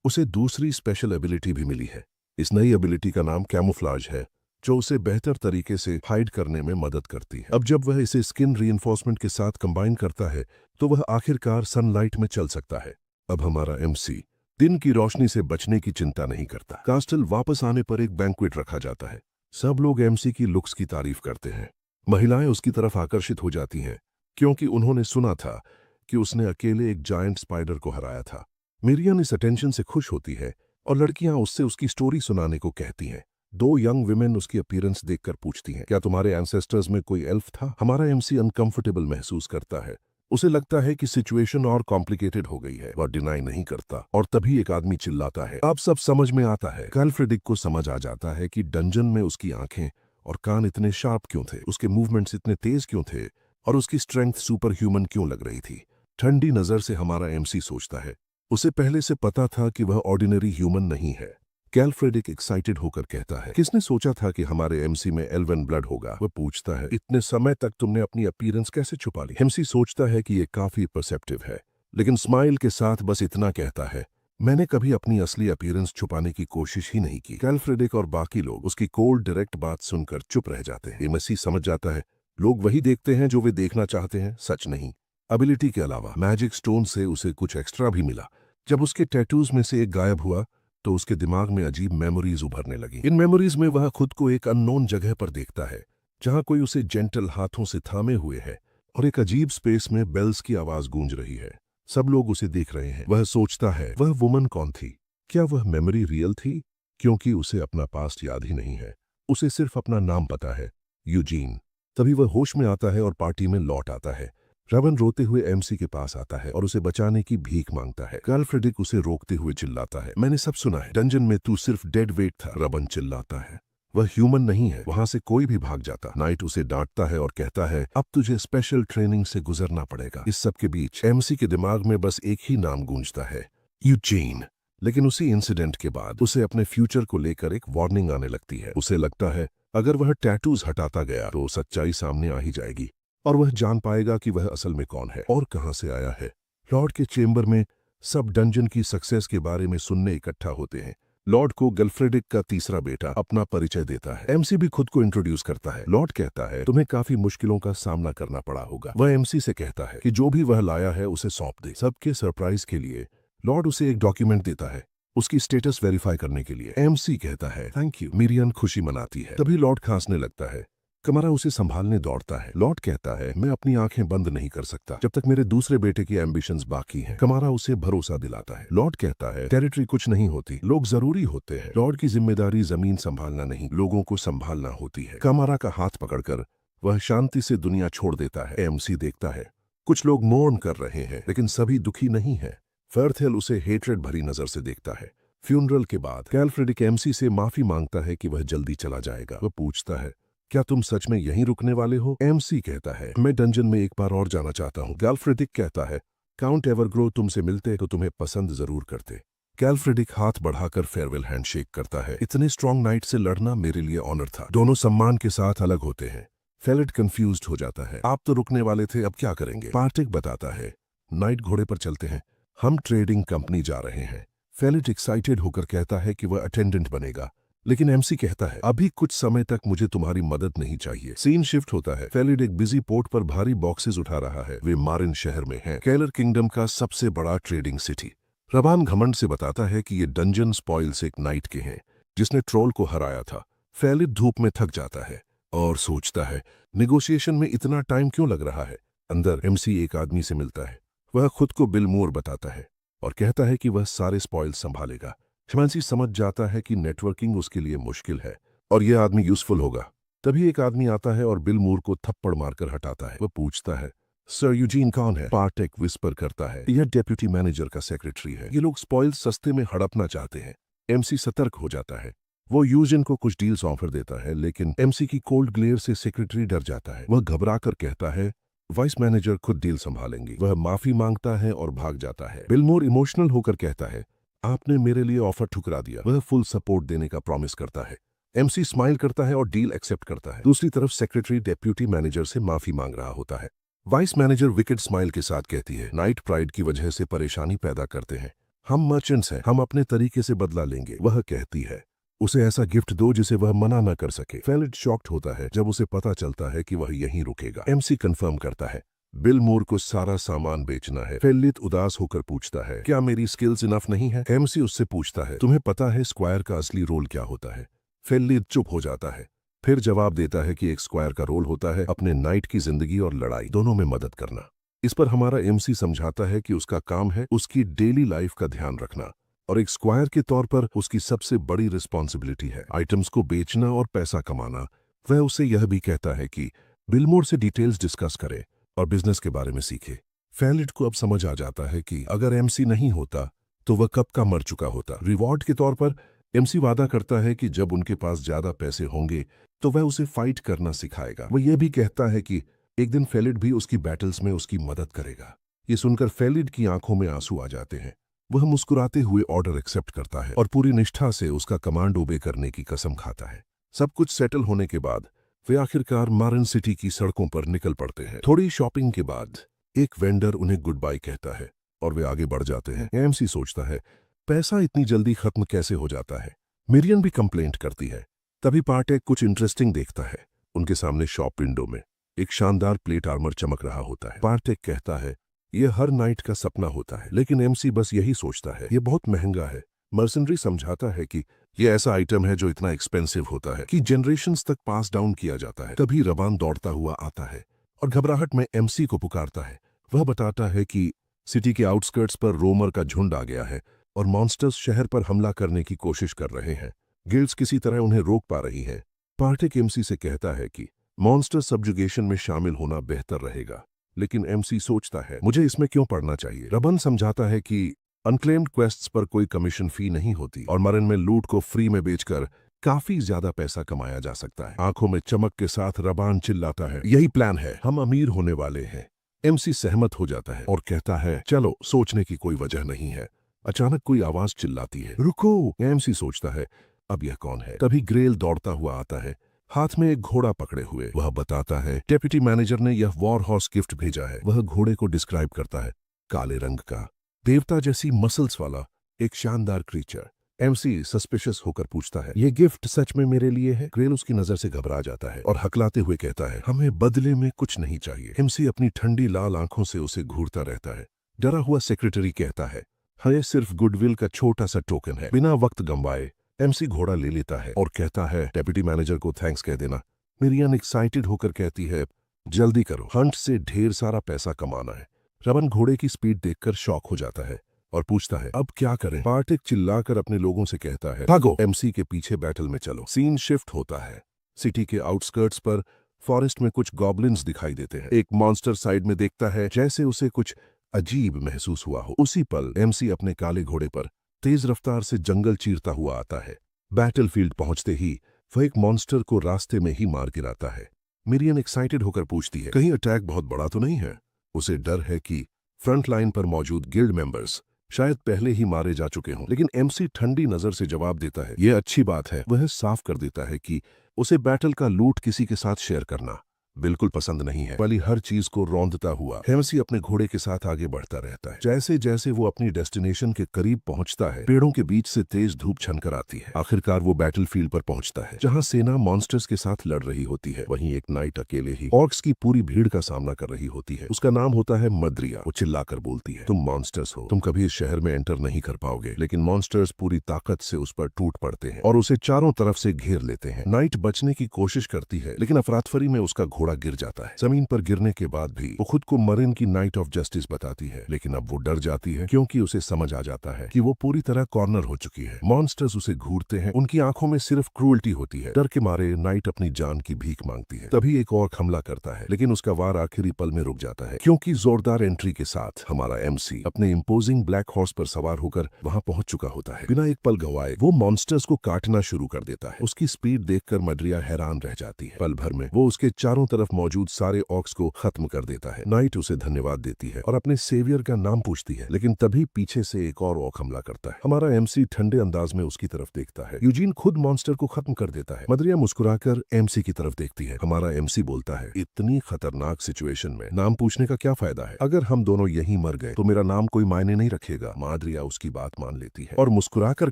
उसे दूसरी स्पेशल एबिलिटी भी मिली है। इस नई एबिलिटी का नाम कैमोफ्लाज है, जो उसे बेहतर तरीके से हाइड करने में मदद करती है। अब जब वह इसे स्किन रीइंफोर्समेंट के साथ कंबाइन करता है तो वह आखिरकार सनलाइट में चल सकता है। अब हमारा एमसी दिन की रोशनी से बचने की चिंता नहीं करता। कास्टल वापस आने पर एक बैंक्वेट रखा जाता है। सब लोग एमसी की लुक्स की तारीफ करते हैं। महिलाएं उसकी तरफ आकर्षित हो जाती हैं क्योंकि उन्होंने सुना था कि उसने अकेले एक जायंट स्पाइडर को हराया था। मिरियन इस अटेंशन से खुश होती है और लड़कियां उससे उसकी स्टोरी सुनाने को कहती हैं। 2 यंग विमेन उसकी अपीयरेंस देखकर पूछती हैं, क्या तुम्हारे एंसेस्टर्स में कोई एल्फ था? हमारा एमसी अनकंफर्टेबल महसूस करता है। उसे लगता है कि सिचुएशन और कॉम्प्लिकेटेड हो गई है। वह डिनाई नहीं करता और तभी एक आदमी चिल्लाता है, अब सब समझ में आता है। गैल्फ्रेडिक को समझ आ जाता है कि डंजन में उसकी आंखें और कान इतने शार्प क्यों थे, उसके मूवमेंट्स इतने तेज क्यों थे और उसकी स्ट्रेंथ सुपर ह्यूमन क्यों लग रही थी। ठंडी नजर से हमारा एमसी सोचता है, उसे पहले से पता था कि वह ऑर्डिनरी ह्यूमन नहीं है। गैल्फ्रेडिक एक्साइटेड होकर कहता है, किसने सोचा था कि हमारे एमसी में एल्वन ब्लड होगा? वह पूछता है, इतने समय तक तुमने अपनी अपीयरेंस कैसे छुपा ली? एमसी सोचता है कि यह काफी परसेप्टिव है, लेकिन स्माइल के साथ बस इतना कहता है, मैंने कभी अपनी असली अपीयरेंस छुपाने की कोशिश ही नहीं की। गैल्फ्रेडिक और बाकी लोग उसकी कोल्ड डायरेक्ट बात सुनकर चुप रह जाते हैं। एमसी समझ जाता है, लोग वही देखते हैं जो वे देखना चाहते हैं, सच नहीं। एबिलिटी के अलावा मैजिक स्टोन से उसे कुछ एक्स्ट्रा भी मिला। जब उसके टैटूज में से एक गायब हुआ तो उसके दिमाग में अजीब मेमोरीज उभरने लगी। इन मेमोरीज में वह खुद को एक अननोन जगह पर देखता है जहां कोई उसे जेंटल हाथों से थामे हुए है और एक अजीब स्पेस में बेल्स की आवाज गूंज रही है। सब लोग उसे देख रहे हैं। वह सोचता है, वह वुमन कौन थी? क्या वह मेमोरी रियल थी? क्योंकि उसे अपना पास्ट याद ही नहीं है, उसे सिर्फ अपना नाम पता है, यूजीन। तभी वह होश में आता है और पार्टी में लौट आता है। रबन रोते हुए एमसी के पास आता है और उसे बचाने की भीख मांगता है। गैल्फ्रेडिक उसे रोकते हुए चिल्लाता है, मैंने सब सुना है, डंजन में तू सिर्फ डेड वेट था। रबन चिल्लाता है, वह ह्यूमन नहीं है, वहां से कोई भी भाग जाता। नाइट उसे डांटता है और कहता है, अब तुझे स्पेशल ट्रेनिंग से गुजरना पड़ेगा। इस सब के बीच एमसी के दिमाग में बस एक ही नाम गूंजता है, यूजीन। लेकिन उसी इंसिडेंट के बाद उसे अपने फ्यूचर को लेकर एक वार्निंग आने लगती है। उसे लगता है अगर वह टैटूज हटाता गया तो सच्चाई सामने आ ही जाएगी और वह जान पाएगा कि वह असल में कौन है और कहां से आया है। लॉर्ड के चेंबर में सब डंजन की सक्सेस के बारे में सुनने इकट्ठा होते हैं, लॉर्ड को गल्फ्रेडिक का तीसरा बेटा अपना परिचय देता है। एमसी भी खुद को इंट्रोड्यूस करता है। लॉर्ड कहता है तुम्हें काफी मुश्किलों का सामना करना पड़ा होगा। वह एमसी से कहता है कि जो भी वह लाया है उसे सौंप दे। सबके सरप्राइज के लिए लॉर्ड उसे एक डॉक्यूमेंट देता है उसकी स्टेटस वेरीफाई करने के लिए। एमसी कहता है थैंक यू। मिरियन खुशी मनाती है। तभी लॉर्ड खांसने लगता है। कमारा उसे संभालने दौड़ता है। लॉर्ड कहता है मैं अपनी आंखें बंद नहीं कर सकता जब तक मेरे दूसरे बेटे की एम्बिशंस बाकी हैं। कमारा उसे भरोसा दिलाता है। लॉर्ड कहता है टेरिटरी कुछ नहीं होती, लोग जरूरी होते हैं। लॉर्ड की जिम्मेदारी जमीन संभालना नहीं, लोगों को संभालना होती है। कमारा का हाथ पकड़कर वह शांति से दुनिया छोड़ देता है। एमसी देखता है कुछ लोग मोर्न कर रहे हैं लेकिन सभी दुखी नहीं है। फर्थेल उसे हेट्रेड भरी नजर से देखता है। फ्यूनरल के बाद गैल्फ्रेडिक एमसी से माफी मांगता है कि वह जल्दी चला जाएगा। वह पूछता है क्या तुम सच में यहीं रुकने वाले हो? एमसी कहता है मैं डंजन में एक बार और जाना चाहता हूँ। गैल्फ्रेडिक कहता है काउंट एवरग्रो तुमसे मिलते तो तुम्हें पसंद जरूर करते। गैल्फ्रेडिक हाथ बढ़ाकर फेयरवेल हैंडशेक करता है। इतने स्ट्रॉन्ग नाइट से लड़ना मेरे लिए ऑनर था। दोनों सम्मान के साथ अलग होते हैं। फेलिट कंफ्यूज्ड हो जाता है। आप तो रुकने वाले थे, अब क्या करेंगे? पार्टिक बताता है नाइट घोड़े पर चलते हैं, हम ट्रेडिंग कंपनी जा रहे हैं। फेलिट एक्साइटेड होकर कहता है कि वह अटेंडेंट बनेगा लेकिन एमसी कहता है अभी कुछ समय तक मुझे तुम्हारी मदद नहीं चाहिए। सीन शिफ्ट होता है। फेलिट एक बिजी पोर्ट पर भारी बॉक्सेस उठा रहा है। वे मारिन शहर में हैं, केलर किंगडम का सबसे बड़ा ट्रेडिंग सिटी। रबान घमंड से बताता है कि ये डंजन स्पॉइल्स एक नाइट के हैं जिसने ट्रोल को हराया था। फेलिट धूप में थक जाता है और सोचता है निगोशिएशन में इतना टाइम क्यों लग रहा है। अंदर एमसी एक आदमी से मिलता है। वह खुद को बिल मूर बताता है और कहता है कि वह सारे स्पॉइल्स संभालेगा। शिमांसी समझ जाता है कि नेटवर्किंग उसके लिए मुश्किल है और यह आदमी यूजफुल होगा। तभी एक आदमी आता है और बिल मूर को थप्पड़ मारकर हटाता है। वह पूछता है सर यूजीन कौन है? पार्टेक विस्पर करता है यह डेप्यूटी मैनेजर का सेक्रेटरी है। ये लोग स्पॉइल्स सस्ते में हड़पना चाहते हैं। एमसी सतर्क हो जाता है। वो यूजिन को कुछ डील्स ऑफर देता है लेकिन एमसी की कोल्ड ग्लेयर से सेक्रेटरी डर जाता है। वह घबरा कर कहता है वाइस मैनेजर खुद डील संभालेंगे। वह माफी मांगता है और भाग जाता है। बिल मूर इमोशनल होकर कहता है आपने मेरे लिए ऑफर ठुकरा दिया। वह फुल सपोर्ट देने का प्रॉमिस करता है। एमसी स्माइल करता है और डील एक्सेप्ट करता है। दूसरी तरफ सेक्रेटरी डेप्यूटी मैनेजर से माफी मांग रहा होता है। वाइस मैनेजर विकेट स्माइल के साथ कहती है नाइट प्राइड की वजह से परेशानी पैदा करते हैं, हम मर्चेंट्स हैं, हम अपने तरीके से बदला लेंगे। वह कहती है उसे ऐसा गिफ्ट दो जिसे वह मना न कर सके। फेलिट शॉक्ड होता है जब उसे पता चलता है कि वह यहीं रुकेगा। एमसी कंफर्म करता है बिल मूर को सारा सामान बेचना है। फेलिट उदास होकर पूछता है क्या मेरी स्किल्स इनफ नहीं है? एमसी उससे पूछता है तुम्हें पता है स्क्वायर का असली रोल क्या होता है? फेलिट चुप हो जाता है, फिर जवाब देता है कि एक स्क्वायर का रोल होता है अपने नाइट की जिंदगी और लड़ाई दोनों में मदद करना। इस पर हमारा एमसी समझाता है कि उसका काम है उसकी डेली लाइफ का ध्यान रखना और एक स्क्वायर के तौर पर उसकी सबसे बड़ी रिस्पॉन्सिबिलिटी है आइटम्स को बेचना और पैसा कमाना। वह उसे यह भी कहता है कि बिल मूर से डिटेल्स डिस्कस करे और बिजनेस के बारे में सीखे। फेलिट को अब समझ आ जाता है कि अगर एमसी नहीं होता तो वह कब का मर चुका होता। रिवॉर्ड के तौर पर एमसी वादा करता है कि जब उनके पास ज्यादा पैसे होंगे तो वह उसे फाइट करना सिखाएगा। वह यह भी कहता है कि एक दिन फेलिट भी उसकी बैटल्स में उसकी मदद करेगा। ये सुनकर फेलिट की आंखों में आंसू आ जाते हैं। वह मुस्कुराते हुए ऑर्डर एक्सेप्ट करता है और पूरी निष्ठा से उसका कमांड ओबे करने की कसम खाता है। सब कुछ सेटल होने के बाद वे आखिरकार मारिन सिटी की सड़कों पर निकल पड़ते हैं। थोड़ी शॉपिंग के बाद एक वेंडर उन्हें गुड बाय कहता है और वे आगे बढ़ जाते हैं। एमसी सोचता है पैसा इतनी जल्दी खत्म कैसे हो जाता है। मिरियन भी कंप्लेंट करती है। तभी पार्टेक कुछ इंटरेस्टिंग देखता है। उनके सामने शॉप विंडो में एक शानदार प्लेट आर्मर चमक रहा होता है। पार्टेक कहता है यह हर नाइट का सपना होता है लेकिन एमसी बस यही सोचता है यह बहुत महंगा है। मर्सनरी समझाता है कि यह ऐसा आइटम है जो इतना एक्सपेंसिव होता है कि जनरेशंस तक पास डाउन किया जाता है। तभी रबान दौड़ता हुआ आता है और घबराहट में एमसी को पुकारता है। वह बताता है कि सिटी के आउटस्कर्ट्स पर रोमर का झुंड आ गया है और मॉन्स्टर्स शहर पर हमला करने की कोशिश कर रहे हैं। गिल्ड्स किसी तरह उन्हें रोक पा रही हैं। पार्टेक एमसी से कहता है कि मॉन्स्टर सब्जुगेशन में शामिल होना बेहतर रहेगा लेकिन एमसी सोचता है मुझे इसमें क्यों पढ़ना चाहिए। रबन समझाता है कि अनक्लेम्ड क्वेस्ट्स पर कोई कमीशन फी नहीं होती और मरन में लूट को फ्री में बेचकर काफी ज्यादा पैसा कमाया जा सकता है। आंखों में चमक के साथ रबान चिल्लाता है यही प्लान है, हम अमीर होने वाले हैं। एमसी सहमत हो जाता है और कहता है चलो सोचने की कोई वजह नहीं है। अचानक कोई आवाज चिल्लाती है रुको। एमसी सोचता है अब यह कौन है। तभी ग्रेल दौड़ता हुआ आता है, हाथ में एक घोड़ा पकड़े हुए। वह बताता है डेप्यूटी मैनेजर ने यह वॉर हॉर्स गिफ्ट भेजा है। वह घोड़े को डिस्क्राइब करता है, काले रंग का, देवता जैसी मसल्स वाला एक शानदार क्रीचर। एमसी सस्पिशियस होकर पूछता है, ये गिफ्ट सच में मेरे लिए है? ग्रेल उसकी नजर से घबरा जाता है और हकलाते हुए कहता है, हमें बदले में कुछ नहीं चाहिए। एमसी अपनी ठंडी लाल आंखों से उसे घूरता रहता है। डरा हुआ सेक्रेटरी कहता है, हाँ, ये सिर्फ गुडविल का छोटा सा टोकन है। बिना वक्त गंवाए एमसी घोड़ा ले लेता है और कहता है, डेप्यूटी मैनेजर को थैंक्स कह देना। मिरियन एक्साइटेड होकर कहती है, जल्दी करो, हंट से ढेर सारा पैसा कमाना है। रमन घोड़े की स्पीड देखकर शॉक हो जाता है और पूछता है, अब क्या करें? पार्टिक चिल्लाकर अपने लोगों से कहता है, भागो, एमसी के पीछे बैटल में चलो। सीन शिफ्ट होता है। सिटी के आउटस्कर्ट्स पर फॉरेस्ट में कुछ गॉब्लिन्स दिखाई देते हैं। एक मॉन्स्टर साइड में देखता है, जैसे उसे कुछ अजीब महसूस हुआ हो। उसी पल एमसी अपने काले घोड़े पर तेज रफ्तार से जंगल चीरता हुआ आता है। बैटलफील्ड पहुंचते ही वह एक मॉन्स्टर को रास्ते में ही मार गिराता है। मिरियन एक्साइटेड होकर पूछती है, कहीं अटैक बहुत बड़ा तो नहीं है? उसे डर है कि फ्रंट लाइन पर मौजूद गिल्ड मेंबर्स शायद पहले ही मारे जा चुके हों। लेकिन एमसी ठंडी नजर से जवाब देता है, यह अच्छी बात है। वह साफ कर देता है कि उसे बैटल का लूट किसी के साथ शेयर करना बिल्कुल पसंद नहीं है। वाली हर चीज को रौंदता हुआ एमसी अपने घोड़े के साथ आगे बढ़ता रहता है। जैसे जैसे वो अपनी डेस्टिनेशन के करीब पहुंचता है, पेड़ों के बीच से तेज धूप छनकर आती है। आखिरकार वो बैटलफील्ड पर पहुंचता है, जहां सेना मॉन्स्टर्स के साथ लड़ रही होती है। वहीं एक नाइट अकेले ही ऑर्क्स की पूरी भीड़ का सामना कर रही होती है। उसका नाम होता है मद्रिया। वो चिल्लाकर बोलती है, तुम मॉन्स्टर्स हो, तुम कभी इस शहर में एंटर नहीं कर पाओगे। लेकिन मॉन्स्टर्स पूरी ताकत से उस पर टूट पड़ते हैं और उसे चारों तरफ से घेर लेते हैं। नाइट बचने की कोशिश करती है, लेकिन अफरातफरी में उसका घोड़ा गिर जाता है। जमीन पर गिरने के बाद भी वो खुद को मरिन की नाइट ऑफ जस्टिस बताती है, लेकिन अब वो डर जाती है क्योंकि उसे समझ आ जाता है कि वो पूरी तरह कॉर्नर हो चुकी है। मॉन्स्टर्स उसे घूरते हैं, उनकी आंखों में सिर्फ क्रूअल्टी होती है। डर के मारे नाइट अपनी जान की भीख मांगती है। तभी एक और हमला करता है, लेकिन उसका वार आखिरी पल में रुक जाता है, क्योंकि जोरदार एंट्री के साथ हमारा एमसी अपने इम्पोजिंग ब्लैक हॉर्स पर सवार होकर वहां पहुंच चुका होता है। बिना एक पल गंवाए वो मॉन्स्टर्स को काटना शुरू कर देता है। उसकी स्पीड देखकर मड्रिया हैरान रह जाती है। पल भर में वो उसके चारों तरफ मौजूद सारे ऑक्स को खत्म कर देता है। नाइट उसे धन्यवाद देती है और अपने सेवियर का नाम पूछती है, लेकिन तभी पीछे से एक और ऑक हमला करता है। हमारा एमसी ठंडे अंदाज में उसकी तरफ देखता है। यूजीन खुद मॉन्स्टर को खत्म कर देता है। मद्रिया मुस्कुराकर एमसी की तरफ देखती है। हमारा एमसी बोलता है, इतनी खतरनाक सिचुएशन में नाम पूछने का क्या फायदा है? अगर हम दोनों यहीं मर गए तो मेरा नाम कोई मायने नहीं रखेगा। मद्रिया उसकी बात मान लेती है और मुस्कुराकर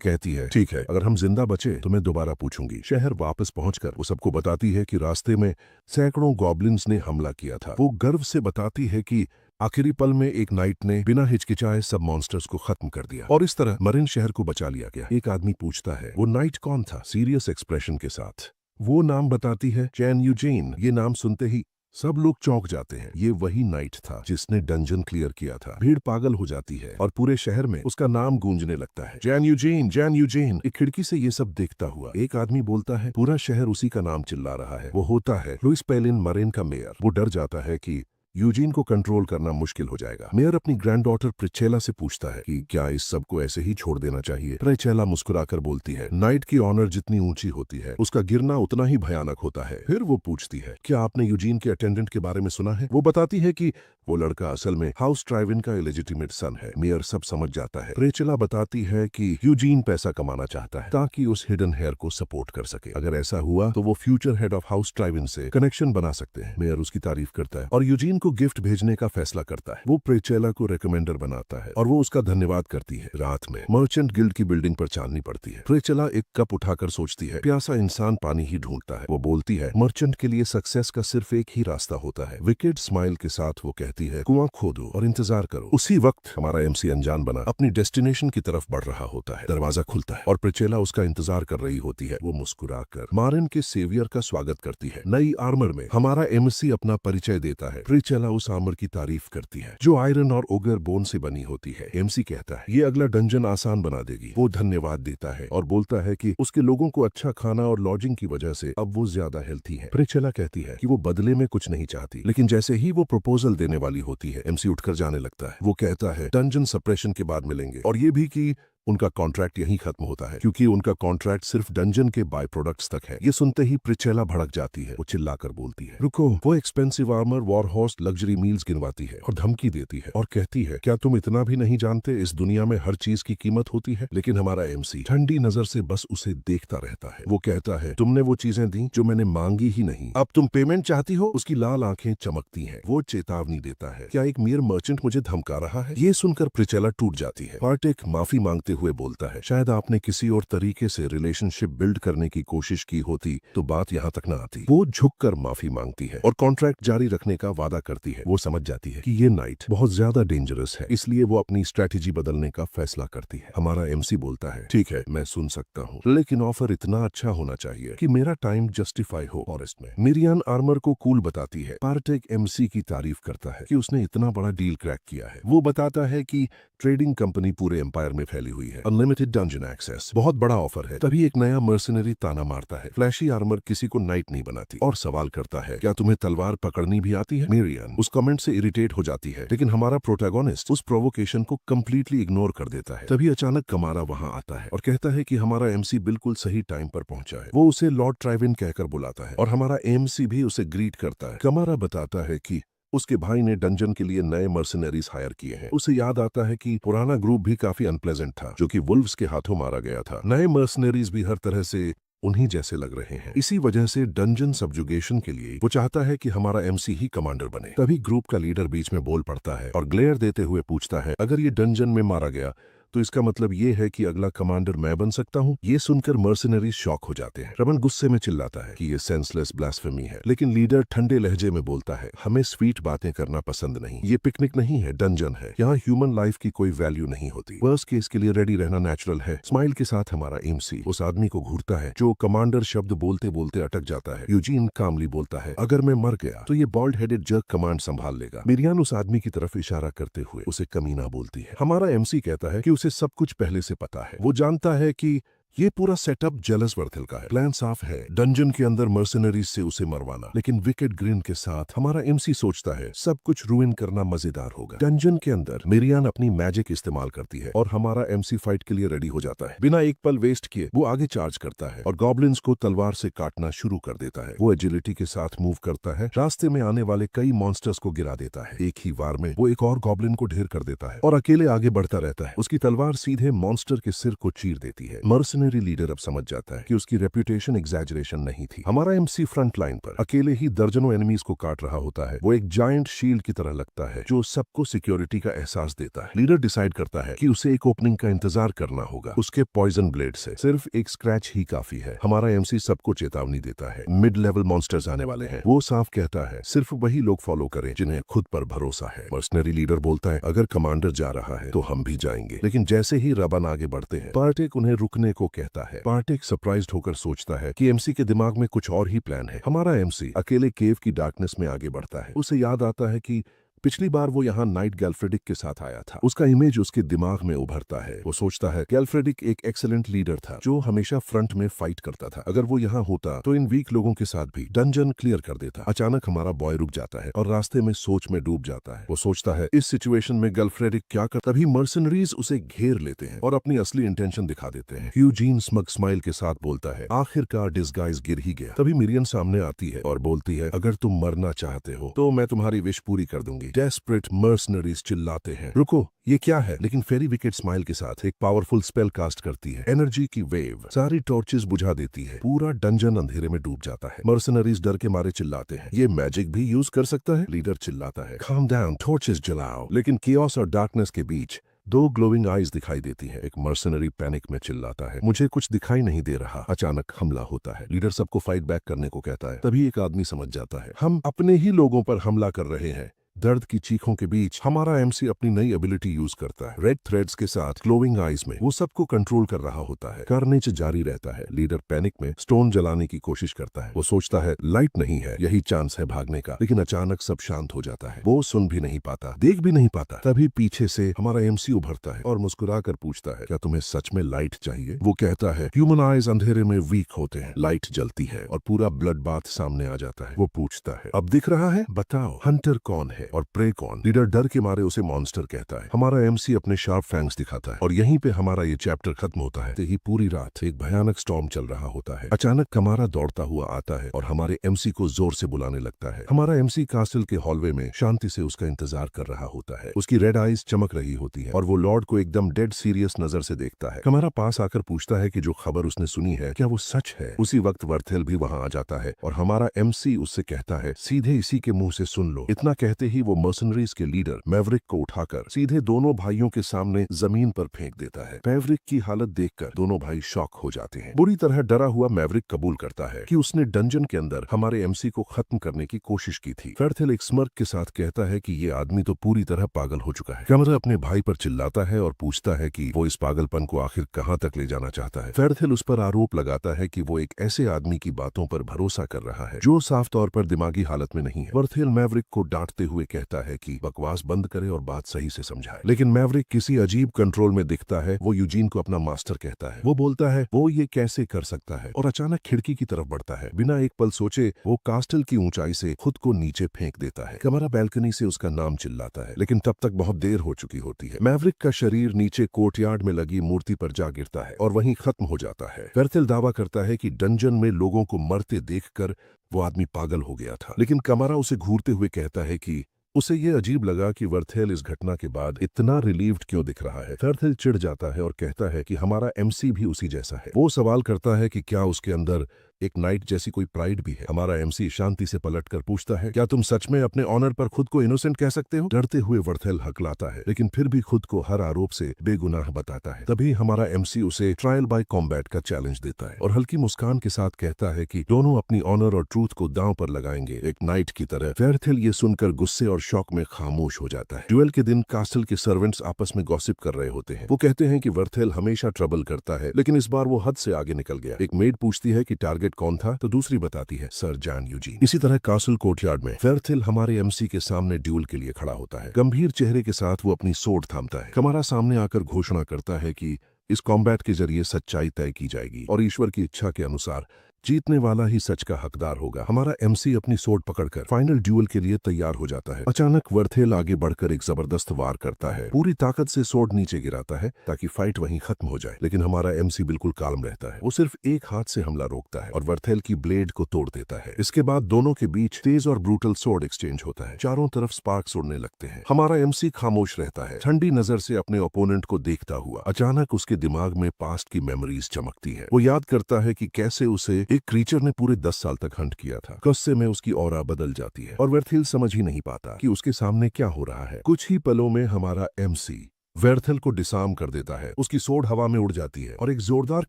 कहती है, ठीक है, अगर हम जिंदा बचे तो मैं दोबारा पूछूंगी। शहर वापस पहुंचकर वो सबको बताती है कि रास्ते में सैकड़ों गॉब्लिन्स ने हमला किया था। वो गर्व से बताती है कि आखिरी पल में एक नाइट ने बिना हिचकिचाए सब मॉन्स्टर्स को खत्म कर दिया और इस तरह मरिन शहर को बचा लिया गया। एक आदमी पूछता है, वो नाइट कौन था? सीरियस एक्सप्रेशन के साथ वो नाम बताती है, चैन यूजीन। ये नाम सुनते ही सब लोग चौंक जाते हैं। ये वही नाइट था जिसने डंजन क्लियर किया था। भीड़ पागल हो जाती है और पूरे शहर में उसका नाम गूंजने लगता है, जैन यूजीन, जैन यूजीन। एक खिड़की से ये सब देखता हुआ एक आदमी बोलता है, पूरा शहर उसी का नाम चिल्ला रहा है। वो होता है लुइस पेलिन, मरिन का मेयर। वो डर जाता है कि यूजीन को कंट्रोल करना मुश्किल हो जाएगा। मेयर अपनी ग्रैंडडॉटर प्रिचेला से पूछता है कि क्या इस सब को ऐसे ही छोड़ देना चाहिए? प्रिचेला मुस्कुराकर बोलती है, नाइट की ऑनर जितनी ऊंची होती है उसका गिरना उतना ही भयानक होता है। फिर वो पूछती है, क्या आपने यूजीन के अटेंडेंट के बारे में सुना है? वो बताती है कि वो लड़का असल में हाउस ट्राइविन का इलेजिटिमेट सन है। मेयर सब समझ जाता है। प्रिचेला बताती है कि यूजीन पैसा कमाना चाहता है ताकि उस हिडन हेयर को सपोर्ट कर सके। अगर ऐसा हुआ तो वो फ्यूचर हेड ऑफ हाउस ट्राइविन से कनेक्शन बना सकते हैं। मेयर उसकी तारीफ करता है और यूजीन को गिफ्ट भेजने का फैसला करता है। वो प्रिचेला को रिकमेंडर बनाता है और वो उसका धन्यवाद करती है। रात में मर्चेंट गिल्ड की बिल्डिंग पर चांदनी पड़ती है। प्रिचेला एक कप उठाकर सोचती है, प्यासा इंसान पानी ही ढूंढता है। वो बोलती है, मर्चेंट के लिए सक्सेस का सिर्फ एक ही रास्ता होता है। विकेड स्माइल के साथ वो कहती है, कुआं खोदो और इंतजार करो। उसी वक्त हमारा एमसी अनजान बना अपनी डेस्टिनेशन की तरफ बढ़ रहा होता है। दरवाजा खुलता है और प्रिचेला उसका इंतजार कर रही होती है। वो मुस्कुराकर मारिन के सेवियर का स्वागत करती है। नई आर्मर में हमारा एमसी अपना परिचय देता है। प्रिचेला उस आर्मर की तारीफ करती है जो आयरन और ओगर बोन से बनी होती है। एमसी कहता है, ये अगला डंजन आसान बना देगी। वो धन्यवाद देता है और बोलता है कि उसके लोगों को अच्छा खाना और लॉजिंग की वजह से अब वो ज्यादा हेल्थी है। प्रिचेला कहती है कि वो बदले में कुछ नहीं चाहती, लेकिन जैसे ही वो प्रपोजल देने वाली होती है एमसी उठकर जाने लगता है। वो कहता है, डंजन सप्रेशन के बाद मिलेंगे और ये भी कि उनका कॉन्ट्रैक्ट यहीं खत्म होता है क्योंकि उनका कॉन्ट्रैक्ट सिर्फ डंजन के बाय प्रोडक्ट्स तक है। ये सुनते ही प्रिचेला भड़क जाती है। वो चिल्लाकर बोलती है, रुको। वो expensive armour, war horse, luxury meals गिनवाती है और धमकी देती है और कहती है, क्या तुम इतना भी नहीं जानते इस दुनिया में हर चीज की कीमत होती है? लेकिन हमारा एमसी ठंडी नजर से बस उसे देखता रहता है। वो कहता है, तुमने वो चीजें दी जो मैंने मांगी ही नहीं, अब तुम पेमेंट चाहती हो? उसकी लाल आंखें चमकती हैं। वो चेतावनी देता है, क्या एक मेयर मर्चेंट मुझे धमका रहा है? ये सुनकर प्रिचेला टूट जाती है। पार्टेक माफी मांगते हुए बोलता है, शायद आपने किसी और तरीके से रिलेशनशिप बिल्ड करने की कोशिश की होती तो बात यहाँ तक ना आती। वो झुककर माफी मांगती है और कॉन्ट्रैक्ट जारी रखने का वादा करती है। वो समझ जाती है कि ये नाइट बहुत ज्यादा डेंजरस है, इसलिए वो अपनी स्ट्रेटेजी बदलने का फैसला करती है। हमारा एमसी बोलता है, ठीक है मैं सुन सकता हूँ, लेकिन ऑफर इतना अच्छा होना चाहिए कि मेरा टाइम जस्टिफाई हो। फॉरेस्ट में मिरियान आर्मर को कूल बताती है। पार्टेक एमसी की तारीफ करता है कि उसने इतना बड़ा डील क्रैक किया है। वो बताता है कि ट्रेडिंग कंपनी पूरे एम्पायर में फैली हुई है, अनलिमिटेड डंजन एक्सेस, बहुत बड़ा ऑफर है। तभी एक नया मर्सनरी ताना मारता है, फ्लैशी आर्मर किसी को नाइट नहीं बनाती, और सवाल करता है, क्या तुम्हें तलवार पकड़नी भी आती है? मिरियन उस कमेंट से इरिटेट हो जाती है, लेकिन हमारा प्रोटैगोनिस्ट उस प्रोवोकेशन को कंप्लीटली इग्नोर कर देता है। तभी अचानक कमारा वहां आता है और कहता है कि हमारा एमसी बिल्कुल सही टाइम पर पहुंचा है। वो उसे लॉर्ड ट्राइविन कहकर बुलाता है और हमारा एमसी भी उसे ग्रीट करता है। कमारा बताता है कि उसके भाई ने डंजन के लिए नए मर्सनरीज हायर किए हैं। उसे याद आता है कि पुराना ग्रुप भी काफी अनप्लेजेंट था, जो कि वुल्व्स के हाथों मारा गया था। नए मर्सनरीज भी हर तरह से उन्हीं जैसे लग रहे हैं। इसी वजह से डंजन सब्जुगेशन के लिए वो चाहता है कि हमारा एमसी ही कमांडर बने। तभी ग्रुप का लीडर बीच में बोल पड़ता है और ग्लेयर देते हुए पूछता है, अगर ये डंजन में मारा गया तो इसका मतलब ये है कि अगला कमांडर मैं बन सकता हूँ। ये सुनकर मर्सनरीज शॉक हो जाते हैं। रमन गुस्से में चिल्लाता है कि ये सेंसलेस ब्लास्फेमी है, लेकिन लीडर ठंडे लहजे में बोलता है, हमें स्वीट बातें करना पसंद नहीं। ये पिकनिक नहीं है, डंजन है। यहाँ ह्यूमन लाइफ की कोई वैल्यू नहीं होती। वर्स्ट केस के लिए रेडी रहना नेचुरल है। स्माइल के साथ हमारा एमसी उस आदमी को घूरता है जो कमांडर शब्द बोलते बोलते अटक जाता है। यूजीन कामली बोलता है, अगर मैं मर गया तो ये बॉल्ड हेडेड जर्क कमांड संभाल लेगा। मिरियान उस आदमी की तरफ इशारा करते हुए उसे कमीना बोलती है। हमारा एमसी कहता है कि उसे सब कुछ पहले से पता है। वो जानता है कि ये पूरा सेटअप जेलस वर्थिल का है। प्लान साफ है, डंजन के अंदर मर्सनरीज से उसे मरवाना। लेकिन विकेट ग्रिन के साथ हमारा एमसी सोचता है सब कुछ रूइन करना मजेदार होगा। डंजन के अंदर मिरियान अपनी मैजिक इस्तेमाल करती है और हमारा एमसी फाइट के लिए रेडी हो जाता है। बिना एक पल वेस्ट किए वो आगे चार्ज करता है और गॉब्लिन्स को तलवार से काटना शुरू कर देता है। वो एजिलिटी के साथ मूव करता है, रास्ते में आने वाले कई मॉन्स्टर्स को गिरा देता है। एक ही वार में वो एक और गॉब्लिन को ढेर कर देता है और अकेले आगे बढ़ता रहता है। उसकी तलवार सीधे मॉन्स्टर के सिर को चीर देती है। मर्सनरी लीडर अब समझ जाता है कि उसकी रेप्यूटेशन एग्जैजरेशन नहीं थी। हमारा एमसी फ्रंट लाइन पर अकेले ही दर्जनों एनिमीज को काट रहा होता है। वो एक जायंट शील्ड की तरह लगता है जो सबको सिक्योरिटी का एहसास देता है। लीडर डिसाइड करता है कि उसे एक ओपनिंग का इंतजार करना होगा। उसके पॉइजन ब्लेड से सिर्फ एक स्क्रैच ही काफी है। हमारा एमसी सबको चेतावनी देता है, मिड लेवल मॉन्स्टर्स आने वाले हैं। वो साफ कहता है सिर्फ वही लोग फॉलो करें जिन्हें खुद पर भरोसा है। मर्सनरी लीडर बोलता है, अगर कमांडर जा रहा है तो हम भी जाएंगे। लेकिन जैसे ही रबन आगे बढ़ते हैं, पार्टेक उन्हें रुकने को कहता है। पार्टेक सरप्राइज्ड होकर सोचता है कि एमसी के दिमाग में कुछ और ही प्लान है। हमारा एमसी अकेले केव की डार्कनेस में आगे बढ़ता है। उसे याद आता है कि पिछली बार वो यहाँ नाइट गैल्फ्रेडिक के साथ आया था। उसका इमेज उसके दिमाग में उभरता है। वो सोचता है गैल्फ्रेडिक एक एक्सीलेंट लीडर था जो हमेशा फ्रंट में फाइट करता था। अगर वो यहाँ होता तो इन वीक लोगों के साथ भी डंजन क्लियर कर देता। अचानक हमारा बॉय रुक जाता है और रास्ते में सोच में डूब जाता है। वो सोचता है इस सिचुएशन में गैल्फ्रेडिक क्या कर। तभी मर्सनरीज उसे घेर लेते हैं और अपनी असली इंटेंशन दिखा देते हैं। यूजीन स्मग स्माइल के साथ बोलता है, आखिरकार डिस्गाइज गिर ही गया। तभी मिरियन सामने आती है और बोलती है, अगर तुम मरना चाहते हो तो मैं तुम्हारी विश पूरी कर दूंगी। डेस्परेट मर्सनरीज चिल्लाते हैं, रुको ये क्या है? लेकिन फेरी विकेट स्माइल के साथ एक पावरफुल स्पेल कास्ट करती है। एनर्जी की वेव सारी टॉर्चेस बुझा देती है। पूरा डंजन अंधेरे में डूब जाता है। मर्सनरीज डर के मारे चिल्लाते हैं, ये मैजिक भी यूज कर सकता है? लीडर चिल्लाता है, काम डाउन, टॉर्चेस जलाओ। लेकिन कियोस और डार्कनेस के बीच दो ग्लोइंग आईज दिखाई देती हैं। एक मर्सनरी पैनिक में चिल्लाता है, मुझे कुछ दिखाई नहीं दे रहा। अचानक हमला होता है। लीडर सबको फाइट बैक करने को कहता है। तभी एक आदमी समझ जाता है, हम अपने ही लोगों पर हमला कर रहे हैं। दर्द की चीखों के बीच हमारा एमसी अपनी नई एबिलिटी यूज करता है। रेड थ्रेड्स के साथ ग्लोइंग आईज में वो सबको कंट्रोल कर रहा होता है। कार्नेज जारी रहता है। लीडर पैनिक में स्टोन जलाने की कोशिश करता है। वो सोचता है लाइट नहीं है, यही चांस है भागने का। लेकिन अचानक सब शांत हो जाता है। वो सुन भी नहीं पाता, देख भी नहीं पाता। तभी पीछे से हमारा एमसी उभरता है और मुस्कुरा कर पूछता है, क्या तुम्हें सच में लाइट चाहिए? वो कहता है, ह्यूमन आईज अंधेरे में वीक होते हैं। लाइट जलती है और पूरा ब्लड बाथ सामने आ जाता है। वो पूछता है, अब दिख रहा है? बताओ हंटर कौन है और प्रे कौन? लीडर डर के मारे उसे मॉन्स्टर कहता है। हमारा एमसी अपने शार्प फैंग्स दिखाता है और यहीं पे हमारा ये चैप्टर खत्म होता है। ही पूरी रात एक भयानक स्टॉर्म चल रहा होता है। अचानक कमारा दौड़ता हुआ आता है और हमारे एमसी को जोर से बुलाने लगता है। हमारा एमसी कास्टल के हॉलवे में शांति से उसका इंतजार कर रहा होता है। उसकी रेड आईज चमक रही होती है और वो लॉर्ड को एकदम डेड सीरियस नजर से देखता है। हमारा पास आकर पूछता है कि जो खबर उसने सुनी है क्या वो सच है? उसी वक्त वर्थेल भी वहां आ जाता है और हमारा एमसी उससे कहता है, सीधे इसी के मुंह से सुन लो। इतना कहते ही वो मर्सनरीज के लीडर मैवरिक को उठाकर सीधे दोनों भाइयों के सामने जमीन पर फेंक देता है। मैवरिक की हालत देखकर दोनों भाई शॉक हो जाते हैं। बुरी तरह डरा हुआ मैवरिक कबूल करता है कि उसने डंजन के अंदर हमारे एमसी को खत्म करने की कोशिश की थी। फेरथेल एक स्मर्क के साथ कहता है कि ये आदमी तो पूरी तरह पागल हो चुका है। कैमरा अपने भाई पर चिल्लाता है और पूछता है कि वो इस पागलपन को आखिर कहां तक ले जाना चाहता है। फेरथेल उस पर आरोप लगाता है कि वो एक ऐसे आदमी की बातों पर भरोसा कर रहा है जो साफ तौर पर दिमागी हालत में नहीं है। फेरथेल मैवरिक को डांटते हुए कहता है कि बकवास बंद करे और बात सही से समझाए, लेकिन मैवरिक किसी अजीब कंट्रोल में दिखता है। वो यूजीन को अपना मास्टर कहता है। वो बोलता है वो ये कैसे कर सकता है और अचानक खिड़की की तरफ बढ़ता है। बिना एक पल सोचे वो कास्टल की ऊंचाई से खुद को नीचे फेंक देता है। कैमरा बैल्कनी से उसका नाम चिल्लाता है, लेकिन तब तक बहुत देर हो चुकी होती है। मैवरिक का शरीर नीचे कोर्टयार्ड में लगी मूर्ति पर जा गिरता है और वहीं खत्म हो जाता है। फेरथेल दावा करता है कि डंजन में लोगों को मरते देखकर वो आदमी पागल हो गया था, लेकिन कैमरा उसे घूरते हुए कहता है कि उसे ये अजीब लगा कि वर्थेल इस घटना के बाद इतना रिलीव्ड क्यों दिख रहा है। फेरथेल चिढ़ जाता है और कहता है कि हमारा एमसी भी उसी जैसा है। वो सवाल करता है कि क्या उसके अंदर एक नाइट जैसी कोई प्राइड भी है। हमारा एमसी शांति से पलटकर पूछता है, क्या तुम सच में अपने ऑनर पर खुद को इनोसेंट कह सकते हो? डरते हुए वर्थेल हकलाता है, लेकिन फिर भी खुद को हर आरोप से बेगुनाह बताता है। तभी हमारा एमसी उसे ट्रायल बाय कॉम्बैट का चैलेंज देता है और हल्की मुस्कान के साथ कहता है कि दोनों अपनी ऑनर और ट्रूथ को दांव पर लगाएंगे, एक नाइट की तरह। फेरथेल ये सुनकर गुस्से और शौक में खामोश हो जाता है। ड्यूएल के दिन कास्टल के सर्वेंट्स आपस में गॉसिप कर रहे होते हैं। वो कहते हैं कि वर्थेल हमेशा ट्रबल करता है, लेकिन इस बार वो हद से आगे निकल गया। एक मेड पूछती है कि टारगेट कौन था, तो दूसरी बताती है सर जॉन यूजीन। इसी तरह कास्टल कोर्टयार्ड में फेरथेल हमारे एमसी के सामने ड्यूल के लिए खड़ा होता है। गंभीर चेहरे के साथ वो अपनी सोर्ड थामता है। हमारा सामने आकर घोषणा करता है कि इस कॉम्बैट के जरिए सच्चाई तय की जाएगी और ईश्वर की इच्छा के अनुसार जीतने वाला ही सच का हकदार होगा। हमारा एमसी अपनी सोर्ड पकड़कर फाइनल ड्यूल के लिए तैयार हो जाता है। अचानक वर्थेल आगे बढ़कर एक जबरदस्त वार करता है, पूरी ताकत से सोर्ड नीचे गिराता है ताकि फाइट वहीं खत्म हो जाए, लेकिन हमारा एमसी बिल्कुल काल्म रहता है। वो सिर्फ एक हाथ से हमला रोकता है और वर्थेल की ब्लेड को तोड़ देता है। इसके बाद दोनों के बीच तेज और ब्रूटल सोर्ड एक्सचेंज होता है। चारों तरफ स्पार्क्स उड़ने लगते हैं। हमारा एमसी खामोश रहता है, ठंडी नजर से अपने ओपोनेंट को देखता हुआ। अचानक उसके दिमाग में पास्ट की मेमोरीज चमकती है। वो याद करता है कि कैसे उसे एक क्रीचर ने पूरे 10 साल तक हंट किया था। गुस्से में उसकी ऑरा बदल जाती है और वर्थेल समझ ही नहीं पाता कि उसके सामने क्या हो रहा है। कुछ ही पलों में हमारा एमसी वर्थेल को डिसार्म कर देता है। उसकी सोर्ड हवा में उड़ जाती है और एक जोरदार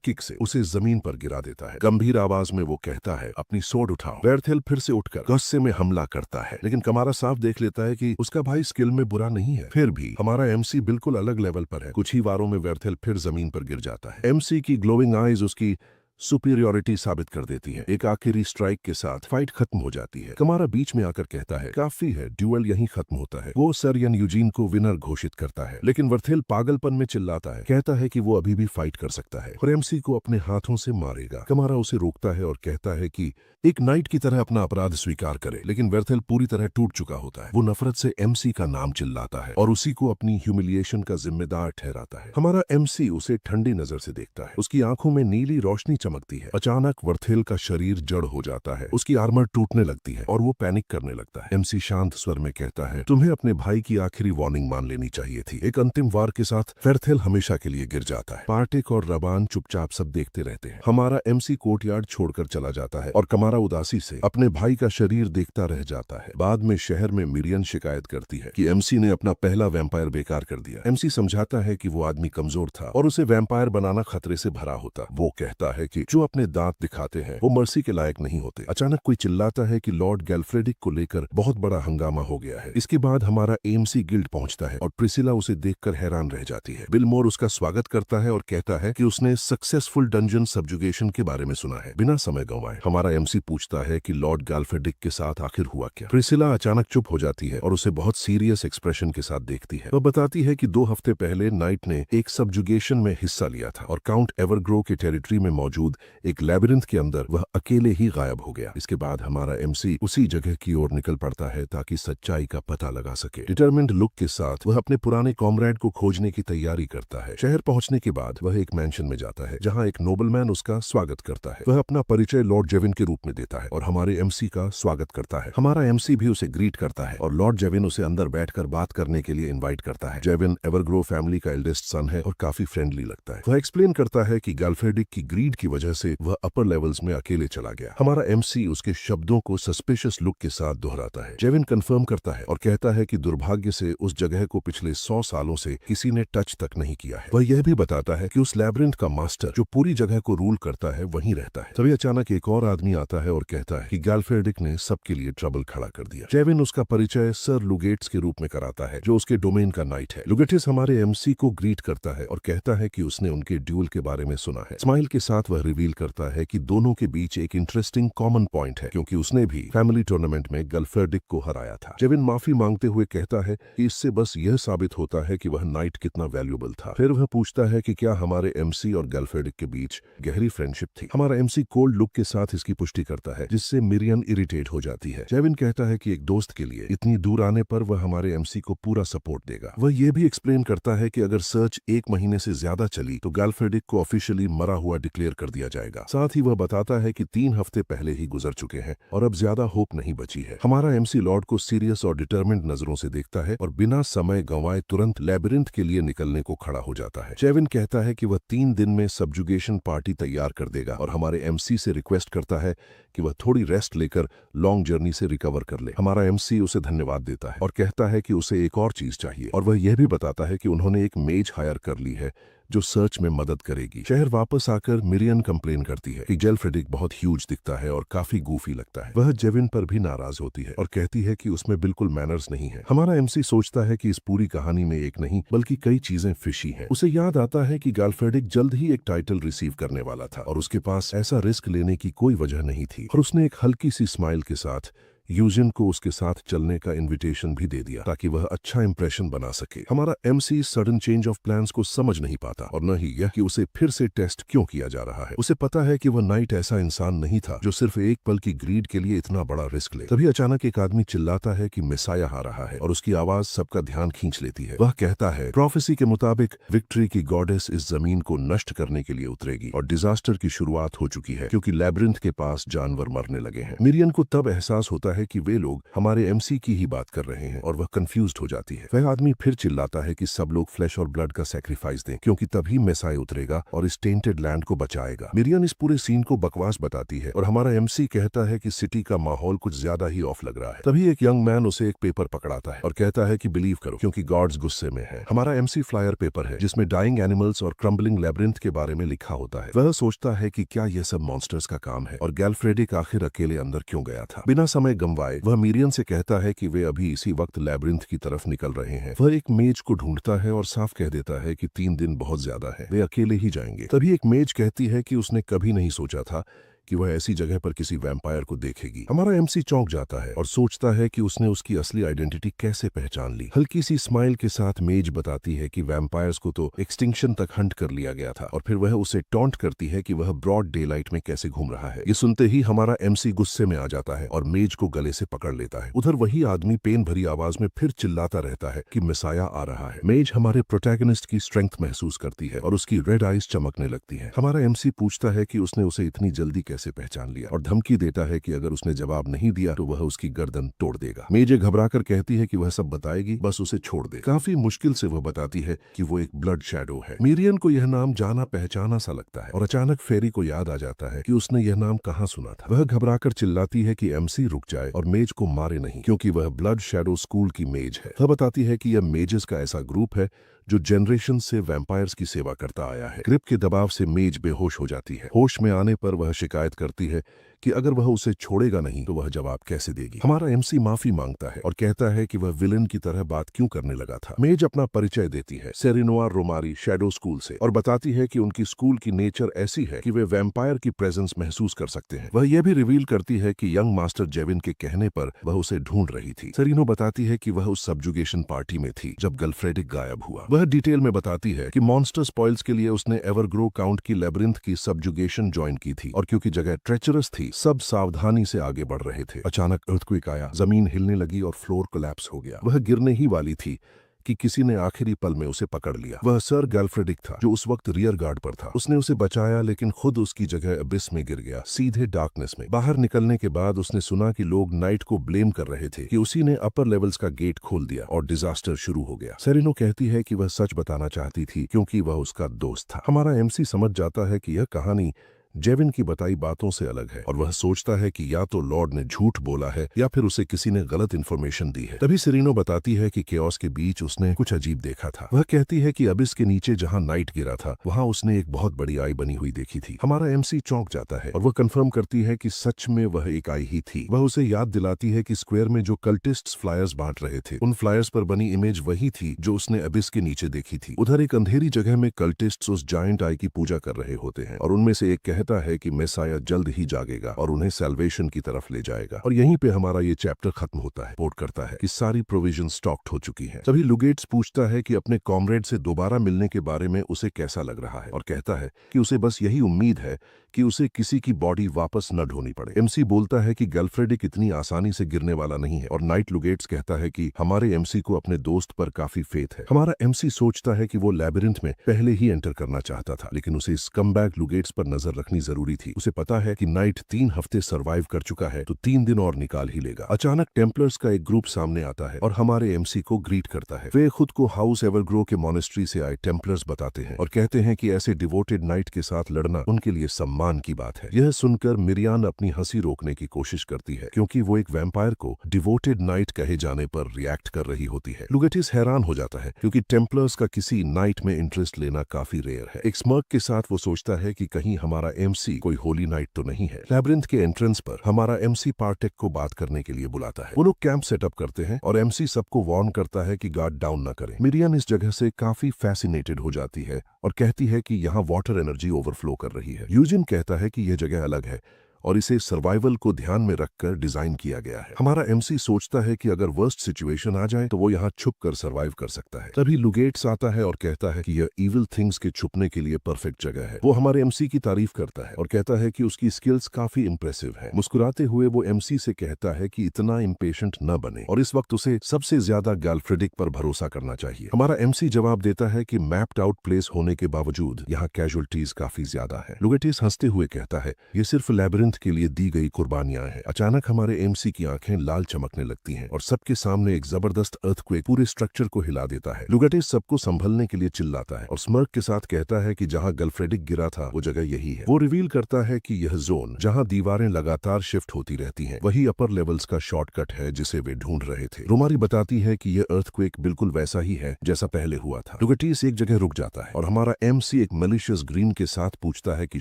किक से उसे जमीन पर गिरा देता है। गंभीर आवाज में वो कहता है, अपनी सोर्ड उठाओ। वर्थेल फिर से उठकर गुस्से में हमला करता है, लेकिन कैमरा साफ देख लेता है कि उसका भाई स्किल में बुरा नहीं है। फिर भी हमारा एमसी बिल्कुल अलग लेवल पर है। कुछ ही वारों में वर्थेल फिर जमीन पर गिर जाता है। एमसी की ग्लोइंग आईज उसकी सुपीरियोरिटी साबित कर देती है। एक आखिरी स्ट्राइक के साथ फाइट खत्म हो जाती है। कमारा बीच में आकर कहता है, काफी है, ड्यूएल यहीं खत्म होता है। वो सर यूजीन को विनर घोषित करता है, लेकिन वर्थेल पागलपन में चिल्लाता है, कहता है कि वो अभी भी फाइट कर सकता है और एमसी को अपने हाथों से मारेगा। कमारा उसे रोकता है और कहता है कि एक नाइट की तरह अपना अपराध स्वीकार करे, लेकिन वर्थेल पूरी तरह टूट चुका होता है। वो नफरत से एमसी का नाम चिल्लाता है और उसी को अपनी ह्यूमिलिएशन का जिम्मेदार ठहराता है। हमारा एमसी उसे ठंडी नजर से देखता है। उसकी आंखों में नीली रोशनी चमकती है। अचानक वर्थेल का शरीर जड़ हो जाता है, उसकी आर्मर टूटने लगती है और वो पैनिक करने लगता है। एमसी शांत स्वर में कहता है, तुम्हें अपने भाई की आखिरी वार्निंग मान लेनी चाहिए थी। एक अंतिम वार के साथ वर्थेल हमेशा के लिए गिर जाता है। पार्टिक और रबान चुपचाप सब देखते रहते हैं। हमारा एमसी कोर्टयार्ड छोड़कर चला जाता है और कमारा उदासी से अपने भाई का शरीर देखता रह जाता है। बाद में शहर में मिरियन शिकायत करती है कि एमसी ने अपना पहला वैम्पायर बेकार कर दिया। एमसी समझाता है कि वो आदमी कमजोर था और उसे वैम्पायर बनाना खतरे से भरा होता। वो कहता है कि जो अपने दांत दिखाते हैं वो मर्सी के लायक नहीं होते। अचानक कोई चिल्लाता है कि लॉर्ड गैल्फ्रेडिक को लेकर बहुत बड़ा हंगामा हो गया है। इसके बाद हमारा एमसी गिल्ड पहुंचता है और प्रिसिला उसे देखकर हैरान रह जाती है। बिलमोर उसका स्वागत करता है और कहता है कि उसने सक्सेसफुल डंजन सब्जुगेशन के बारे में सुना है। बिना समय गंवाए हमारा एमसी पूछता है कि लॉर्ड गैल्फ्रेडिक के साथ आखिर हुआ क्या। प्रिसिला अचानक चुप हो जाती है और उसे बहुत सीरियस एक्सप्रेशन के साथ देखती है। वह बताती है कि 2 हफ्ते पहले नाइट ने एक सब्जुगेशन में हिस्सा लिया था और काउंट एवरग्रो के टेरिटरी में मौजूद एक लैबिरिंथ के अंदर वह अकेले ही गायब हो गया। इसके बाद हमारा एमसी उसी जगह की ओर निकल पड़ता है ताकि सच्चाई का पता लगा सके। डिटरमिन्ड लुक के साथ वह अपने पुराने कॉमरेड को खोजने की तैयारी करता है। शहर पहुंचने के बाद वह एक मैंशन में जाता है जहां एक नोबलमैन उसका स्वागत करता है। वह अपना परिचय लॉर्ड जेविन के रूप में देता है और हमारे एमसी का स्वागत करता है। हमारा एमसी भी उसे ग्रीट करता है और लॉर्ड जेविन उसे अंदर बैठकर बात करने के लिए इनवाइट करता है। जेविन एवरग्रो फैमिली का एल्डेस्ट सन है और काफी फ्रेंडली लगता है। वह एक्सप्लेन करता है कि गैल्फ्रेडिक की ग्रीड की वजह से वह अपर लेवल्स में अकेले चला गया। हमारा एमसी उसके शब्दों को सस्पिशियस लुक के साथ दोहराता है। जेविन कंफर्म करता है और कहता है कि दुर्भाग्य से उस जगह को पिछले 100 सालों से किसी ने टच तक नहीं किया है। वह यह भी बताता है कि उस लैब्रिंथ का मास्टर जो पूरी जगह को रूल करता है वहीं रहता है। तभी अचानक एक और आदमी आता है और कहता है कि गैल्फेडिक ने सबके लिए ट्रबल खड़ा कर दिया। जेविन उसका परिचय सर लुगेट्स के रूप में कराता है जो उसके डोमेन का नाइट है। लुगेटिस हमारे एमसी को ग्रीट करता है और कहता है कि उसने उनके ड्यूल के बारे में सुना है। स्माइल के साथ वह रिवील करता है कि दोनों के बीच एक इंटरेस्टिंग कॉमन पॉइंट है क्योंकि उसने भी फैमिली टूर्नामेंट में गैल्फेडिक को हराया था। जेविन माफी मांगते हुए कहता है कि इससे बस यह साबित होता है कि वह नाइट कितना वैल्यूएबल था। फिर वह पूछता है कि क्या हमारे एमसी और गैल्फेडिक के बीच गहरी फ्रेंडशिप थी। हमारा एमसी कोल्ड लुक के साथ इसकी पुष्टि करता है जिससे मिरियन इरिटेट हो जाती है। जेविन कहता है कि एक दोस्त के लिए इतनी दूर आने पर वह हमारे एमसी को पूरा सपोर्ट देगा। वह यह भी एक्सप्लेन करता है कि अगर सर्च 1 महीने से ज्यादा चली तो गैल्फेडिक को ऑफिशियली मरा हुआ डिक्लेयर कर दिया जाएगा। साथ ही वह बताता है कि 3 हफ्ते पहले ही गुजर चुके हैं और अब ज्यादा होप नहीं बची है। हमारा एमसी लॉर्ड को सीरियस और डिटर्मिन्ड नजरों से देखता है और बिना समय गंवाए तुरंत लैबिरिंथ के लिए निकलने को खड़ा हो जाता है। जेविन कहता है कि वह 3 दिन में सब्जुगेशन पार्टी तैयार कर देगा और हमारे एमसी से रिक्वेस्ट करता है कि वह थोड़ी रेस्ट लेकर लॉन्ग जर्नी से रिकवर कर ले। हमारा एमसी उसे धन्यवाद देता है और कहता है कि उसे एक और चीज चाहिए और वह यह भी बताता है कि उन्होंने एक मेज हायर कर ली है जो सर्च में मदद करेगी। शहर वापस आकर मिरियन कंप्लेन करती है कि गैल्फेडिक बहुत ह्यूज दिखता है और काफी गूफी लगता है। वह जेविन पर भी नाराज होती है और कहती है कि उसमें बिल्कुल मैनर्स नहीं है। हमारा एमसी सोचता है कि इस पूरी कहानी में एक नहीं बल्कि कई चीजें फिशी हैं। उसे याद आता है कि गैल्फेडिक जल्द ही एक टाइटल रिसीव करने वाला था और उसके पास ऐसा रिस्क लेने की कोई वजह नहीं थी और उसने एक हल्की सी स्माइल के साथ यूजिन को उसके साथ चलने का इनविटेशन भी दे दिया ताकि वह अच्छा इंप्रेशन बना सके। हमारा MC sudden change of plans को समझ नहीं पाता और न ही यह कि उसे फिर से टेस्ट क्यों किया जा रहा है। उसे पता है कि वह नाइट ऐसा इंसान नहीं था जो सिर्फ एक पल की ग्रीड के लिए इतना बड़ा रिस्क ले। तभी अचानक एक आदमी चिल्लाता है कि मिसाया आ रहा है और उसकी आवाज सबका ध्यान खींच लेती है। वह कहता है प्रोफेसी के मुताबिक विक्ट्री की गॉडेस इस जमीन को नष्ट करने के लिए उतरेगी और डिजास्टर की शुरुआत हो चुकी है क्योंकि लैब्रिंथ के पास जानवर मरने लगे हैं। मिरियन को तब एहसास होता है कि वे लोग हमारे एमसी की ही बात कर रहे हैं और वह कंफ्यूज्ड हो जाती है। वह आदमी फिर चिल्लाता है कि सब लोग फ्लैश और ब्लड का सैक्रिफाइस दें क्योंकि तभी मेसाय उतरेगा और इस टेंटेड लैंड को बचाएगा। मिरियन इस पूरे सीन को बकवास बताती है और हमारा एमसी कहता है कि सिटी का माहौल कुछ ज्यादा ही ऑफ लग रहा है। तभी एक यंग मैन उसे एक पेपर पकड़ाता है और कहता है कि बिलीव करो क्योंकि गॉड्स गुस्से में है। हमारा एमसी फ्लायर पेपर है जिसमें डाइंग एनिमल्स और क्रम्बलिंग लैब्रिंथ के बारे में लिखा होता है। वह सोचता है कि क्या यह सब मॉन्स्टर्स का काम है और गैल्फेडिक आखिर अकेले अंदर क्यों गया था। बिना समय गंवाए वह मिरियन से कहता है कि वे अभी इसी वक्त लैब्रिंथ की तरफ निकल रहे हैं। वह एक मेज को ढूंढता है और साफ कह देता है कि 3 दिन बहुत ज्यादा है, वे अकेले ही जाएंगे। तभी एक मेज कहती है कि उसने कभी नहीं सोचा था कि वह ऐसी जगह पर किसी वैम्पायर को देखेगी। हमारा एमसी चौंक जाता है और सोचता है कि उसने उसकी असली आइडेंटिटी कैसे पहचान ली। हल्की सी स्माइल के साथ मेज बताती है कि वैम्पायर्स को तो एक्सटिंक्शन तक हंट कर लिया गया था और फिर वह उसे टॉन्ट करती है कि वह ब्रॉड डे लाइट में कैसे घूम रहा है। ये सुनते ही हमारा एमसी गुस्से में आ जाता है और मेज को गले से पकड़ लेता है। उधर वही आदमी पेन भरी आवाज में फिर चिल्लाता रहता है कि मिसाया आ रहा है। मेज हमारे प्रोटैगनिस्ट की स्ट्रेंथ महसूस करती है और उसकी रेड आइज चमकने लगती है। हमारा एमसी पूछता है कि उसने उसे इतनी जल्दी कैसे पहचान लिया और धमकी देता है कि अगर उसने जवाब नहीं दिया तो वह उसकी गर्दन तोड़ देगा। मेजे घबराकर कहती है कि वह सब बताएगी, बस उसे छोड़ दे। काफी मुश्किल से वह बताती है कि वो एक ब्लड शैडो है। मिरियन को यह नाम जाना पहचाना सा लगता है और अचानक फेरी को याद आ जाता है कि उसने यह नाम कहाँ सुना था। वह घबराकर चिल्लाती है कि एमसी रुक जाए और मेज को मारे नहीं क्योंकि वह ब्लड शैडो स्कूल की मेज है। वह बताती है कि यह मेजेस का ऐसा ग्रुप है जो जनरेशन से वैम्पायर्स की सेवा करता आया है। ग्रिप के दबाव से मेज बेहोश हो जाती है। होश में आने पर वह शिकायत करती है कि अगर वह उसे छोड़ेगा नहीं तो वह जवाब कैसे देगी। हमारा एमसी माफी मांगता है और कहता है कि वह विलेन की तरह बात क्यों करने लगा था। मेज अपना परिचय देती है सेरिनोआ रोमारी शैडो स्कूल से और बताती है कि उनकी स्कूल की नेचर ऐसी है कि वे वैम्पायर की प्रेजेंस महसूस कर सकते हैं। वह यह भी रिवील करती है कि यंग मास्टर जेविन के कहने पर वह उसे ढूंढ रही थी। सेरिनो बताती है कि वह उस सब्जुगेशन पार्टी में थी जब गैल्फ्रेडिक गायब हुआ। वह डिटेल में बताती है कि मॉन्स्टर स्पॉइल्स के लिए उसने एवरग्रो काउंट की लैब्रिंथ की सब्जुगेशन ज्वाइन की थी और क्योंकि जगह ट्रेचरस थी सब सावधानी से आगे बढ़ रहे थे। अचानक अर्थक्वेक आया, जमीन हिलने लगी और फ्लोर कोलैप्स हो गया। वह गिरने ही वाली थी कि किसी ने आखिरी पल में उसे पकड़ लिया। वह सर गैल्फ्रेडिक था जो उस वक्त रियर गार्ड पर था। उसने उसे बचाया लेकिन खुद उसकी जगह अबिस में गिर गया, सीधे डार्कनेस में। बाहर निकलने के बाद उसने सुना कि लोग नाइट को ब्लेम कर रहे थे कि उसी ने अपर लेवल्स का गेट खोल दिया और डिजास्टर शुरू हो गया। सेरिनो कहती है कि वह सच बताना चाहती थी क्योंकि वह उसका दोस्त था। हमारा एमसी समझ जाता है कि यह कहानी जेविन की बताई बातों से अलग है और वह सोचता है कि या तो लॉर्ड ने झूठ बोला है या फिर उसे किसी ने गलत इन्फॉर्मेशन दी है। तभी सिरीनो बताती है कि केओस के बीच उसने कुछ अजीब देखा था। वह कहती है कि अबिस के नीचे जहां नाइट गिरा था वहां उसने एक बहुत बड़ी आई बनी हुई देखी थी। हमारा एमसी चौंक जाता है और वह कंफर्म करती है कि सच में वह एक आई ही थी। वह उसे याद दिलाती है कि स्क्वायर में जो कल्टिस्ट्स फ्लायर्स बांट रहे थे उन फ्लायर्स पर बनी इमेज वही थी जो उसने अबिस के नीचे देखी थी। उधर एक अंधेरी जगह में कल्टिस्ट्स उस जायंट आई की पूजा कर रहे होते हैं और उनमें से एक कहता है कि मेसाया जल्द ही जागेगा और उन्हें सैल्वेशन की तरफ ले जाएगा। और यहीं पे हमारा ये चैप्टर खत्म होता है। रिपोर्ट करता है कि सारी प्रोविजन स्टॉक्ड हो चुकी हैं। तभी लुगेट्स पूछता है कि अपने कॉमरेड से दोबारा मिलने के बारे में उसे कैसा लग रहा है और कहता है कि उसे बस यही उम्मीद है कि उसे किसी की बॉडी वापस न ढोनी पड़े। एमसी बोलता है कि गलफ्रेडिक इतनी आसानी से गिरने वाला नहीं है और नाइट लुगेट्स कहता है कि हमारे एमसी को अपने दोस्त पर काफी फेथ है। हमारा एमसी सोचता है कि वो लैबिरिंथ में पहले ही एंटर करना चाहता था, लेकिन उसे स्कमबैग लुगेट्स पर नजर रखनी जरूरी थी। उसे पता है कि नाइट 3 हफ्ते सर्वाइव कर चुका है तो 3 दिन और निकाल ही लेगा। अचानक टेम्पलर्स का एक ग्रुप सामने आता है और हमारे एमसी को ग्रीट करता है। वे खुद को हाउस एवरग्रो के मॉनेस्ट्री से आए टेम्पलर्स बताते हैं और कहते हैं कि ऐसे डिवोटेड नाइट के साथ लड़ना उनके लिए सम्मान की बात है। यह सुनकर मिरियान अपनी हंसी रोकने की कोशिश करती है क्योंकि वो एक वैम्पायर को डिवोटेड नाइट कहे जाने पर रिएक्ट कर रही होती है। लुगेटिस हैरान हो जाता है क्योंकि टेम्पलर्स का किसी नाइट में इंटरेस्ट लेना काफी रेयर है। एक स्मर्क के साथ वो सोचता है कि कहीं हमारा एमसी कोई होली नाइट तो नहीं है। लैब्रिंथ के एंट्रेंस पर हमारा एमसी पार्टेक को बात करने के लिए बुलाता है। वो लोग कैंप सेटअप करते हैं और एमसी सबको वार्न करता है कि गार्ड डाउन न करें। मिरियन इस जगह से काफी फैसिनेटेड हो जाती है और कहती है कि यहाँ वाटर एनर्जी ओवरफ्लो कर रही है। यूजिन कहता है कि यह जगह अलग है और इसे सर्वाइवल को ध्यान में रखकर डिजाइन किया गया है। हमारा एमसी सोचता है कि अगर वर्स्ट सिचुएशन आ जाए तो वो यहाँ छुप कर सर्वाइव कर सकता है। तभी लुगेट्स आता है और कहता है कि यह इविल थिंग्स के छुपने के लिए परफेक्ट जगह है। वो हमारे एमसी की तारीफ करता है और कहता है कि उसकी स्किल्स काफी इंप्रेसिव है। मुस्कुराते हुए वो एमसी से कहता है कि इतना इम्पेशेंट न बने और इस वक्त उसे सबसे ज्यादा गैल्फ्रेडिक पर भरोसा करना चाहिए। हमारा एमसी जवाब देता है कि मैप्ड आउट प्लेस होने के बावजूद यहाँ कैजुअल्टीज काफी ज्यादा है। लुगेटिस हंसते हुए कहता है ये सिर्फ लैबिरिंथ के लिए दी गई कुर्बानियां हैं। अचानक हमारे एमसी की आंखें लाल चमकने लगती हैं और सबके सामने एक जबरदस्त अर्थक्वेक पूरे स्ट्रक्चर को हिला देता है। लुगेटिस सबको संभलने के लिए चिल्लाता है और स्मर्क के साथ कहता है कि जहां गलफ्रेडिक गिरा था वो जगह यही है। वो रिवील करता है कि यह जोन जहां दीवारें लगातार शिफ्ट होती रहती हैं वही अपर लेवल्स का शॉर्टकट है जिसे वे ढूंढ रहे थे। रोमारी बताती है कि यह अर्थक्वेक बिल्कुल वैसा ही है जैसा पहले हुआ था। लुगेटिस एक जगह रुक जाता है और हमारा एमसी एक मैलिशियस ग्रीन के साथ पूछता है कि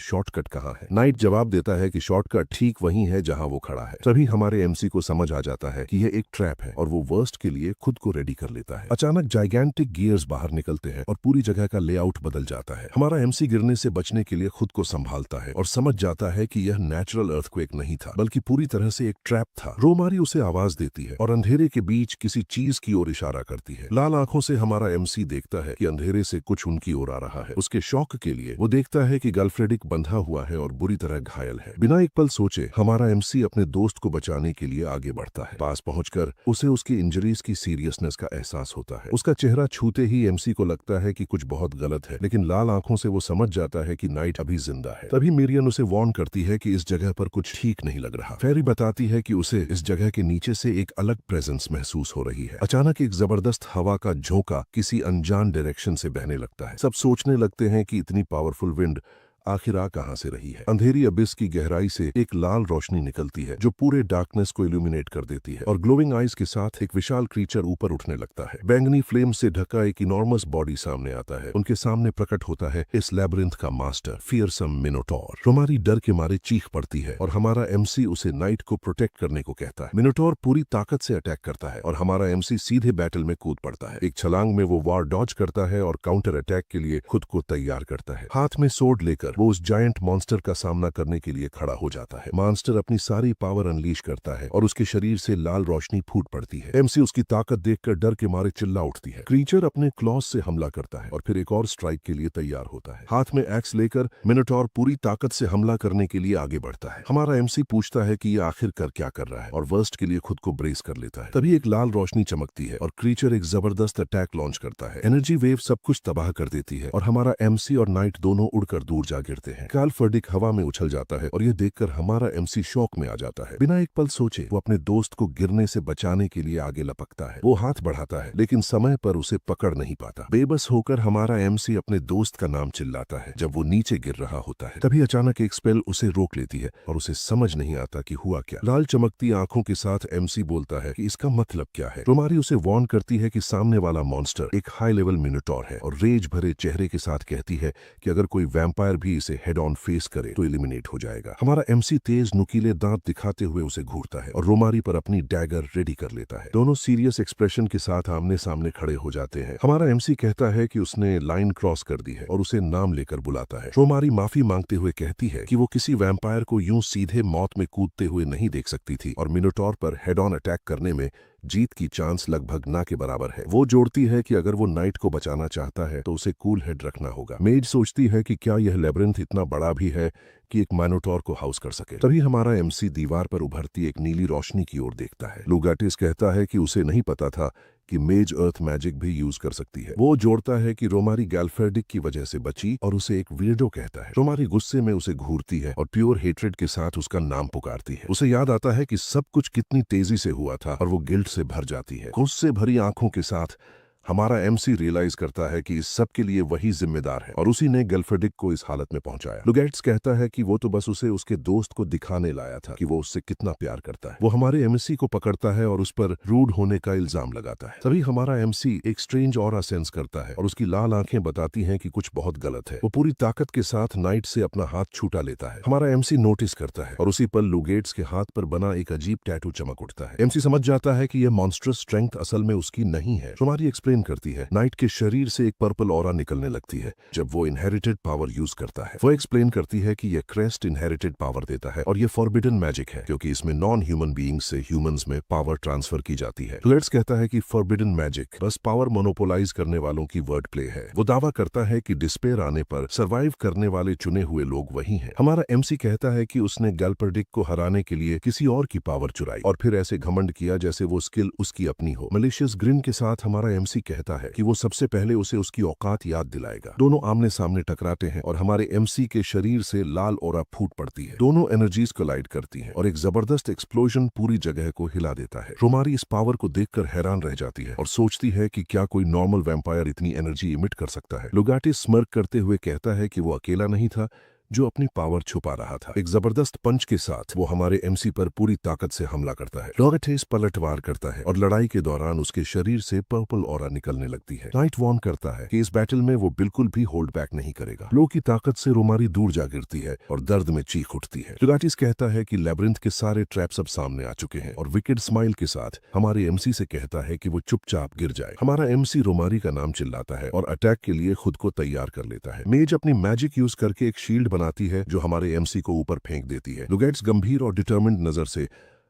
शॉर्टकट कहाँ है। नाइट जवाब देता है कि शॉर्टकट ठीक वही है जहां वो खड़ा है। तभी हमारे एमसी को समझ आ जाता है कि यह एक ट्रैप है और वो वर्स्ट के लिए खुद को रेडी कर लेता है। अचानक जाइगेंटिक गियर्स बाहर निकलते हैं और पूरी जगह का लेआउट बदल जाता है। हमारा एमसी गिरने से बचने के लिए खुद को संभालता है और समझ जाता है कि यह नेचुरल अर्थक्वेक नहीं था बल्कि पूरी तरह से एक ट्रैप था। रोमारी उसे आवाज देती है और अंधेरे के बीच किसी चीज की ओर इशारा करती है। लाल आंखों से हमारा एमसी देखता है कि अंधेरे से कुछ उनकी ओर आ रहा है। उसके शौक के लिए वो देखता है कि गलफ्रेडिक बंधा हुआ है और बुरी तरह घायल है। बिना एक पल सोचे हमारा एमसी अपने दोस्त को बचाने के लिए आगे बढ़ता है। पास पहुंचकर उसे उसकी इंजरीज की सीरियसनेस का एहसास होता है। उसका चेहरा छूते ही एमसी को लगता है कि कुछ बहुत गलत है, लेकिन लाल आंखों से वो समझ जाता है कि नाइट अभी जिंदा है। तभी मिरियन उसे वार्न करती है कि इस जगह पर कुछ ठीक नहीं लग रहा। फेरी बताती है कि उसे इस जगह के नीचे से एक अलग प्रेजेंस महसूस हो रही है। अचानक एक जबरदस्त हवा का झोंका किसी अनजान डायरेक्शन से बहने लगता है। सब सोचने लगते हैं कि इतनी पावरफुल विंड आखिर आ कहां से रही है। अंधेरी अबिस की गहराई से एक लाल रोशनी निकलती है जो पूरे डार्कनेस को इल्यूमिनेट कर देती है और ग्लोइंग आईज के साथ एक विशाल क्रीचर ऊपर उठने लगता है। बैंगनी फ्लेम से ढका एक इनॉर्मस बॉडी सामने आता है। उनके सामने प्रकट होता है इस लैबिरिंथ का मास्टर फियरसम मिनोटॉर। रोमारी डर के मारे चीख पड़ती है और हमारा एमसी उसे नाइट को प्रोटेक्ट करने को कहता है। मिनोटॉर पूरी ताकत से अटैक करता है और हमारा एमसी सीधे बैटल में कूद पड़ता है। एक छलांग में वो वार डॉज करता है और काउंटर अटैक के लिए खुद को तैयार करता है। हाथ में सोर्ड लेकर वो उस जायंट मॉन्स्टर का सामना करने के लिए खड़ा हो जाता है। मॉन्स्टर अपनी सारी पावर अनलीश करता है और उसके शरीर से लाल रोशनी फूट पड़ती है। एमसी उसकी ताकत देखकर डर के मारे चिल्ला उठती है। क्रीचर अपने क्लॉस से हमला करता है और फिर एक और स्ट्राइक के लिए तैयार होता है। हाथ में एक्स लेकर मिनोटॉर पूरी ताकत से हमला करने के लिए आगे बढ़ता है। हमारा एमसी पूछता है कि ये आखिर कर क्या कर रहा है और वर्स्ट के लिए खुद को ब्रेस कर लेता है। तभी एक लाल रोशनी चमकती है और क्रीचर एक जबरदस्त अटैक लॉन्च करता है। एनर्जी वेव सब कुछ तबाह कर देती है और हमारा एमसी और नाइट दोनों उड़कर दूर जा गिरते हैं। गैल्फर्डिक हवा में उछल जाता है और यह देखकर हमारा एमसी शॉक में आ जाता है। बिना एक पल सोचे वो अपने दोस्त को गिरने से बचाने के लिए आगे लपकता है। वो हाथ बढ़ाता है लेकिन समय पर उसे पकड़ नहीं पाता। बेबस होकर हमारा एमसी अपने दोस्त का नाम चिल्लाता है जब वो नीचे गिर रहा होता है। तभी अचानक एक स्पेल उसे रोक लेती है और उसे समझ नहीं आता कि हुआ क्या। लाल चमकती आंखों के साथ एमसी बोलता है कि इसका मतलब क्या है। रोमारी उसे वार्न करती है कि सामने वाला मॉन्स्टर एक हाई लेवल मिनोटॉर है और रेज भरे चेहरे के साथ कहती है कि अगर कोई वैम्पायर भी इसे हेड ऑन फेस करे तो एलिमिनेट हो जाएगा। हमारा एमसी तेज नुकीले दांत दिखाते हुए उसे घूरता है और रोमारी पर अपनी डैगर रेडी कर लेता है। दोनों सीरियस एक्सप्रेशन के साथ आमने सामने खड़े हो जाते हैं। हमारा एमसी कहता है कि उसने लाइन क्रॉस कर दी है और उसे नाम लेकर बुलाता है। रोमारी माफी मांगते हुए कहती है कि वो किसी वैम्पायर को यूं सीधे मौत में कूदते हुए नहीं देख सकती थी और मिनोटॉर पर हेड ऑन अटैक करने में जीत की चांस लगभग ना के बराबर है। वो जोड़ती है कि अगर वो नाइट को बचाना चाहता है तो उसे कूल हेड रखना होगा। मेज सोचती है कि क्या यह लेब्रिंथ इतना बड़ा भी है कि एक माइनोटॉर को हाउस कर सके। तभी हमारा एमसी दीवार पर उभरती एक नीली रोशनी की ओर देखता है। लुगाटिस कहता है कि उसे नहीं पता था कि मेज अर्थ मैजिक भी यूज कर सकती है। वो जोड़ता है कि रोमारी गैल्फर्डिक की वजह से बची और उसे एक वीर्डो कहता है। रोमारी गुस्से में उसे घूरती है और प्योर हेट्रेड के साथ उसका नाम पुकारती है। उसे याद आता है कि सब कुछ कितनी तेजी से हुआ था और वो गिल्ट से भर जाती है। गुस्से भरी आंखों के साथ हमारा एमसी रियलाइज करता है कि इस सब के लिए वही जिम्मेदार है और उसी ने गैल्फर्डिक को इस हालत में पहुंचाया। लुगेट्स कहता है कि वो तो बस उसे उसके दोस्त को दिखाने लाया था कि वो उससे कितना प्यार करता है। वो हमारे एमसी को पकड़ता है और उस पर रूड होने का इल्जाम लगाता है। तभी हमारा एमसी एक स्ट्रेंज ऑरा सेंस करता है और उसकी लाल आंखें बताती हैं कि कुछ बहुत गलत है। वो पूरी ताकत के साथ नाइट से अपना हाथ छूटा लेता है। हमारा एमसी नोटिस करता है और उसी पल लुगेट्स के हाथ पर बना एक अजीब टैटू चमक उठता है। एमसी समझ जाता है कि यह मॉन्स्ट्रस स्ट्रेंथ असल में उसकी नहीं है। हमारी एक्सप्लेन करती है नाइट के शरीर से एक पर्पल ऑरा निकलने लगती है जब वो इनहेरिटेड पावर यूज करता है। वो एक्सप्लेन करती है कि यह क्रेस्ट इनहेरिटेड पावर देता है और यह फॉरबिडन मैजिक है क्योंकि इसमें नॉन ह्यूमन बीइंग्स से ह्यूमंस में पावर ट्रांसफर की जाती है। लुगेट्स कहता है कि फॉरबिडन मैजिक बस पावर मोनोपोलाइज करने वालों की वर्ड प्ले है। वो दावा करता है कि डिस्पेयर आने पर सर्वाइव करने वाले चुने हुए लोग वही हैं। हमारा एमसी कहता है कि उसने गैल्फर्डिक को हराने के लिए किसी और की पावर चुराई और फिर ऐसे घमंड किया जैसे वो स्किल उसकी अपनी हो। मलिशियस ग्रिन के साथ हमारा एमसी कहता है कि वो सबसे पहले उसे उसकी औकात याद दिलाएगा। दोनों आमने सामने टकराते हैं और हमारे एमसी के शरीर से लाल ऑरा फूट पड़ती है। दोनों एनर्जीज कोलाइड करती हैं और एक जबरदस्त एक्सप्लोजन पूरी जगह को हिला देता है। रोमारी इस पावर को देखकर हैरान रह जाती है और सोचती है कि क्या कोई नॉर्मल वैम्पायर इतनी एनर्जी इमिट कर सकता है। लुगाटिस स्मर्क करते हुए कहता है कि वो अकेला नहीं था जो अपनी पावर छुपा रहा था। एक जबरदस्त पंच के साथ वो हमारे एमसी पर पूरी ताकत से हमला करता है। लुगाटिस पलटवार करता है और लड़ाई के दौरान उसके शरीर से पर्पल ऑरा निकलने लगती है। नाइट वॉर्न करता है कि इस बैटल में वो बिल्कुल भी होल्ड बैक नहीं करेगा। लो की ताकत से रोमारी दूर जा गिरती है और दर्द में चीख उठती है। लुगाटिस कहता है कि लेब्रिंथ के सारे ट्रैप्स अब सामने आ चुके हैं और विकेड स्माइल के साथ हमारे एमसी से कहता है कि वो चुपचाप गिर जाए। हमारा एमसी रोमारी का नाम चिल्लाता है और अटैक के लिए खुद को तैयार कर लेता है। मेज अपनी मैजिक यूज करके एक शील्ड बनाती है जो हमारे एमसी को ऊपर फेंक देती है। लुगेट्स गंभीर और डिटर्मिन्ड नजर से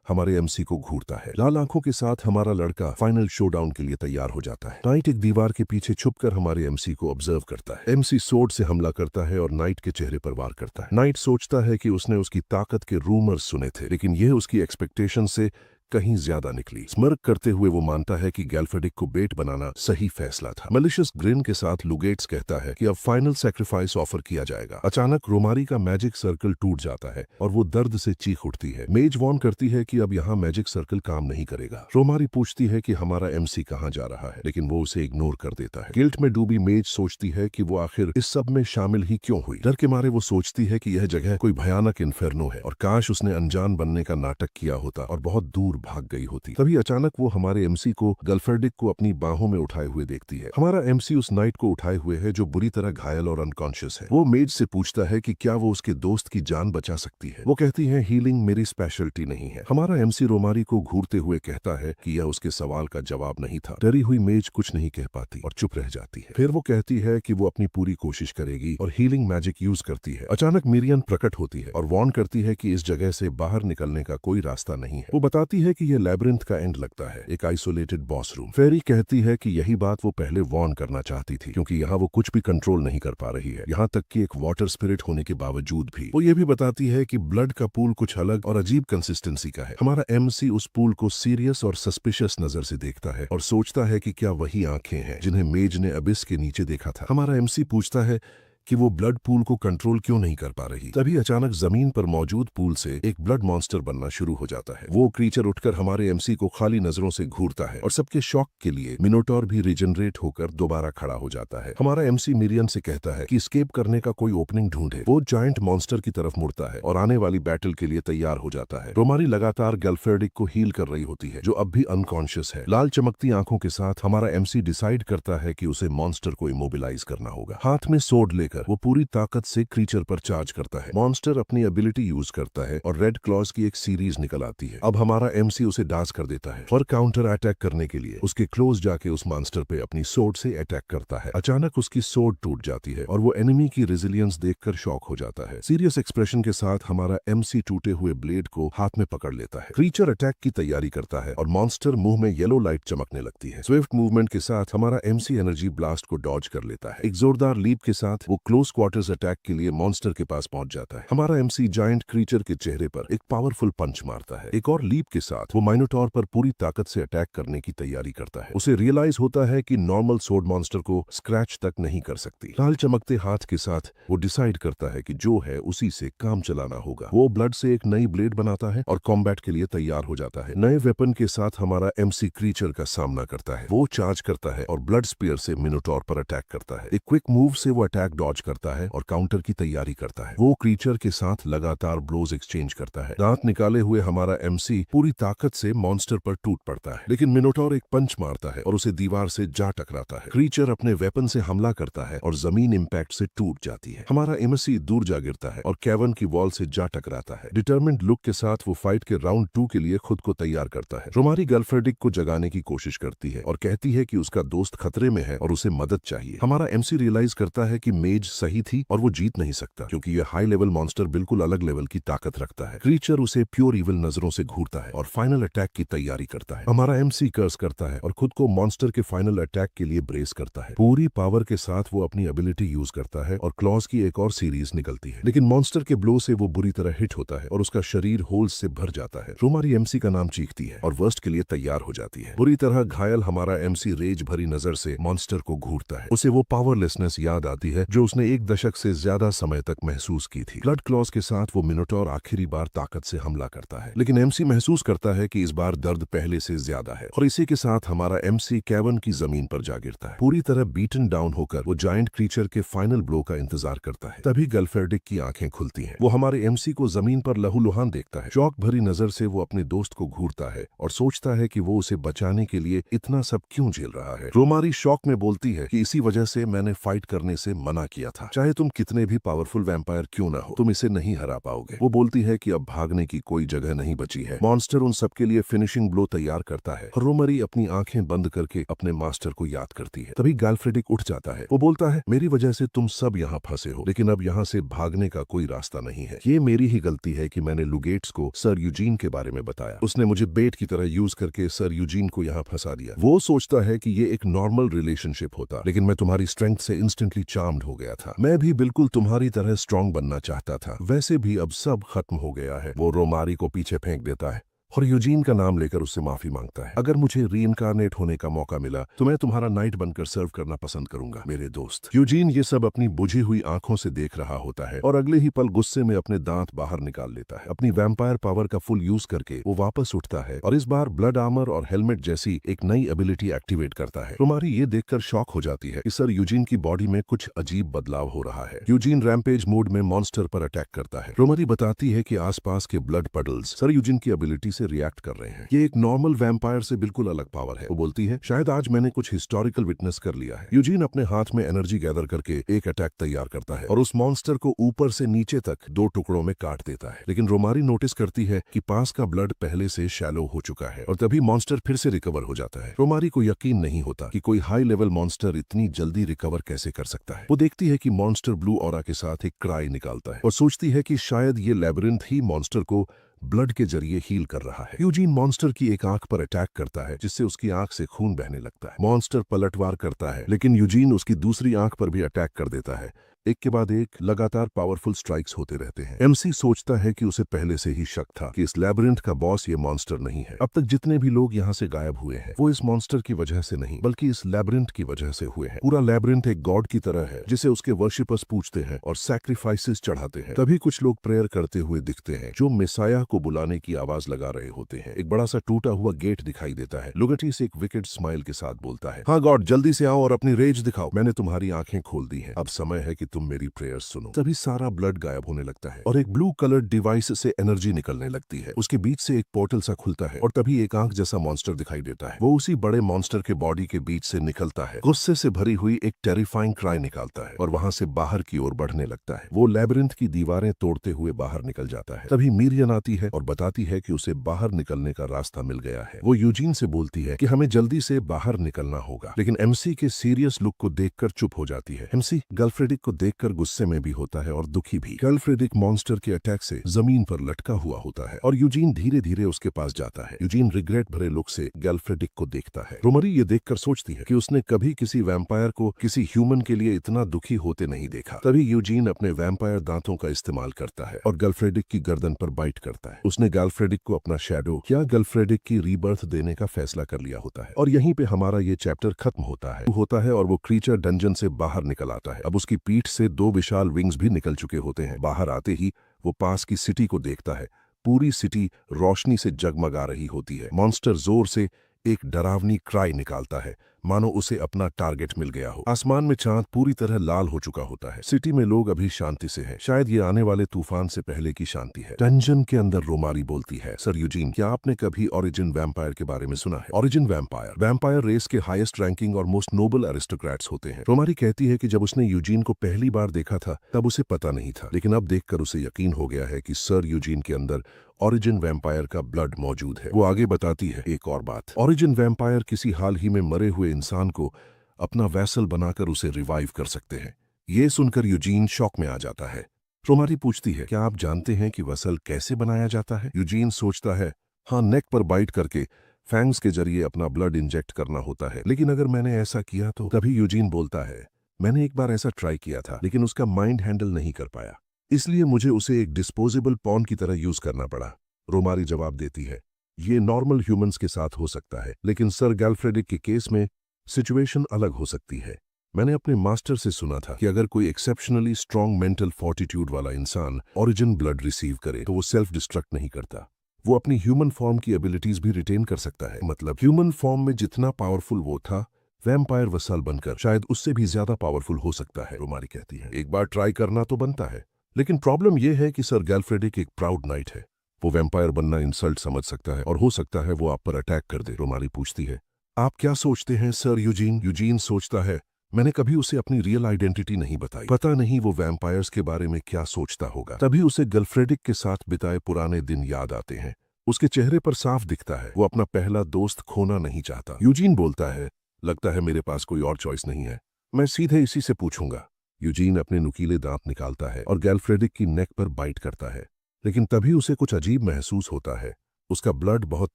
हमारे एमसी को घूरता है। लाल आंखों के साथ हमारा लड़का फाइनल शोडाउन के लिए तैयार हो जाता है। नाइट एक दीवार के पीछे छुपकर हमारे एमसी को ऑब्जर्व करता है। एमसी सोर्ड से हमला करता है और नाइट के चेहरे पर वार करता है। नाइट सोचता है कि उसने उसकी ताकत के रूमर्स सुने थे लेकिन यह उसकी एक्सपेक्टेशन से कहीं ज्यादा निकली। स्मर्क करते हुए वो मानता है कि गैल्फर्डिक को बेट बनाना सही फैसला था। मलिशियस ग्रिन के साथ लुगेट्स कहता है कि अब फाइनल सैक्रिफाइस ऑफर किया जाएगा। अचानक रोमारी का मैजिक सर्कल टूट जाता है और वो दर्द से चीख उठती है। मेज वॉर्न करती है कि अब यहाँ मैजिक सर्कल काम नहीं करेगा। रोमारी पूछती है कि हमारा एमसी कहाँ जा रहा है लेकिन वो उसे इग्नोर कर देता है। गिल्ट में डूबी मेज सोचती है कि वो आखिर इस सब में शामिल ही क्यों हुई। डर के मारे वो सोचती है कि यह जगह कोई भयानक इन्फेर्नो है और काश उसने अनजान बनने का नाटक किया होता और बहुत दूर भाग गई होती। तभी अचानक वो हमारे एमसी को गैल्फर्डिक को अपनी बाहों में उठाए हुए देखती है। हमारा एमसी उस नाइट को उठाए हुए है जो बुरी तरह घायल और अनकॉन्शियस है। वो मेज से पूछता है कि क्या वो उसके दोस्त की जान बचा सकती है। वो कहती है हीलिंग मेरी स्पेशलिटी नहीं है। हमारा एमसी रोमारी को घूरते हुए कहता है कि यह उसके सवाल का जवाब नहीं था। डरी हुई मेज कुछ नहीं कह पाती और चुप रह जाती है। फिर वो कहती है कि वो अपनी पूरी कोशिश करेगी और हीलिंग मैजिक यूज करती है। अचानक मिरियन प्रकट होती है और वार्न करती है कि इस जगह से बाहर निकलने का कोई रास्ता नहीं है। वो बताती है कि यह लैब्रिंथ का एंड लगता है, एक आइसोलेटेड बॉस रूम। फेरी कहती है कि यही बात वो पहले वार्न करना चाहती थी क्योंकि यहाँ वो कुछ भी कंट्रोल नहीं कर पा रही है, यहाँ तक कि एक वाटर स्पिरिट होने के बावजूद भी। वो ये भी बताती है कि ब्लड का पूल कुछ अलग और अजीब कंसिस्टेंसी का है। हमारा एमसी उस पूल को सीरियस और सस्पिशियस नजर से देखता है और सोचता है कि क्या वही आंखें हैं जिन्हें मेज ने अबिस के नीचे देखा था। हमारा एमसी पूछता है कि वो ब्लड पूल को कंट्रोल क्यों नहीं कर पा रही। तभी अचानक जमीन पर मौजूद पूल से एक ब्लड मॉन्स्टर बनना शुरू हो जाता है। वो क्रीचर उठकर हमारे एमसी को खाली नजरों से घूरता है और सबके शॉक के लिए मिनोटॉर भी रिजनरेट होकर दोबारा खड़ा हो जाता है। हमारा एमसी मिरियन से कहता है कि एस्केप करने का कोई ओपनिंग ढूंढे। वो जायंट मॉन्स्टर की तरफ मुड़ता है और आने वाली बैटल के लिए तैयार हो जाता है। रोमारी लगातार गैल्फेर्डिक को हील कर रही होती है, जो अब भी अनकॉन्शियस है। लाल चमकती आंखों के साथ हमारा एमसी डिसाइड करता है कि उसे मॉन्स्टर को इमोबिलाइज करना होगा। हाथ में सोर्ड लेकर वो पूरी ताकत से क्रीचर पर चार्ज करता है। मॉन्स्टर अपनी एबिलिटी यूज करता है और रेड क्लॉज की एक सीरीज निकल आती है। अब हमारा एमसी उसे डांस कर देता है और काउंटर अटैक करने के लिए उसके क्लोज जाके उस मॉन्स्टर पे अपनी सोर्ड से अटैक करता है। अचानक उसकी सोर्ड टूट जाती है और वो एनिमी की रेजिलियंस देखकर शॉक हो जाता है। सीरियस एक्सप्रेशन के साथ हमारा एमसी टूटे हुए ब्लेड को हाथ में पकड़ लेता है। क्रीचर अटैक की तैयारी करता है और मॉन्स्टर मुंह में येलो लाइट चमकने लगती है। स्विफ्ट मूवमेंट के साथ हमारा एमसी एनर्जी ब्लास्ट को डॉज कर लेता है। एक जोरदार लीप के साथ वो क्लोज क्वार्टर्स अटैक के लिए मॉन्स्टर के पास पहुंच जाता है। हमारा एमसी जायंट क्रीचर के चेहरे पर एक पावरफुल पंच मारता है। एक और लीप के साथ वो माइनोटॉर पर पूरी ताकत से अटैक करने की तैयारी करता है। उसे रियलाइज होता है कि नॉर्मल सोर्ड मॉन्स्टर को स्क्रैच तक नहीं कर सकती। लाल चमकते हाथ के साथ वो डिसाइड करता है कि जो है उसी से काम चलाना होगा। वो ब्लड से एक नई ब्लेड बनाता है और कॉम्बैट के लिए तैयार हो जाता है। नए वेपन के साथ हमारा एमसी क्रीचर का सामना करता है। वो चार्ज करता है और ब्लड स्पीयर से मिनोटॉर पर अटैक करता है। एक क्विक मूव से वो अटैक डॉज करता है और काउंटर की तैयारी करता है। वो क्रीचर के साथ लगातार ब्लोज एक्सचेंज करता है। दांत निकाले हुए हमारा एमसी पूरी ताकत से मॉन्स्टर पर टूट पड़ता है, लेकिन मिनोटॉर एक पंच मारता है और उसे दीवार से जा टकराता है। क्रीचर अपने वेपन से हमला करता है और जमीन इंपैक्ट से टूट जाती है। हमारा एमसी दूर जा गिरता है और केवन की वॉल से जा टकराता है। डिटर्मिन्ड लुक के साथ वो फाइट के राउंड 2 के लिए खुद को तैयार करता है। रोमारी गैल्फेर्डिक को जगाने की कोशिश करती है और कहती है कि उसका दोस्त खतरे में है और उसे मदद चाहिए। हमारा एमसी रियलाइज करता है कि मेज सही थी और वो जीत नहीं सकता, क्योंकि ये हाई लेवल मॉन्स्टर बिल्कुल अलग लेवल की ताकत रखता है। क्रीचर उसे प्योर इविल नजरों से घूरता है और फाइनल अटैक की तैयारी करता है। हमारा एमसी कर्स करता है और खुद को मॉन्स्टर के फाइनल अटैक के लिए ब्रेस करता है। पूरी पावर के साथ वो अपनी एबिलिटी यूज करता है और क्लॉज की एक और सीरीज निकलती है, लेकिन मॉन्स्टर के ब्लो से वो बुरी तरह हिट होता है और उसका शरीर होल्स से भर जाता है। रोमारी एमसी का नाम चीखती है और वर्स्ट के लिए तैयार हो जाती है। बुरी तरह घायल हमारा एमसी रेज भरी नजर से मॉन्स्टर को घूरता है। उसे वो पावरलेसनेस याद आती है जो उसने 1 दशक से ज्यादा समय तक महसूस की थी। ब्लड क्लॉज के साथ वो मिनोटॉर आखिरी बार ताकत से हमला करता है, लेकिन एमसी महसूस करता है कि इस बार दर्द पहले से ज्यादा है और इसी के साथ हमारा एमसी केवन की जमीन पर जा गिरता है। पूरी तरह बीटन डाउन होकर वो जायंट क्रीचर के फाइनल ब्लो का इंतजार करता है। तभी गैल्फेर्डिक की आंखें खुलती हैं। वो हमारे एमसी को जमीन पर लहूलुहान देखता है। शौक भरी नजर से वो अपने दोस्त को घूरता है और सोचता है कि वो उसे बचाने के लिए इतना सब क्यों झेल रहा है। रोमारी शौक में बोलती है कि इसी वजह से मैंने फाइट करने से मना किया था। चाहे तुम कितने भी पावरफुल वैम्पायर क्यों ना हो, तुम इसे नहीं हरा पाओगे। वो बोलती है कि अब भागने की कोई जगह नहीं बची है। मॉन्स्टर उन सबके लिए फिनिशिंग ब्लो तैयार करता है और रोमरी अपनी आंखें बंद करके अपने मास्टर को याद करती है। तभी गैल्फ्रेडिक उठ जाता है। वो बोलता है, मेरी वजह से तुम सब यहाँ फंसे हो, लेकिन अब यहाँ से भागने का कोई रास्ता नहीं है। ये मेरी ही गलती है कि मैंने लुगेट्स को सर यूजीन के बारे में बताया। उसने मुझे बेट की तरह यूज करके सर यूजीन को यहाँ फंसा दिया। वो सोचता है कि ये एक नॉर्मल रिलेशनशिप होता, लेकिन मैं तुम्हारी स्ट्रेंथ से इंस्टेंटली चार्म्ड हो गया था। मैं भी बिल्कुल तुम्हारी तरह स्ट्रांग बनना चाहता था। वैसे भी अब सब खत्म हो गया है। वो रोमारी को पीछे फेंक देता है और यूजीन का नाम लेकर उससे माफी मांगता है। अगर मुझे रीइंकारनेट होने का मौका मिला तो मैं तुम्हारा नाइट बनकर सर्व करना पसंद करूंगा, मेरे दोस्त। यूजीन ये सब अपनी बुझी हुई आंखों से देख रहा होता है और अगले ही पल गुस्से में अपने दांत बाहर निकाल लेता है। अपनी वैम्पायर पावर का फुल यूज करके वो वापस उठता है और इस बार ब्लड आर्मर और हेलमेट जैसी एक नई एबिलिटी एक्टिवेट करता है। रोमारी ये देखकर शॉक हो जाती है कि सर यूजीन की बॉडी में कुछ अजीब बदलाव हो रहा है। यूजीन रैम्पेज मोड में मॉन्स्टर पर अटैक करता है। रोमारी बताती है कि आसपास के ब्लड पडल्स सर यूजीन की एबिलिटी से रिएक्ट कर रहे हैं। ये एक नॉर्मल वैम्पायर से बिल्कुल अलग पावर है। वो बोलती है, शायद आज मैंने कुछ हिस्टोरिकल विटनेस कर लिया है। यूजीन अपने हाथ में एनर्जी गैदर करके एक अटैक तैयार करता है और उस मॉन्स्टर को ऊपर से नीचे तक 2 टुकड़ों में काट देता है। लेकिन रोमारी नोटिस करती है कि पास का ब्लड पहले से शैलो हो चुका है और तभी मॉन्स्टर फिर से रिकवर हो जाता है। रोमारी को यकीन नहीं होता कि कोई हाई लेवल मॉन्स्टर इतनी जल्दी रिकवर कैसे कर सकता है। वो देखती है कि मॉन्स्टर ब्लू ऑरा के साथ एक क्राई निकालता है और सोचती है कि शायद ये लैबिरिंथ ही मॉन्स्टर को ब्लड के जरिए हील कर रहा है। यूजीन मॉन्स्टर की एक आंख पर अटैक करता है, जिससे उसकी आंख से खून बहने लगता है। मॉन्स्टर पलटवार करता है, लेकिन यूजीन उसकी दूसरी आंख पर भी अटैक कर देता है, एक के बाद एक लगातार पावरफुल स्ट्राइक्स होते रहते हैं। एमसी सोचता है कि उसे पहले से ही शक था कि इस लैबिरिंथ का बॉस ये मॉन्स्टर नहीं है। अब तक जितने भी लोग यहाँ से गायब हुए हैं वो इस मॉन्स्टर की वजह से नहीं बल्कि इस लैबिरिंथ की वजह से हुए हैं। पूरा लैबिरिंथ एक गॉड की तरह है जिसे उसके वर्शिपर्स पूजते हैं और सैक्रिफाइसेस चढ़ाते हैं। तभी कुछ लोग प्रेयर करते हुए दिखते हैं जो मेसाया को बुलाने की आवाज लगा रहे होते हैं। एक बड़ा सा टूटा हुआ गेट दिखाई देता है। लुगटिस एक विकेट स्माइल के साथ बोलता है, हाँ गॉड, जल्दी से आओ और अपनी रेज दिखाओ। मैंने तुम्हारी आंखें खोल दी हैं। अब समय है कि तुम मेरी प्रेयर्स सुनो। तभी सारा ब्लड गायब होने लगता है और एक ब्लू कलर्ड डिवाइस से एनर्जी निकलने लगती है। उसके बीच से एक पोर्टल सा खुलता है और तभी एक आंख जैसा मॉन्स्टर दिखाई देता है। वो उसी बड़े मॉन्स्टर के बॉडी के बीच से निकलता है, गुस्से से भरी हुई एक टेरिफाइंग क्राई निकालता है और वहां से बाहर की ओर बढ़ने लगता है। वो लैबिरिंथ की दीवारें तोड़ते हुए बाहर निकल जाता है। तभी मीरियन आती है और बताती है कि उसे बाहर निकलने का रास्ता मिल गया है। वो यूजीन से बोलती है कि हमें जल्दी से बाहर निकलना होगा, लेकिन एमसी के सीरियस लुक को देखकर चुप हो जाती है। एमसी गलफ्रेडिक को देखकर गुस्से में भी होता है और दुखी भी। गलफ्रेडिक मॉन्स्टर के अटैक से जमीन पर लटका हुआ होता है और यूजीन धीरे धीरे उसके पास जाता है। यूजीन रिग्रेट भरे लुक से गलफ्रेडिक को देखता है। रोमरी ये देखकर सोचती है कि उसने कभी किसी वैम्पायर को किसी ह्यूमन के लिए इतना दुखी होते नहीं देखा। तभी यूजीन अपने वैम्पायर दांतों का इस्तेमाल करता है और गलफ्रेडिक की गर्दन पर बाइट करता है। उसने गलफ्रेडिक को अपना शैडो या गलफ्रेडिक की रीबर्थ देने का फैसला कर लिया होता है और यहीं पे हमारा ये चैप्टर खत्म होता है और वो क्रीचर डंजन से बाहर निकल आता है। अब उसकी पीठ से 2 विशाल विंग्स भी निकल चुके होते हैं। बाहर आते ही वो पास की सिटी को देखता है। पूरी सिटी रोशनी से जगमगा रही होती है। मॉन्स्टर जोर से एक डरावनी क्राई निकालता है, मानो उसे अपना टारगेट मिल गया हो। आसमान में चांद पूरी तरह लाल हो चुका होता है। सिटी में लोग अभी शांति से हैं। शायद ये आने वाले तूफान से पहले की शांति है। डंजन के अंदर रोमारी बोलती है, सर यूजीन, क्या आपने कभी ओरिजिन वैम्पायर के बारे में सुना है? ओरिजिन वैम्पायर रेस के हाईएस्ट रैंकिंग और मोस्ट नोबल एरिस्टोक्रेट्स होते हैं। रोमारी कहती है कि जब उसने यूजीन को पहली बार देखा था तब उसे पता नहीं था, लेकिन अब देखकर उसे यकीन हो गया है कि सर यूजीन के अंदर ओरिजिन वैम्पायर का ब्लड मौजूद है। वो आगे बताती है एक और बात, ओरिजिन वैम्पायर किसी हाल ही में मरे हुए इंसान को अपना वैसल बनाकर उसे रिवाइव कर सकते हैं। ये सुनकर यूजीन शॉक में आ जाता है। रोमारी पूछती है, क्या आप जानते हैं कि वैसल कैसे बनाया जाता है? यूजीन सोचता है, हाँ, नेक पर बाइट करके फैंग्स के जरिए अपना ब्लड इंजेक्ट करना होता है, लेकिन अगर मैंने ऐसा किया तो? तभी यूजीन बोलता है, मैंने एक बार ऐसा ट्राई किया था, लेकिन उसका माइंड हैंडल नहीं कर पाया, इसलिए मुझे उसे एक डिस्पोजेबल पॉन की तरह यूज करना पड़ा। रोमारी जवाब देती है, ये नॉर्मल ह्यूमंस के साथ हो सकता है, लेकिन सर गलफ्रेडिक के केस में सिचुएशन अलग हो सकती है। मैंने अपने मास्टर से सुना था कि अगर कोई एक्सेप्शनली स्ट्रॉन्ग मेंटल फोर्टिट्यूड वाला इंसान ओरिजिन ब्लड रिसीव करे तो वो सेल्फ डिस्ट्रक्ट नहीं करता। वो अपनी ह्यूमन फॉर्म की एबिलिटीज भी रिटेन कर सकता है। मतलब ह्यूमन फॉर्म में जितना पावरफुल वो था, वैम्पायर वसाल बनकर शायद उससे भी ज्यादा पावरफुल हो सकता है। रोमारी कहती है, एक बार ट्राई करना तो बनता है, लेकिन प्रॉब्लम यह है कि सर गलफ्रेडिक एक प्राउड नाइट है। वो वैम्पायर बनना इंसल्ट समझ सकता है और हो सकता है वो आप पर अटैक कर दे। रोमारी पूछती है, आप क्या सोचते हैं सर यूजीन? यूजीन सोचता है, मैंने कभी उसे अपनी रियल आइडेंटिटी नहीं बताई, पता नहीं वो वैम्पायर्स के बारे में क्या सोचता होगा। तभी उसे गलफ्रेडिक के साथ बिताए पुराने दिन याद आते हैं। उसके चेहरे पर साफ दिखता है वो अपना पहला दोस्त खोना नहीं चाहता। यूजीन बोलता है, लगता है मेरे पास कोई और चॉइस नहीं है, मैं सीधे इसी से पूछूंगा। यूजीन अपने नुकीले दांत निकालता है और गलफ्रेडिक की नेक पर बाइट करता है, लेकिन तभी उसे कुछ अजीब महसूस होता है। उसका ब्लड बहुत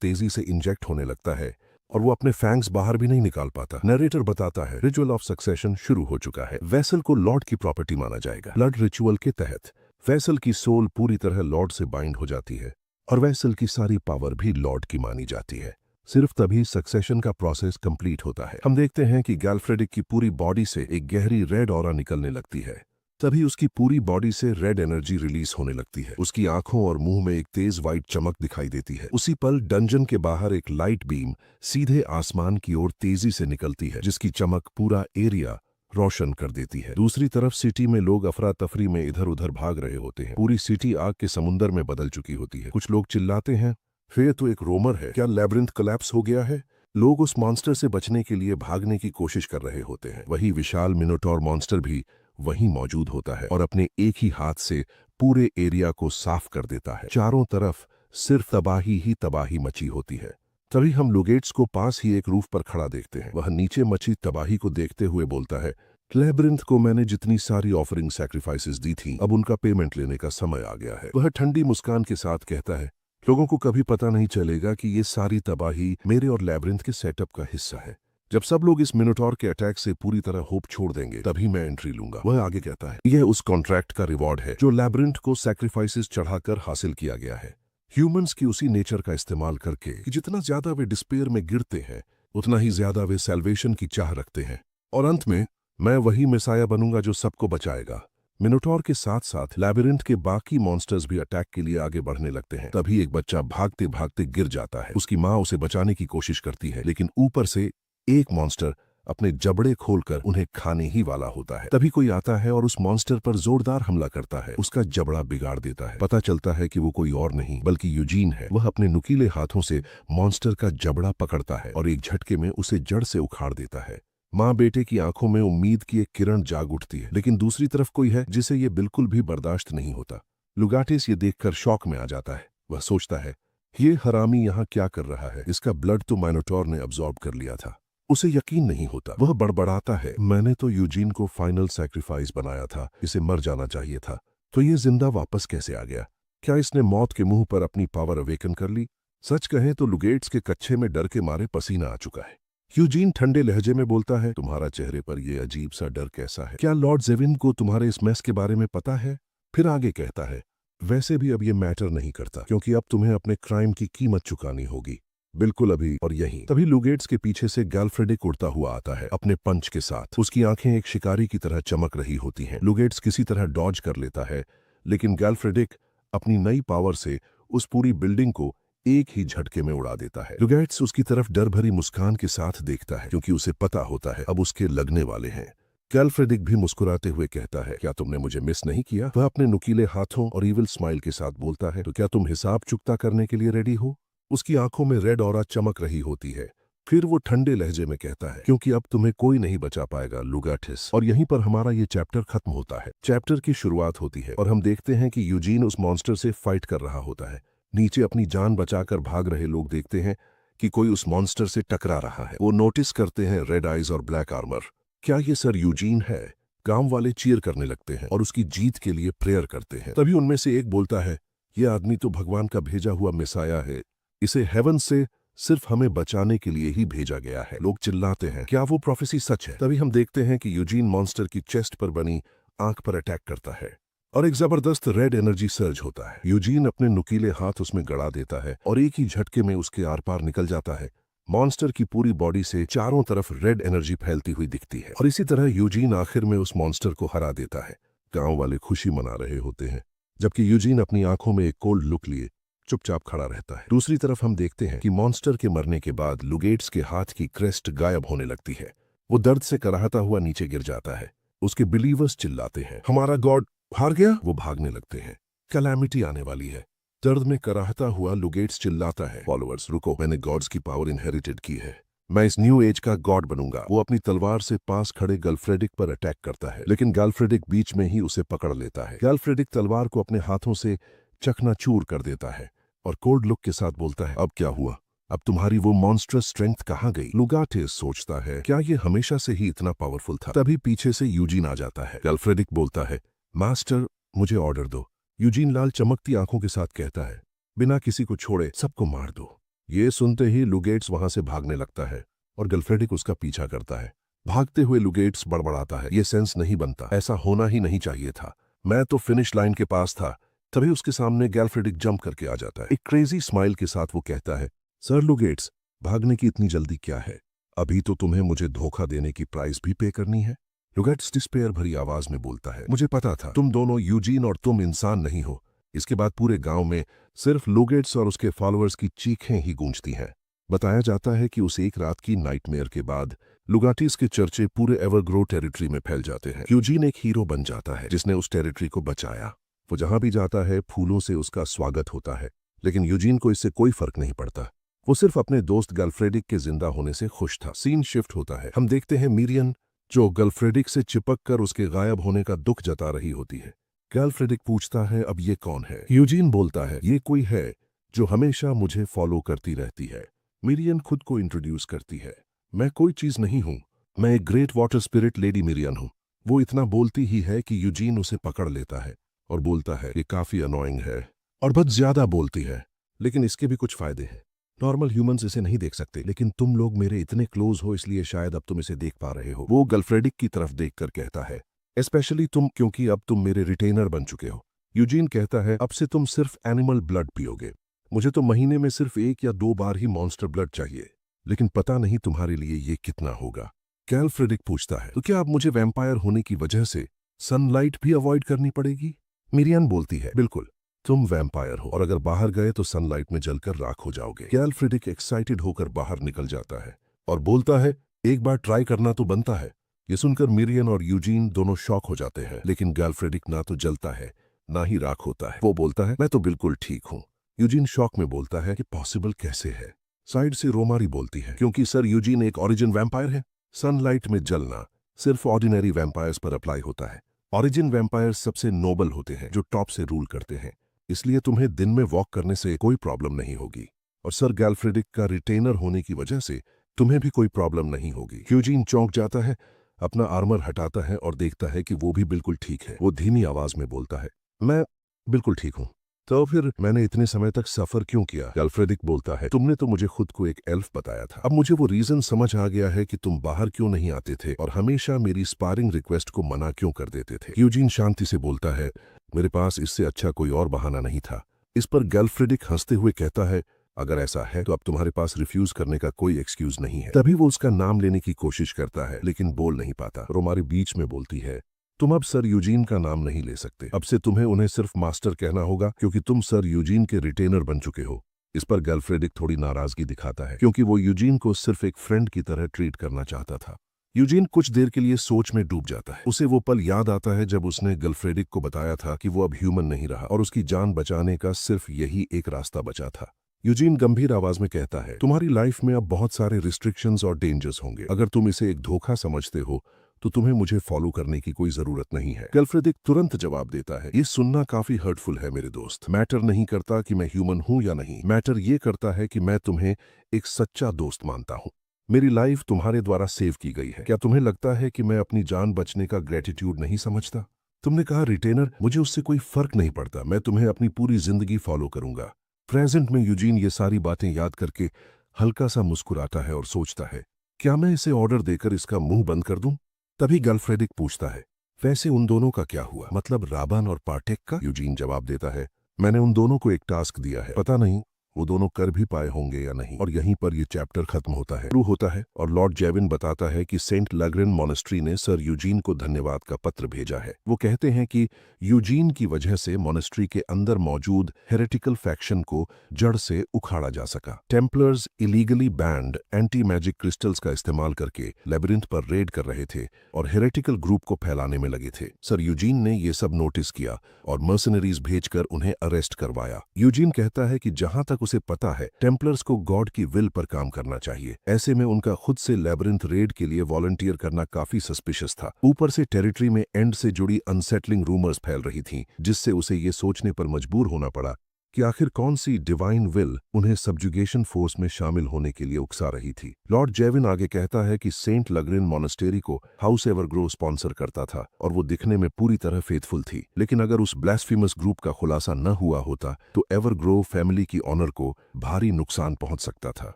तेजी से इंजेक्ट होने लगता है और वो अपने फैंग्स बाहर भी नहीं निकाल पाता। नरेटर बताता है, रिचुअल ऑफ सक्सेशन शुरू हो चुका है। वैसल को लॉर्ड की प्रॉपर्टी माना जाएगा। ब्लड रिचुअल के तहत वैसल की सोल पूरी तरह लॉर्ड से बाइंड हो जाती है और वैसल की सारी पावर भी लॉर्ड की मानी जाती है। सिर्फ तभी सक्सेशन का प्रोसेस कंप्लीट होता है। हम देखते हैं कि गलफ्रेडिक की पूरी बॉडी से एक गहरी रेड ऑरा निकलने लगती है। तभी उसकी पूरी बॉडी से रेड एनर्जी रिलीज होने लगती है। उसकी आंखों और मुंह में एक तेज व्हाइट चमक दिखाई देती है। उसी पल डंजन के बाहर एक लाइट बीम सीधे आसमान की ओर तेजी से निकलती है, जिसकी चमक पूरा एरिया रोशन कर देती है। दूसरी तरफ सिटी में लोग अफरा तफरी में इधर उधर भाग रहे होते हैं। पूरी सिटी आग के समुंदर में बदल चुकी होती है। कुछ लोग चिल्लाते हैं, फिर तो एक रोमर है, क्या लैब्रिंथ कोलैप्स हो गया है? लोग उस मॉन्स्टर से बचने के लिए भागने की कोशिश कर रहे होते हैं। वही विशाल मिनोटॉर मॉन्स्टर भी वहीं मौजूद होता है और अपने एक ही हाथ से पूरे एरिया को साफ कर देता है। चारों तरफ सिर्फ तबाही ही तबाही मची होती है। तभी हम लुगेट्स को पास ही एक रूफ पर खड़ा देखते हैं। वह नीचे मची तबाही को देखते हुए बोलता है, लैब्रिंथ को मैंने जितनी सारी ऑफरिंग सैक्रिफाइसेस दी थी, अब उनका पेमेंट लेने का समय आ गया है। वह ठंडी मुस्कान के साथ कहता है, लोगों को कभी पता नहीं चलेगा कि ये सारी तबाही मेरे और लैब्रिंथ के सेटअप का हिस्सा है। जब सब लोग इस मिनोटॉर के अटैक से पूरी तरह होप छोड़ देंगे तभी मैं एंट्री लूंगा। वह आगे कहता है, यह उस कॉन्ट्रैक्ट का रिवॉर्ड है जो लैब्रिंथ को सैक्रिफाइसेस चढ़ाकर हासिल किया गया है, ह्यूमंस की उसी नेचर का इस्तेमाल करके कि जितना ज्यादा वे डिस्पेयर में गिरते हैं उतना ही ज्यादा वे सैल्वेशन की चाह रखते हैं, और अंत में मैं वही मेसाया बनूंगा जो सबको बचाएगा। मिनोटॉर के साथ साथ लैबिरिंथ के बाकी मॉन्स्टर्स भी अटैक के लिए आगे बढ़ने लगते हैं। तभी एक बच्चा भागते भागते गिर जाता है। उसकी माँ उसे बचाने की कोशिश करती है, लेकिन ऊपर से एक मॉन्स्टर अपने जबड़े खोलकर उन्हें खाने ही वाला होता है। तभी कोई आता है और उस मॉन्स्टर पर जोरदार हमला करता है, उसका जबड़ा बिगाड़ देता है। पता चलता है कि वो कोई और नहीं बल्कि यूजीन है। वह अपने नुकीले हाथों से मॉन्स्टर का जबड़ा पकड़ता है और एक झटके में उसे जड़ से उखाड़ देता है। माँ बेटे की आंखों में उम्मीद की एक किरण जाग उठती है, लेकिन दूसरी तरफ कोई है जिसे ये बिल्कुल भी बर्दाश्त नहीं होता। लुगाटिस ये देखकर शॉक में आ जाता है। वह सोचता है, ये हरामी यहाँ क्या कर रहा है? इसका ब्लड तो माइनोटॉर ने अब्सॉर्ब कर लिया था। उसे यकीन नहीं होता। वह बड़बड़ाता है, मैंने तो यूजीन को फाइनल सैक्रिफाइस बनाया था, इसे मर जाना चाहिए था, तो ये जिंदा वापस कैसे आ गया? क्या इसने मौत के मुंह पर अपनी पावर अवेकन कर ली? सच कहें तो लुगेट्स के कच्छे में डर के मारे पसीना आ चुका है। यूजीन ठंडे लहजे में बोलता है, तुम्हारा चेहरे पर यह अजीब सा डर कैसा है? क्या लॉर्ड जेविन को तुम्हारे इस मैस के बारे में पता है? फिर आगे कहता है, वैसे भी अब ये मैटर नहीं करता, क्योंकि अब तुम्हें अपने क्राइम की कीमत चुकानी होगी, बिल्कुल अभी और यहीं। तभी लुगेट्स के पीछे से गैल्फ्रेडिक उड़ता हुआ आता है अपने पंच के साथ। उसकी आंखें एक शिकारी की तरह चमक रही होती हैं। लुगेट्स किसी तरह डॉज कर लेता है, लेकिन गैल्फ्रेडिक अपनी नई पावर से उस पूरी बिल्डिंग को एक ही झटके में उड़ा देता है। लुगेट्स उसकी तरफ डर भरी मुस्कान के साथ देखता है, क्योंकि उसे पता होता है अब उसके लगने वाले हैं। गैल्फ्रेडिक भी मुस्कुराते हुए कहता है, क्या तुमने मुझे मिस नहीं किया? वह अपने नुकीले हाथों और ईविल स्माइल के साथ बोलता है, तो क्या तुम हिसाब चुकता करने के लिए रेडी हो? उसकी आंखों में रेड ऑरा चमक रही होती है। फिर वो ठंडे लहजे में कहता है, क्योंकि अब तुम्हें कोई नहीं बचा पाएगा लुगाटिस। और यहीं पर हमारा ये चैप्टर खत्म होता है। चैप्टर की शुरुआत होती है और हम देखते हैं कि यूजीन उस मॉन्स्टर से फाइट कर रहा होता है। नीचे अपनी जान बचाकर भाग रहे लोग देखते हैं कि कोई उस मॉन्स्टर से टकरा रहा है। वो नोटिस करते हैं रेड आइज और ब्लैक आर्मर। क्या ये सर यूजीन है? गांव वाले चीयर करने लगते हैं और उसकी जीत के लिए प्रेयर करते हैं। तभी उनमें से एक बोलता है, ये आदमी तो भगवान का भेजा हुआ मेसाया है, इसे हेवन से सिर्फ हमें बचाने के लिए ही भेजा गया है। लोग चिल्लाते हैं, क्या वो प्रोफेसी सच है? तभी हम देखते हैं कि यूजीन मॉन्स्टर की चेस्ट पर बनी आंख पर अटैक करता है और एक जबरदस्त रेड एनर्जी सर्ज होता है। यूजीन अपने नुकीले हाथ उसमें गड़ा देता है और एक ही झटके में उसके आर पार निकल जाता है। मॉन्स्टर की पूरी बॉडी से चारों तरफ रेड एनर्जी फैलती हुई दिखती है और इसी तरह यूजीन आखिर में उस मॉन्स्टर को हरा देता है। गांव वाले खुशी मना रहे होते हैं, जबकि यूजीन अपनी आंखों में एक कोल्ड लुक लिए चुपचाप खड़ा रहता है। दूसरी तरफ हम देखते हैं कि मॉन्स्टर के मरने के बाद लुगेट्स के हाथ की क्रेस्ट गायब होने लगती है। वो दर्द से कराहता हुआ नीचे गिर जाता है। उसके बिलीवर्स चिल्लाते हैं, हमारा गॉड हार गया। वो भागने लगते हैं, कैलामिटी आने वाली है। दर्द में कराहता हुआ लुगेट्स चिल्लाता है, फॉलोअर्स रुको, मैंने गॉड्स की पावर इनहेरिटेड की है, मैं इस न्यू एज का गॉड बनूंगा। वो अपनी तलवार से पास खड़े गैल्फ्रेडिक पर अटैक करता है, लेकिन गैल्फ्रेडिक बीच में ही उसे पकड़ लेता है। गैल्फ्रेडिक तलवार को अपने हाथों से चकनाचूर कर देता है और कोल्ड लुक के साथ बोलता है, अब क्या हुआ? अब तुम्हारी वो मॉन्स्टरस स्ट्रेंथ कहाँ गई? लुगाटिस सोचता है, क्या ये हमेशा से ही इतना पावरफुल था? तभी पीछे से यूजीन आ जाता है। गैल्फ्रेडिक बोलता है, मास्टर मुझे ऑर्डर दो। यूजीन लाल चमकती आंखों के साथ कहता है, बिना किसी को छोड़े सबको मार दो। ये सुनते ही लुगेट्स वहां से भागने लगता है और गैल्फ्रेडिक उसका पीछा करता है। भागते हुए लुगेट्स बड़बड़ाता है, ये सेंस नहीं बनता, ऐसा होना ही नहीं चाहिए था, मैं तो फिनिश लाइन के पास था। तभी उसके सामने गैल्फ्रेडिक जंप करके आ जाता है। एक क्रेजी स्माइल के साथ वो कहता है, सर लुगेट्स, भागने की इतनी जल्दी क्या है? अभी तो तुम्हें मुझे धोखा देने की प्राइस भी पे करनी है। लुगेट्स डिस्पेयर भरी आवाज में बोलता है, मुझे पता था तुम दोनों, यूजीन और तुम, इंसान नहीं हो। इसके बाद पूरे गांव में सिर्फ लुगेट्स और उसके फॉलोअर्स की चीखें ही गूंजती हैं। बताया जाता है कि उस एक रात की नाइटमेयर के बाद लुगाटिस के चर्चे पूरे एवरग्रो टेरिटरी में फैल जाते हैं। यूजीन एक हीरो बन जाता है जिसने उस टेरिटरी को बचाया। वो जहां भी जाता है फूलों से उसका स्वागत होता है, लेकिन यूजीन को इससे कोई फर्क नहीं पड़ता। वो सिर्फ अपने दोस्त गैल्फ्रेडिक के जिंदा होने से खुश था। सीन शिफ्ट होता है। हम देखते हैं मिरियन, जो गैल्फ्रेडिक से चिपक कर उसके गायब होने का दुख जता रही होती है। गैल्फ्रेडिक पूछता है, अब ये कौन है? यूजीन बोलता है, ये कोई है जो हमेशा मुझे फॉलो करती रहती है। मिरियन खुद को इंट्रोड्यूस करती है, मैं कोई चीज नहीं हूं, मैं एक ग्रेट वाटर स्पिरिट लेडी मिरियन हूं। वो इतना बोलती ही है कि यूजीन उसे पकड़ लेता है और बोलता है, ये काफी अनोइंग है और बहुत ज्यादा बोलती है, लेकिन इसके भी कुछ फायदे हैं। नॉर्मल ह्यूमंस इसे नहीं देख सकते, लेकिन तुम लोग मेरे इतने क्लोज हो इसलिए शायद अब तुम इसे देख पा रहे हो। वो गल्फ्रेडिक की तरफ देखकर कहता है, स्पेशली तुम, क्योंकि अब तुम मेरे रिटेनर बन चुके हो। यूजीन कहता है, अब से तुम सिर्फ एनिमल ब्लड पियोगे। मुझे तो महीने में सिर्फ 1 या 2 बार ही मॉन्स्टर ब्लड चाहिए, लेकिन पता नहीं तुम्हारे लिए ये कितना होगा। गैल्फ्रेडिक पूछता है, तो क्या अब मुझे वैम्पायर होने की वजह से सनलाइट भी अवॉइड करनी पड़ेगी? मिरियन बोलती है, बिल्कुल, तुम वैम्पायर हो और अगर बाहर गए तो सनलाइट में जलकर राख हो जाओगे। गैल्फ्रेडिक एक्साइटेड होकर बाहर निकल जाता है और बोलता है, एक बार ट्राई करना तो बनता है। ये सुनकर मिरियन और यूजीन दोनों शॉक हो जाते हैं, लेकिन गैल्फ्रेडिक ना तो जलता है ना ही राख होता है। वो बोलता है, मैं तो बिल्कुल ठीक हूँ। यूजीन शॉक में बोलता है कि पॉसिबल कैसे है? साइड से रोमारी बोलती है, क्योंकि सर यूजीन एक ओरिजिन वैम्पायर है। सनलाइट में जलना सिर्फ ऑर्डिनरी वैम्पायर्स पर अप्लाई होता है। ओरिजिन वैम्पायर्स सबसे नोबल होते हैं, जो टॉप से रूल करते हैं, इसलिए तुम्हें दिन में वॉक करने से कोई प्रॉब्लम नहीं होगी, और सर गैल्फ्रेडिक का रिटेनर होने की वजह से तुम्हें भी कोई प्रॉब्लम नहीं होगी। यूजीन चौंक जाता है, अपना आर्मर हटाता है और देखता है कि वो भी बिल्कुल ठीक है। वो धीमी आवाज में बोलता है, मैं बिल्कुल ठीक हूँ। तो फिर मैंने इतने समय तक सफर क्यों किया? गैल्फ्रेडिक बोलता है, तुमने तो मुझे खुद को एक एल्फ बताया था। अब मुझे वो रीजन समझ आ गया है कि तुम बाहर क्यों नहीं आते थे और हमेशा मेरी स्पारिंग रिक्वेस्ट को मना क्यों कर देते थे। यूजीन शांति से बोलता है, मेरे पास इससे अच्छा कोई और बहाना नहीं था। इस पर गैल्फ्रेडिक हंसते हुए कहता है, अगर ऐसा है तो अब तुम्हारे पास रिफ्यूज करने का कोई एक्सक्यूज नहीं है। तभी वो उसका नाम लेने की कोशिश करता है, लेकिन बोल नहीं पाता। रोमारी बीच में बोलती है, तुम अब सर यूजीन का नाम नहीं ले सकते। अब से तुम्हें उन्हें सिर्फ मास्टर कहना होगा, क्योंकि तुम सर यूजीन के रिटेनर बन चुके हो। इस पर गैल्फ्रेडिक थोड़ी नाराजगी दिखाता है, क्योंकि वो यूजीन को सिर्फ एक फ्रेंड की तरह ट्रीट करना चाहता था। यूजीन कुछ देर के लिए सोच में डूब जाता है। उसे वो पल याद आता है जब उसने गैल्फ्रेडिक को बताया था कि वो अब ह्यूमन नहीं रहा और उसकी जान बचाने का सिर्फ यही एक रास्ता बचा था। यूजीन गंभीर आवाज में कहता है, तुम्हारी लाइफ में अब बहुत सारे रिस्ट्रिक्शंस और डेंजर्स होंगे। अगर तुम इसे एक धोखा समझते हो तो तुम्हें मुझे फॉलो करने की कोई जरूरत नहीं है। गैल्फ्रेडिक तुरंत जवाब देता है, ये सुनना काफी हर्टफुल है मेरे दोस्त। मैटर नहीं करता कि मैं ह्यूमन हूं या नहीं, मैटर ये करता है कि मैं तुम्हें एक सच्चा दोस्त मानता हूं। मेरी लाइफ तुम्हारे द्वारा सेव की गई है। क्या तुम्हें लगता है कि मैं अपनी जान बचने का ग्रेटिट्यूड नहीं समझता? तुमने कहा रिटेनर, मुझे उससे कोई फर्क नहीं पड़ता, मैं तुम्हें अपनी पूरी जिंदगी फॉलो करूंगा। प्रेजेंट में यूजीन ये सारी बातें याद करके हल्का सा मुस्कुराता है और सोचता है, क्या मैं इसे ऑर्डर देकर इसका मुंह बंद कर दूं? तभी गैल्फ्रेडिक पूछता है, वैसे उन दोनों का क्या हुआ? मतलब राबान और पार्टेक का? यूजीन जवाब देता है, मैंने उन दोनों को एक टास्क दिया है, पता नहीं वो दोनों कर भी पाए होंगे या नहीं। और यहीं पर ये चैप्टर खत्म होता है। शुरू होता है और लॉर्ड जेविन बताता है कि सेंट लग्रेन मॉनेस्ट्री ने सर यूजीन को धन्यवाद का पत्र भेजा है। वो कहते हैं कि यूजीन की वजह से मॉनेस्ट्री के अंदर मौजूद हेरेटिकल फैक्शन को जड़ से उखाड़ा जा सका। Templars illegally band anti magic crystals का इस्तेमाल करके लेबिरिंथ पर रेड कर रहे थे और हेरेटिकल ग्रुप को फैलाने में लगे थे। सर यूजीन ने ये सब नोटिस किया और मर्सनरीज भेजकर उन्हें अरेस्ट करवाया। यूजीन कहता है कि जहां तक उसे पता है, टेम्पलर्स को गॉड की विल पर काम करना चाहिए। ऐसे में उनका खुद से लेबिरिंथ रेड के लिए वॉलंटियर करना काफी सस्पिशियस था। ऊपर से टेरिटरी में एंड से जुड़ी अनसेटलिंग रूमर्स फैल रही थीं, जिससे उसे ये सोचने पर मजबूर होना पड़ा कि आखिर कौन सी डिवाइन विल उन्हें सब्जुगेशन फोर्स में शामिल होने के लिए उकसा रही थी। लॉर्ड जेविन आगे कहता है कि सेंट लग्रेन मॉनेस्टेरी को हाउस एवरग्रो स्पॉन्सर करता था और वो दिखने में पूरी तरह फेथफुल थी, लेकिन अगर उस ब्लास्फेमस ग्रुप का खुलासा न हुआ होता तो एवरग्रो फैमिली की ऑनर को भारी नुकसान पहुंच सकता था।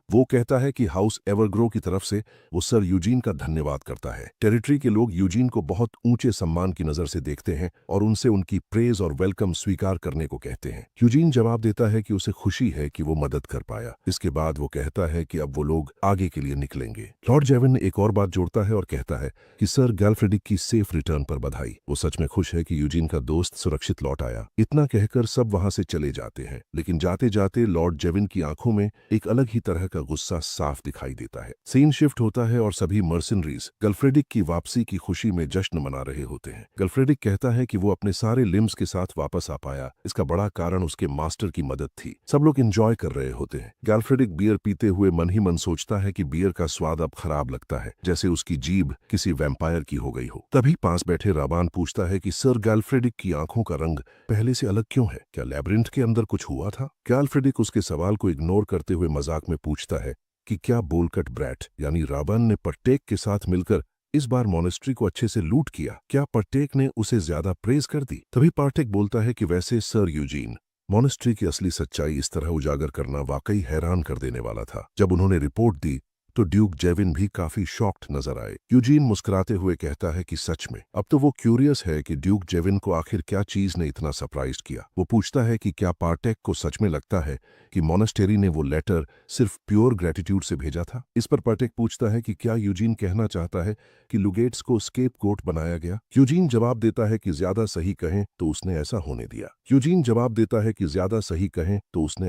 वो कहता है कि हाउस एवरग्रो की तरफ से वो सर यूजीन का धन्यवाद करता है। टेरिटरी के लोग यूजीन को बहुत ऊंचे सम्मान की नजर से देखते हैं और उनसे उनकी प्रेज और वेलकम स्वीकार करने को कहते हैं। यूजीन जवाब देता है कि उसे खुशी है कि वो मदद कर पाया। इसके बाद वो कहता है कि अब वो लोग आगे के लिए निकलेंगे। लॉर्ड जेविन एक और बात जोड़ता है और कहता है कि सर गैल्फ्रेडिक की सेफ रिटर्न पर बधाई। वो सच में खुश है कि यूजीन का दोस्त सुरक्षित लौट आया। इतना कहकर सब वहां से चले जाते हैं, लेकिन जाते जाते लॉर्ड जेविन की आंखों में एक अलग ही तरह का गुस्सा साफ दिखाई देता है। सीन शिफ्ट होता है और सभी मर्सनरीज गैल्फ्रेडिक की वापसी की खुशी में जश्न मना रहे होते हैं। गैल्फ्रेडिक कहता है कि वो अपने सारे लिम्स के साथ वापस आ पाया, इसका बड़ा कारण उसके मास्टर की मदद थी। सब लोग एंजॉय कर रहे होते हैं। गैल्फ्रेडिक बियर पीते हुए मन ही मन सोचता है कि बियर का स्वाद अब खराब लगता है, जैसे उसकी जीभ किसी वैम्पायर की हो गई हो। तभी पास बैठे राबान पूछता है कि सर गैल्फ्रेडिक की आंखों का रंग पहले से अलग क्यों है? क्या लेबिरिंथ के अंदर कुछ हुआ था? गैल्फ्रेडिक उसके सवाल को इग्नोर करते हुए मजाक में पूछता है कि क्या बोलकट ब्रैट यानी राबान ने पर्टेक के साथ मिलकर इस बार मॉनेस्ट्री को अच्छे से लूट किया? क्या पर्टेक ने उसे ज्यादा प्रेज कर दी? तभी पार्टेक बोलता है कि वैसे सर यूजीन, मॉनेस्ट्री की असली सच्चाई इस तरह उजागर करना वाकई हैरान कर देने वाला था। जब उन्होंने रिपोर्ट दी तो ड्यूक जेविन भी काफी शॉक्ड नजर आए। यूजीन मुस्कुराते हुए कहता है कि सच में अब तो वो क्यूरियस है कि ड्यूक जेविन को आखिर क्या चीज ने इतना सरप्राइज किया। वो पूछता है कि क्या पार्टेक को सच में लगता है कि मॉनेस्टेरी ने वो लेटर सिर्फ प्योर ग्रेटिट्यूड से भेजा था। इस पर पार्टेक पूछता है कि क्या यूजीन कहना चाहता है कि लुगेट्स को स्केपगोट बनाया गया। यूजीन जवाब देता है कि ज्यादा सही कहें तो उसने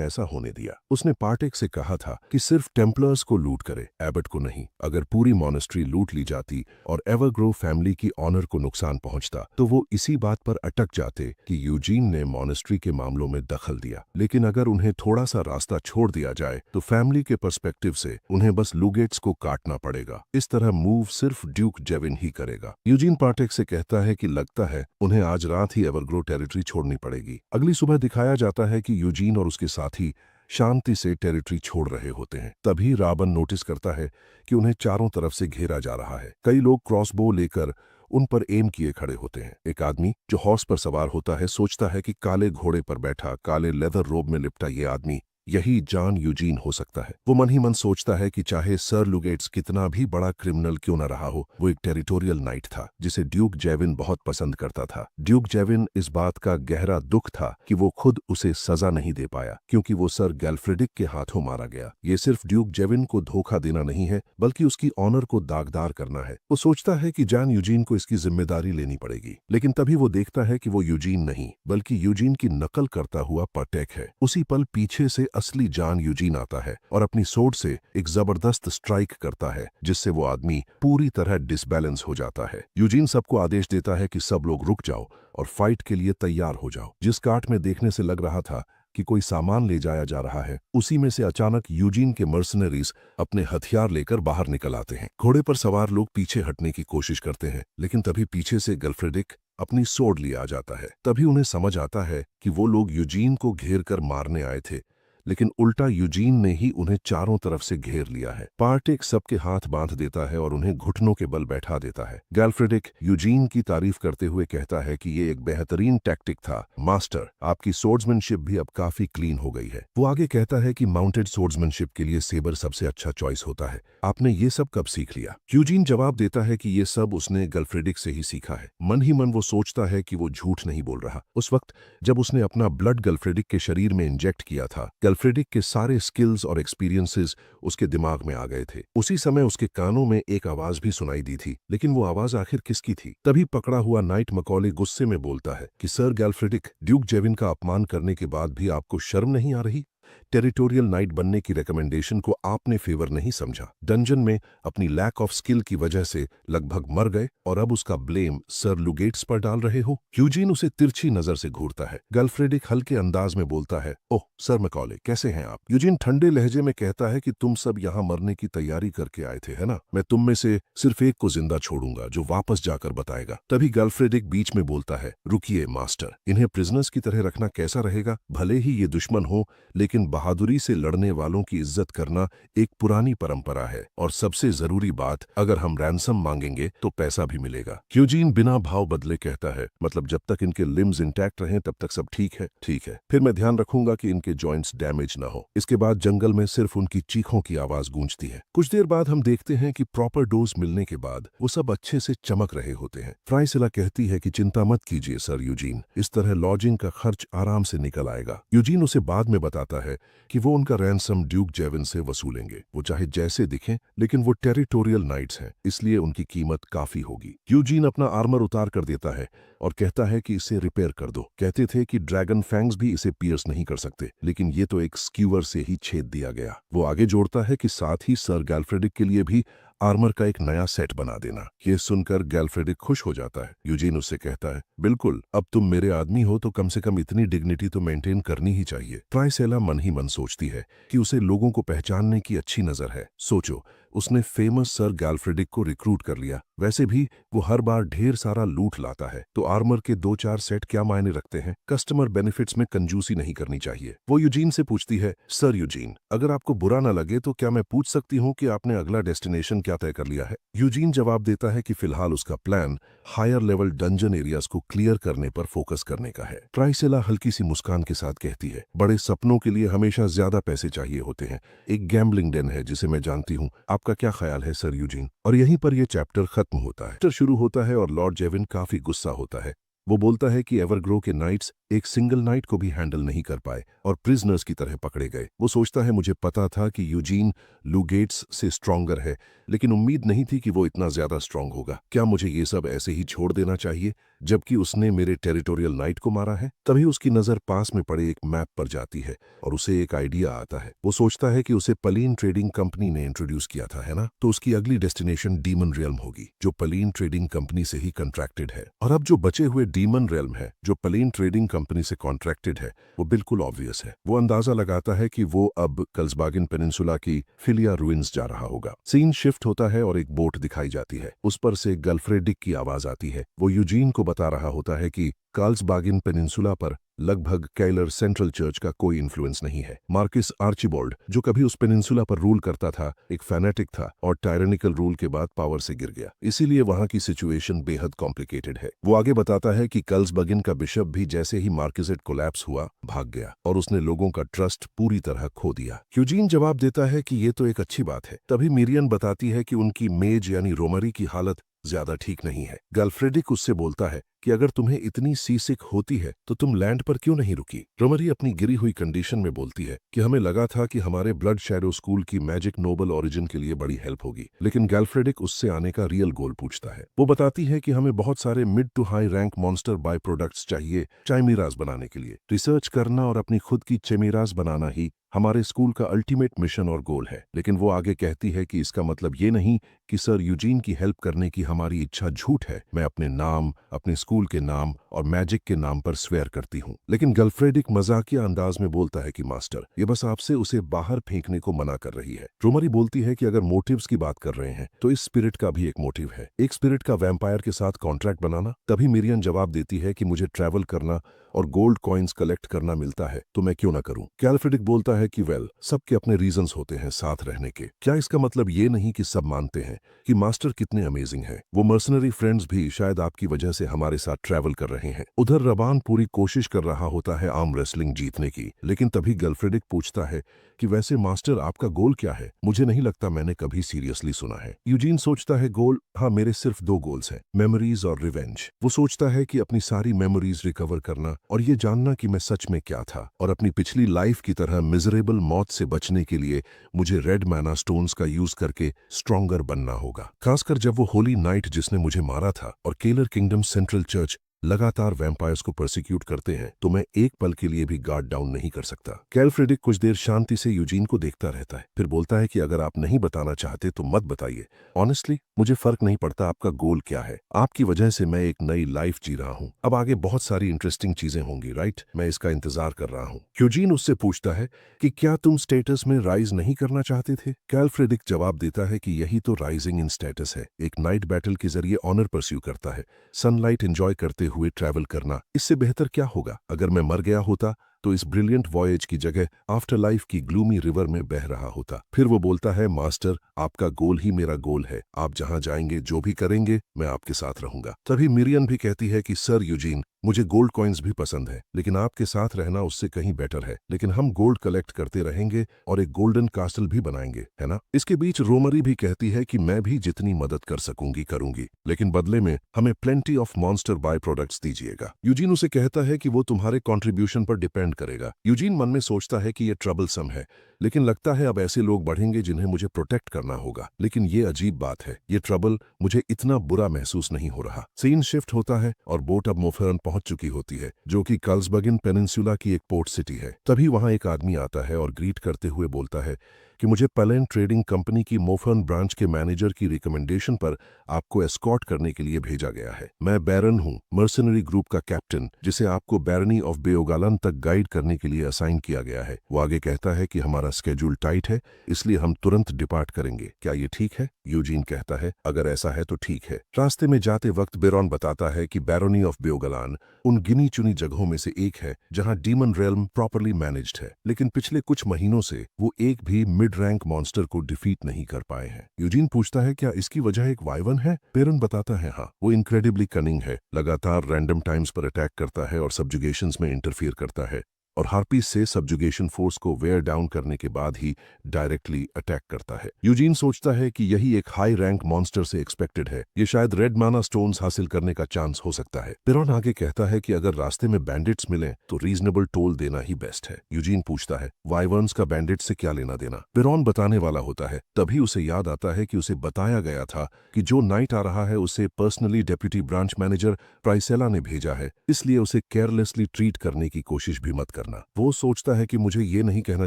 ऐसा होने दिया। उसने पार्टेक से कहा था कि सिर्फ टेम्पलर्स को लूट करे, एबट को नहीं। अगर पूरी मॉनेस्ट्री लूट ली जाती और एवरग्रो फैमिली की ऑनर को नुकसान पहुंचता तो वो इसी बात पर अटक जाते कि यूजीन ने मॉनेस्ट्री के मामलों में दखल दिया। लेकिन अगर उन्हें थोड़ा सा रास्ता छोड़ दिया जाए तो फैमिली के पर्सपेक्टिव से उन्हें बस लुगेट्स को काटना पड़ेगा। इस तरह मूव सिर्फ ड्यूक जेविन ही करेगा। यूजीन पार्टेक से कहता है कि लगता है उन्हें आज रात ही एवरग्रो टेरिटरी छोड़नी पड़ेगी। अगली सुबह दिखाया जाता है कि यूजीन और उसके साथी शांति से टेरिटरी छोड़ रहे होते हैं। तभी राबन नोटिस करता है कि उन्हें चारों तरफ से घेरा जा रहा है। कई लोग क्रॉसबो लेकर उन पर एम किए खड़े होते हैं। एक आदमी जो हॉर्स पर सवार होता है सोचता है कि काले घोड़े पर बैठा, काले लेदर रोब में लिपटा ये आदमी यही जॉन यूजीन हो सकता है। वो मन ही मन सोचता है कि चाहे सर लुगेट्स कितना भी बड़ा क्रिमिनल क्यों न रहा हो, वो एक टेरिटोरियल नाइट था जिसे ड्यूक जेविन बहुत पसंद करता था। ड्यूक जेविन इस बात का गहरा दुख था कि वो खुद उसे सजा नहीं दे पाया क्योंकि वो सर गैल्फ्रेडिक के हाथों मारा गया। ये सिर्फ ड्यूक जेविन को धोखा देना नहीं है बल्कि उसकी ऑनर को दागदार करना है। वो सोचता है कि जॉन यूजीन को इसकी जिम्मेदारी लेनी पड़ेगी, लेकिन तभी वो देखता है कि वो यूजीन नहीं बल्कि यूजीन की नकल करता हुआ पार्टेक है। उसी पल पीछे से असली जॉन यूजीन आता है और अपनी सोर्ड से एक जबरदस्त स्ट्राइक करता है जिससे वो आदमी पूरी तरह डिसबैलेंस हो जाता है। यूजीन सबको आदेश देता है कि सब लोग रुक जाओ और फाइट के लिए तैयार हो जाओ। जिस काट में देखने से लग रहा था कि कोई सामान ले जाया जा रहा है, उसी में से अचानक यूजीन के मर्सनरीज अपने हथियार लेकर बाहर निकल आते हैं। घोड़े पर सवार लोग पीछे हटने की कोशिश करते हैं, लेकिन तभी पीछे से गैल्फ्रेडिक अपनी सोर्ड लिए आ जाता है। तभी उन्हें समझ आता है कि वो लोग यूजीन को घेर कर मारने आए थे, लेकिन उल्टा यूजीन ने ही उन्हें चारों तरफ से घेर लिया है। पार्टेक सबके हाथ बांध देता है और उन्हें घुटनों के बल बैठा देता है। गैल्फ्रेडिक यूजीन की तारीफ करते हुए कहता है कि ये एक बेहतरीन टैक्टिक था। मास्टर, आपकी सोर्ड्समैनशिप भी अब काफी क्लीन हो गई है। वो आगे कहता है कि माउंटेड सोर्ड्समैनशिप के लिए सेबर सबसे अच्छा चॉइस होता है। आपने ये सब कब सीख लिया? यूजीन जवाब देता है कि ये सब उसने गैल्फ्रेडिक से ही सीखा है। मन ही मन वो सोचता है कि वो झूठ नहीं बोल रहा। उस वक्त जब उसने अपना ब्लड गैल्फ्रेडिक के शरीर में इंजेक्ट किया था, गैल्फ्रेडिक के सारे स्किल्स और एक्सपीरियंसेस उसके दिमाग में आ गए थे। उसी समय उसके कानों में एक आवाज भी सुनाई दी थी, लेकिन वो आवाज आखिर किसकी थी? तभी पकड़ा हुआ नाइट मकॉले गुस्से में बोलता है कि सर गैल्फ्रेडिक, ड्यूक जेविन का अपमान करने के बाद भी आपको शर्म नहीं आ रही? टेरिटोरियल नाइट बनने की रिकमेंडेशन को आपने फेवर नहीं समझा। डंजन में अपनी लैक ऑफ स्किल की वजह से लगभग मर गए और अब उसका ब्लेम सर लुगेट्स पर डाल रहे हो। यूजीन उसे तिरछी नजर से घूरता है। गैल्फ्रेडिक हल्के अंदाज में बोलता है, ओह सर मैकॉले, कैसे हैं आप? यूजीन ठंडे लहजे में कहता है कि तुम सब यहाँ मरने की तैयारी करके आए थे, है ना? मैं तुम में से सिर्फ एक को जिंदा छोड़ूंगा जो वापस जाकर बताएगा। तभी गैल्फ्रेडिक बीच में बोलता है, रुकिए मास्टर, इन्हें प्रिजनर्स की तरह रखना कैसा रहेगा? भले ही ये दुश्मन हो, लेकिन बहादुरी से लड़ने वालों की इज्जत करना एक पुरानी परंपरा है। और सबसे जरूरी बात, अगर हम रैंसम मांगेंगे तो पैसा भी मिलेगा। यूजीन बिना भाव बदले कहता है, मतलब जब तक इनके लिम्स इंटैक्ट रहें तब तक सब ठीक है। ठीक है, फिर मैं ध्यान रखूंगा कि इनके जॉइंट्स डैमेज ना हो। इसके बाद जंगल में सिर्फ उनकी चीखों की आवाज गूंजती है। कुछ देर बाद हम देखते हैं कि प्रॉपर डोज मिलने के बाद वो सब अच्छे से चमक रहे होते हैं। फ्राइसिला कहती है कि चिंता मत कीजिए सर यूजीन, इस तरह लॉजिंग का खर्च आराम से निकल आएगा। यूजीन उसे बाद में बताता है कि वो उनका रैंसम ड्यूक जेविन से वसूलेंगे। वो चाहे जैसे दिखें, लेकिन वो टेरिटोरियल नाइट्स हैं, इसलिए उनकी कीमत काफी होगी। यूजीन अपना आर्मर उतार कर देता है और कहता है कि इसे रिपेयर कर दो। कहते थे कि ड्रैगन फैंग्स भी इसे पियर्स नहीं कर सकते, लेकिन ये तो एक स्क्यूअर से ही छेद दिया गया। वो आगे जोड़ता है कि साथ ही सर गैल्फ्रेडिक के लिए भी आर्मर का एक नया सेट बना देना। ये सुनकर गैल्फ्रेडिक खुश हो जाता है। यूजीन उससे कहता है, बिल्कुल, अब तुम मेरे आदमी हो तो कम से कम इतनी डिग्निटी तो मेंटेन करनी ही चाहिए। फ्राइसेला मन ही मन सोचती है कि उसे लोगों को पहचानने की अच्छी नजर है। सोचो, उसने फेमस सर गैल्फ्रेडिक को रिक्रूट कर लिया। वैसे भी वो हर बार ढेर सारा लूट लाता है, तो आर्मर के 2-4 सेट क्या मायने रखते हैं। कस्टमर बेनिफिट्स में कंजूसी नहीं करनी चाहिए। वो यूजीन से पूछती है, सर यूजीन, अगर आपको बुरा ना लगे तो क्या मैं पूछ सकती हूँ कि आपने अगला डेस्टिनेशन क्या तय कर लिया है। यूजीन जवाब देता है कि फिलहाल उसका plan higher level dungeon areas को क्लियर करने पर फोकस करने का है। ट्राइसेला हल्की सी मुस्कान के साथ कहती है, बड़े सपनों के लिए हमेशा ज्यादा पैसे चाहिए होते हैं। एक गैम्बलिंग डेन है जिसे मैं जानती हूँ। आपका क्या ख्याल है सर यूजीन? और यहीं पर यह चैप्टर खत्म होता है। चैप्टर शुरू होता है और लॉर्ड जेविन काफी गुस्सा होता है। वो बोलता है कि एवरग्रो के नाइट्स एक सिंगल नाइट को भी हैंडल नहीं कर पाए और प्रिजनर्स की तरह पकड़े गए। वो सोचता है, मुझे पता था कि यूजीन लूगेट्स से स्ट्रॉन्गर है, लेकिन उम्मीद नहीं थी कि वो इतना ज्यादा स्ट्रांग होगा। क्या मुझे ये सब ऐसे ही छोड़ देना चाहिए जबकि उसने मेरे टेरिटोरियल नाइट को मारा है? तभी उसकी नजर पास में पड़े एक मैप पर जाती है और उसे एक आइडिया आता है। वो सोचता है कि उसे पलीन ट्रेडिंग कंपनी ने इंट्रोड्यूस किया था, है ना? तो उसकी अगली डेस्टिनेशन डीमन रियल्म होगी, जो पलीन ट्रेडिंग कंपनी से ही कॉन्ट्रैक्टेड है। और अब जो बचे हुए डीमन रियल्म है जो पलीन ट्रेडिंग कंपनी से कॉन्ट्रैक्टेड है, वो बिल्कुल ऑब्वियस है। वो अंदाजा लगाता है कि वो अब कल्सबागिन पेनिनसुला की फिलिया रुइंस जा रहा होगा। सीन शिफ्ट होता है और एक बोट दिखाई जाती है। उस पर से गल्फ्रेडिक की आवाज आती है। वो यूजीन को बता रहा होता है कि कार्ल्सबागिन पेनिनसुला पर लगभग कैलर सेंट्रल चर्च का कोई इन्फ्लुएंस नहीं है। मार्किस आर्चिबोल्ड, जो कभी उस पेनिनसुला पर रूल करता था, एक फैनेटिक था और टायरेनिकल रूल के बाद पावर से गिर गया। इसीलिए वहां की सिचुएशन बेहद कॉम्प्लिकेटेड है। वो आगे बताता है कि कार्ल्सबागिन का बिशप भी जैसे ही मार्किसेट कोलैप्स हुआ भाग गया और उसने लोगों का ट्रस्ट पूरी तरह खो दिया। यूजीन जवाब देता है कि ये तो एक अच्छी बात है। तभी मिरियन बताती है कि उनकी मेज यानी रोमरी की हालत ज्यादा ठीक नहीं है। गल्फ्रेडिक उससे बोलता है कि अगर तुम्हें इतनी सीसिक होती है तो तुम लैंड पर क्यों नहीं रुकी? रोमरी अपनी गिरी हुई कंडीशन में बोलती है कि हमें लगा था कि हमारे ब्लड शैडो स्कूल की मैजिक नोबल ओरिजिन के लिए बड़ी हेल्प होगी, लेकिन गल्फ्रेडिक उससे आने का रियल गोल पूछता है। वो बताती है कि हमें बहुत सारे mid to high rank monster byproducts चाहिए चाइमीराज बनाने के लिए। रिसर्च करना और अपनी खुद की चेमीराज बनाना ही हमारे स्कूल का अल्टीमेट मिशन और गोल है। लेकिन वो आगे कहती है कि इसका मतलब ये नहीं कि सर यूजीन की हेल्प करने की हमारी इच्छा झूठ है। मैं अपने नाम, अपने स्कूल के नाम और मैजिक के नाम पर स्वेयर करती हूँ। लेकिन गल्फ्रेडिक मजाकिया अंदाज में बोलता है कि मास्टर, ये बस आपसे उसे बाहर फेंकने को मना कर रही है। रोमरी बोलती है कि अगर मोटिव्स की बात कर रहे हैं तो इस स्पिरिट का भी एक मोटिव है, एक स्पिरिट का वैम्पायर के साथ कॉन्ट्रैक्ट बनाना। तभी मिरियन जवाब देती है कि मुझे ट्रैवल करना और गोल्ड कॉइन्स कलेक्ट करना मिलता है तो मैं क्यों ना करूं। गल्फ्रेडिक बोलता है कि वेल, सबके अपने रीजंस होते हैं साथ रहने के। क्या इसका मतलब ये नहीं कि सब मानते हैं कि मास्टर कितने अमेजिंग हैं? वो मर्सनरी फ्रेंड्स भी शायद आपकी वजह से हमारे साथ ट्रैवल कर रहे हैं। उधर रबान पूरी कोशिश कर रहा होता है आर्म रेसलिंग जीतने की, लेकिन तभी गल्फ्रेडिक पूछता है कि वैसे मास्टर आपका गोल क्या है? मुझे नहीं लगता मैंने कभी सीरियसली सुना है। यूजीन सोचता है, गोल? हाँ, मेरे सिर्फ 2 गोल्स हैं, मेमोरीज और रिवेंज। वो सोचता है कि अपनी सारी मेमोरीज रिकवर करना और ये जानना कि मैं सच में क्या था, और अपनी पिछली लाइफ की तरह मिजरेबल मौत से बचने के लिए मुझे रेड मैना स्टोन्स का यूज करके स्ट्रॉन्गर बनना होगा। खासकर जब वो होली नाइट जिसने मुझे मारा था और केलर किंगडम सेंट्रल चर्च लगातार वैम्पायर्स को परसिक्यूट करते हैं, तो मैं एक पल के लिए भी गार्ड डाउन नहीं कर सकता। गल्फ्रेडिक कुछ देर शांति से यूजीन को देखता रहता है, फिर बोलता है कि अगर आप नहीं बताना चाहते तो मत बताइए। ऑनेस्टली मुझे फर्क नहीं पड़ता आपका गोल क्या है। आपकी वजह से मैं एक नई लाइफ जी रहा हूँ। अब आगे बहुत सारी इंटरेस्टिंग चीजें होंगी, राइट? मैं इसका इंतजार कर रहा हूँ। यूजीन उससे पूछता है कि क्या तुम स्टेटस में राइज नहीं करना चाहते थे? गल्फ्रेडिक जवाब देता है कि यही तो राइजिंग इन स्टेटस है। एक नाइट बैटल के जरिए ऑनर परस्यू करता है, सनलाइट एंजॉय करते हुए ट्रैवल करना। इससे बेहतर क्या होगा? अगर मैं मर गया होता तो इस ब्रिलियंट वॉयज की जगह आफ्टर लाइफ की ग्लूमी रिवर में बह रहा होता। फिर वो बोलता है, मास्टर, आपका गोल ही मेरा गोल है। आप जहां जाएंगे, जो भी करेंगे, मैं आपके साथ रहूंगा। तभी मिरियन भी कहती है कि सर यूजीन, मुझे गोल्ड कॉइन्स भी पसंद है, लेकिन आपके साथ रहना उससे कहीं बेटर है। लेकिन हम गोल्ड कलेक्ट करते रहेंगे और एक गोल्डन कास्टल भी बनाएंगे, है ना? इसके बीच रोमरी भी कहती है कि मैं भी जितनी मदद कर सकूंगी करूंगी, लेकिन बदले में हमें plenty of monster byproducts दीजिएगा। यूजीन उसे कहता है कि वो तुम्हारे कॉन्ट्रीब्यूशन पर डिपेंड करेगा। यूजीन मन में सोचता है कि ये ट्रबलसम है, लेकिन लगता है अब ऐसे लोग बढ़ेंगे जिन्हें मुझे प्रोटेक्ट करना होगा। लेकिन ये अजीब बात है, ये ट्रबल मुझे इतना बुरा महसूस नहीं हो रहा। सीन शिफ्ट होता है और बोट अब मोफर्न पहुंच चुकी होती है, जो कि कार्ल्सबागिन पेनिनसुला की एक पोर्ट सिटी है। तभी वहां एक आदमी आता है और ग्रीट करते हुए बोलता है कि मुझे पलेन ट्रेडिंग कंपनी की मोफर्न ब्रांच के मैनेजर की रिकमेंडेशन पर आपको एस्कॉर्ट करने के लिए भेजा गया है। मैं बैरन हूँ, मर्सनरी ग्रुप का कैप्टन, जिसे आपको बैरनी ऑफ बेओगालन तक गाइड गाइड करने के लिए असाइन किया गया है। वो आगे कहता है कि हमारा स्केड्यूल टाइट है, इसलिए हम तुरंत डिपार्ट करेंगे। क्या ये ठीक है? यूजीन कहता है, अगर ऐसा है तो ठीक है। रास्ते में जाते वक्त बेरॉन बताता है कि बैरोनी ऑफ ब्योगलान उन गिनी चुनी जगहों में से एक है जहां डीमन रेल्म प्रॉपरली मैनेज्ड है, लेकिन पिछले कुछ महीनों से वो एक भी मिड रैंक मॉन्स्टर को डिफीट नहीं कर पाए हैं। यूजीन पूछता है, क्या इसकी वजह एक वाइवन है? बेरॉन बताता है, हाँ, वो इनक्रेडिबली कनिंग है, लगातार रैंडम टाइम्स पर अटैक करता है और सब्जुगेशंस में इंटरफियर करता है, और हार्पीस से सब्जुगेशन फोर्स को वेयर डाउन करने के बाद ही डायरेक्टली अटैक करता है। यूजीन सोचता है कि यही एक हाई रैंक मॉन्स्टर से एक्सपेक्टेड है, ये शायद रेड माना स्टोन्स हासिल करने का चांस हो सकता है। बेरॉन आगे कहता है कि अगर रास्ते में बैंडिट्स मिलें तो रीजनेबल टोल देना ही बेस्ट है। यूजीन पूछता है, वाइवर्न्स का बैंडिट से क्या लेना देना? बेरॉन बताने वाला होता है, तभी उसे याद आता है कि उसे बताया गया था कि जो नाइट आ रहा है उसे पर्सनली डेप्यूटी ब्रांच मैनेजर प्राइसेला ने भेजा है, इसलिए उसे केयरलेसली ट्रीट करने की कोशिश भी मत करना। वो सोचता है कि मुझे ये नहीं कहना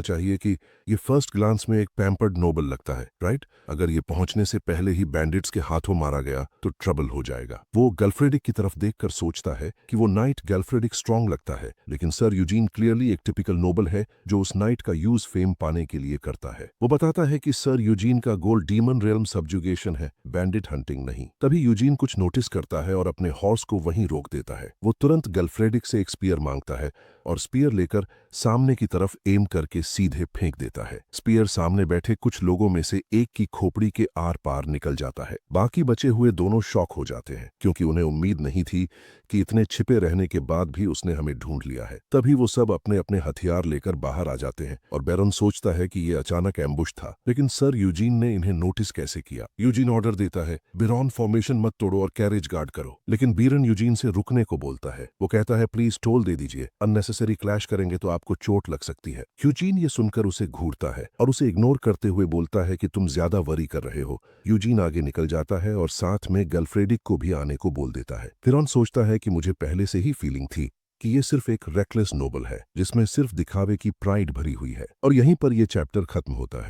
चाहिए कि ये फर्स्ट ग्लांस में एक पैम्पर्ड नोबल लगता है, राइट? अगर ये पहुंचने से पहले ही बैंडिट्स के हाथों मारा गया तो ट्रबल हो जाएगा। वो गैल्फ्रेडिक की तरफ देखकर सोचता है कि वो नाइट गैल्फ्रेडिक स्ट्रांग लगता है, लेकिन सर यूजीन क्लियरली एक टिपिकल नोबल है जो उस नाइट का यूज फेम पाने के लिए करता है। वो बताता है कि सर यूजीन का गोल डीमन रेल्म सब्जुगेशन है, बैंडिट हंटिंग नहीं। तभी यूजीन कुछ नोटिस करता है और अपने हॉर्स को वहीं रोक देता है। वो तुरंत गैल्फ्रेडिक से एक स्पीयर मांगता है और स्पीयर लेकर सामने की तरफ एम करके सीधे फेंक देता है। स्पीयर सामने बैठे कुछ लोगों में से एक की खोपड़ी के आर पार निकल जाता है। बाकी बचे हुए दोनों शॉक हो जाते हैं, क्योंकि उन्हें उम्मीद नहीं थी कि इतने छिपे रहने के बाद भी उसने हमें ढूंढ लिया है। तभी वो सब अपने अपने हथियार लेकर बाहर आ जाते हैं और बैरन सोचता है कि ये अचानक एम्बुश था, लेकिन सर यूजीन ने इन्हें नोटिस कैसे किया? यूजीन ऑर्डर देता है, बेरॉन फॉर्मेशन मत तोड़ो और कैरेज गार्ड करो, लेकिन बीरन यूजीन से रुकने को बोलता है। वो कहता है, प्लीज टोल दे दीजिए, अननेसेसरी क्लैश करेंगे तो आपको चोट लग सकती है। यूजीन ये सुनकर उसे घूरता है और उसे इग्नोर करते हुए बोलता है कि तुम ज्यादा वरी कर रहे हो। यूजीन आगे निकल जाता है और साथ में गैल्फ्रेडिक को भी आने को बोल देता है। बेरॉन सोचता है कि मुझे पहले से ही फीलिंग थी कि ये सिर्फ एक रेकलेस नोबल है जिसमें सिर्फ दिखावे की प्राइड भरी हुई है, और यहीं पर यह चैप्टर खत्म होता है।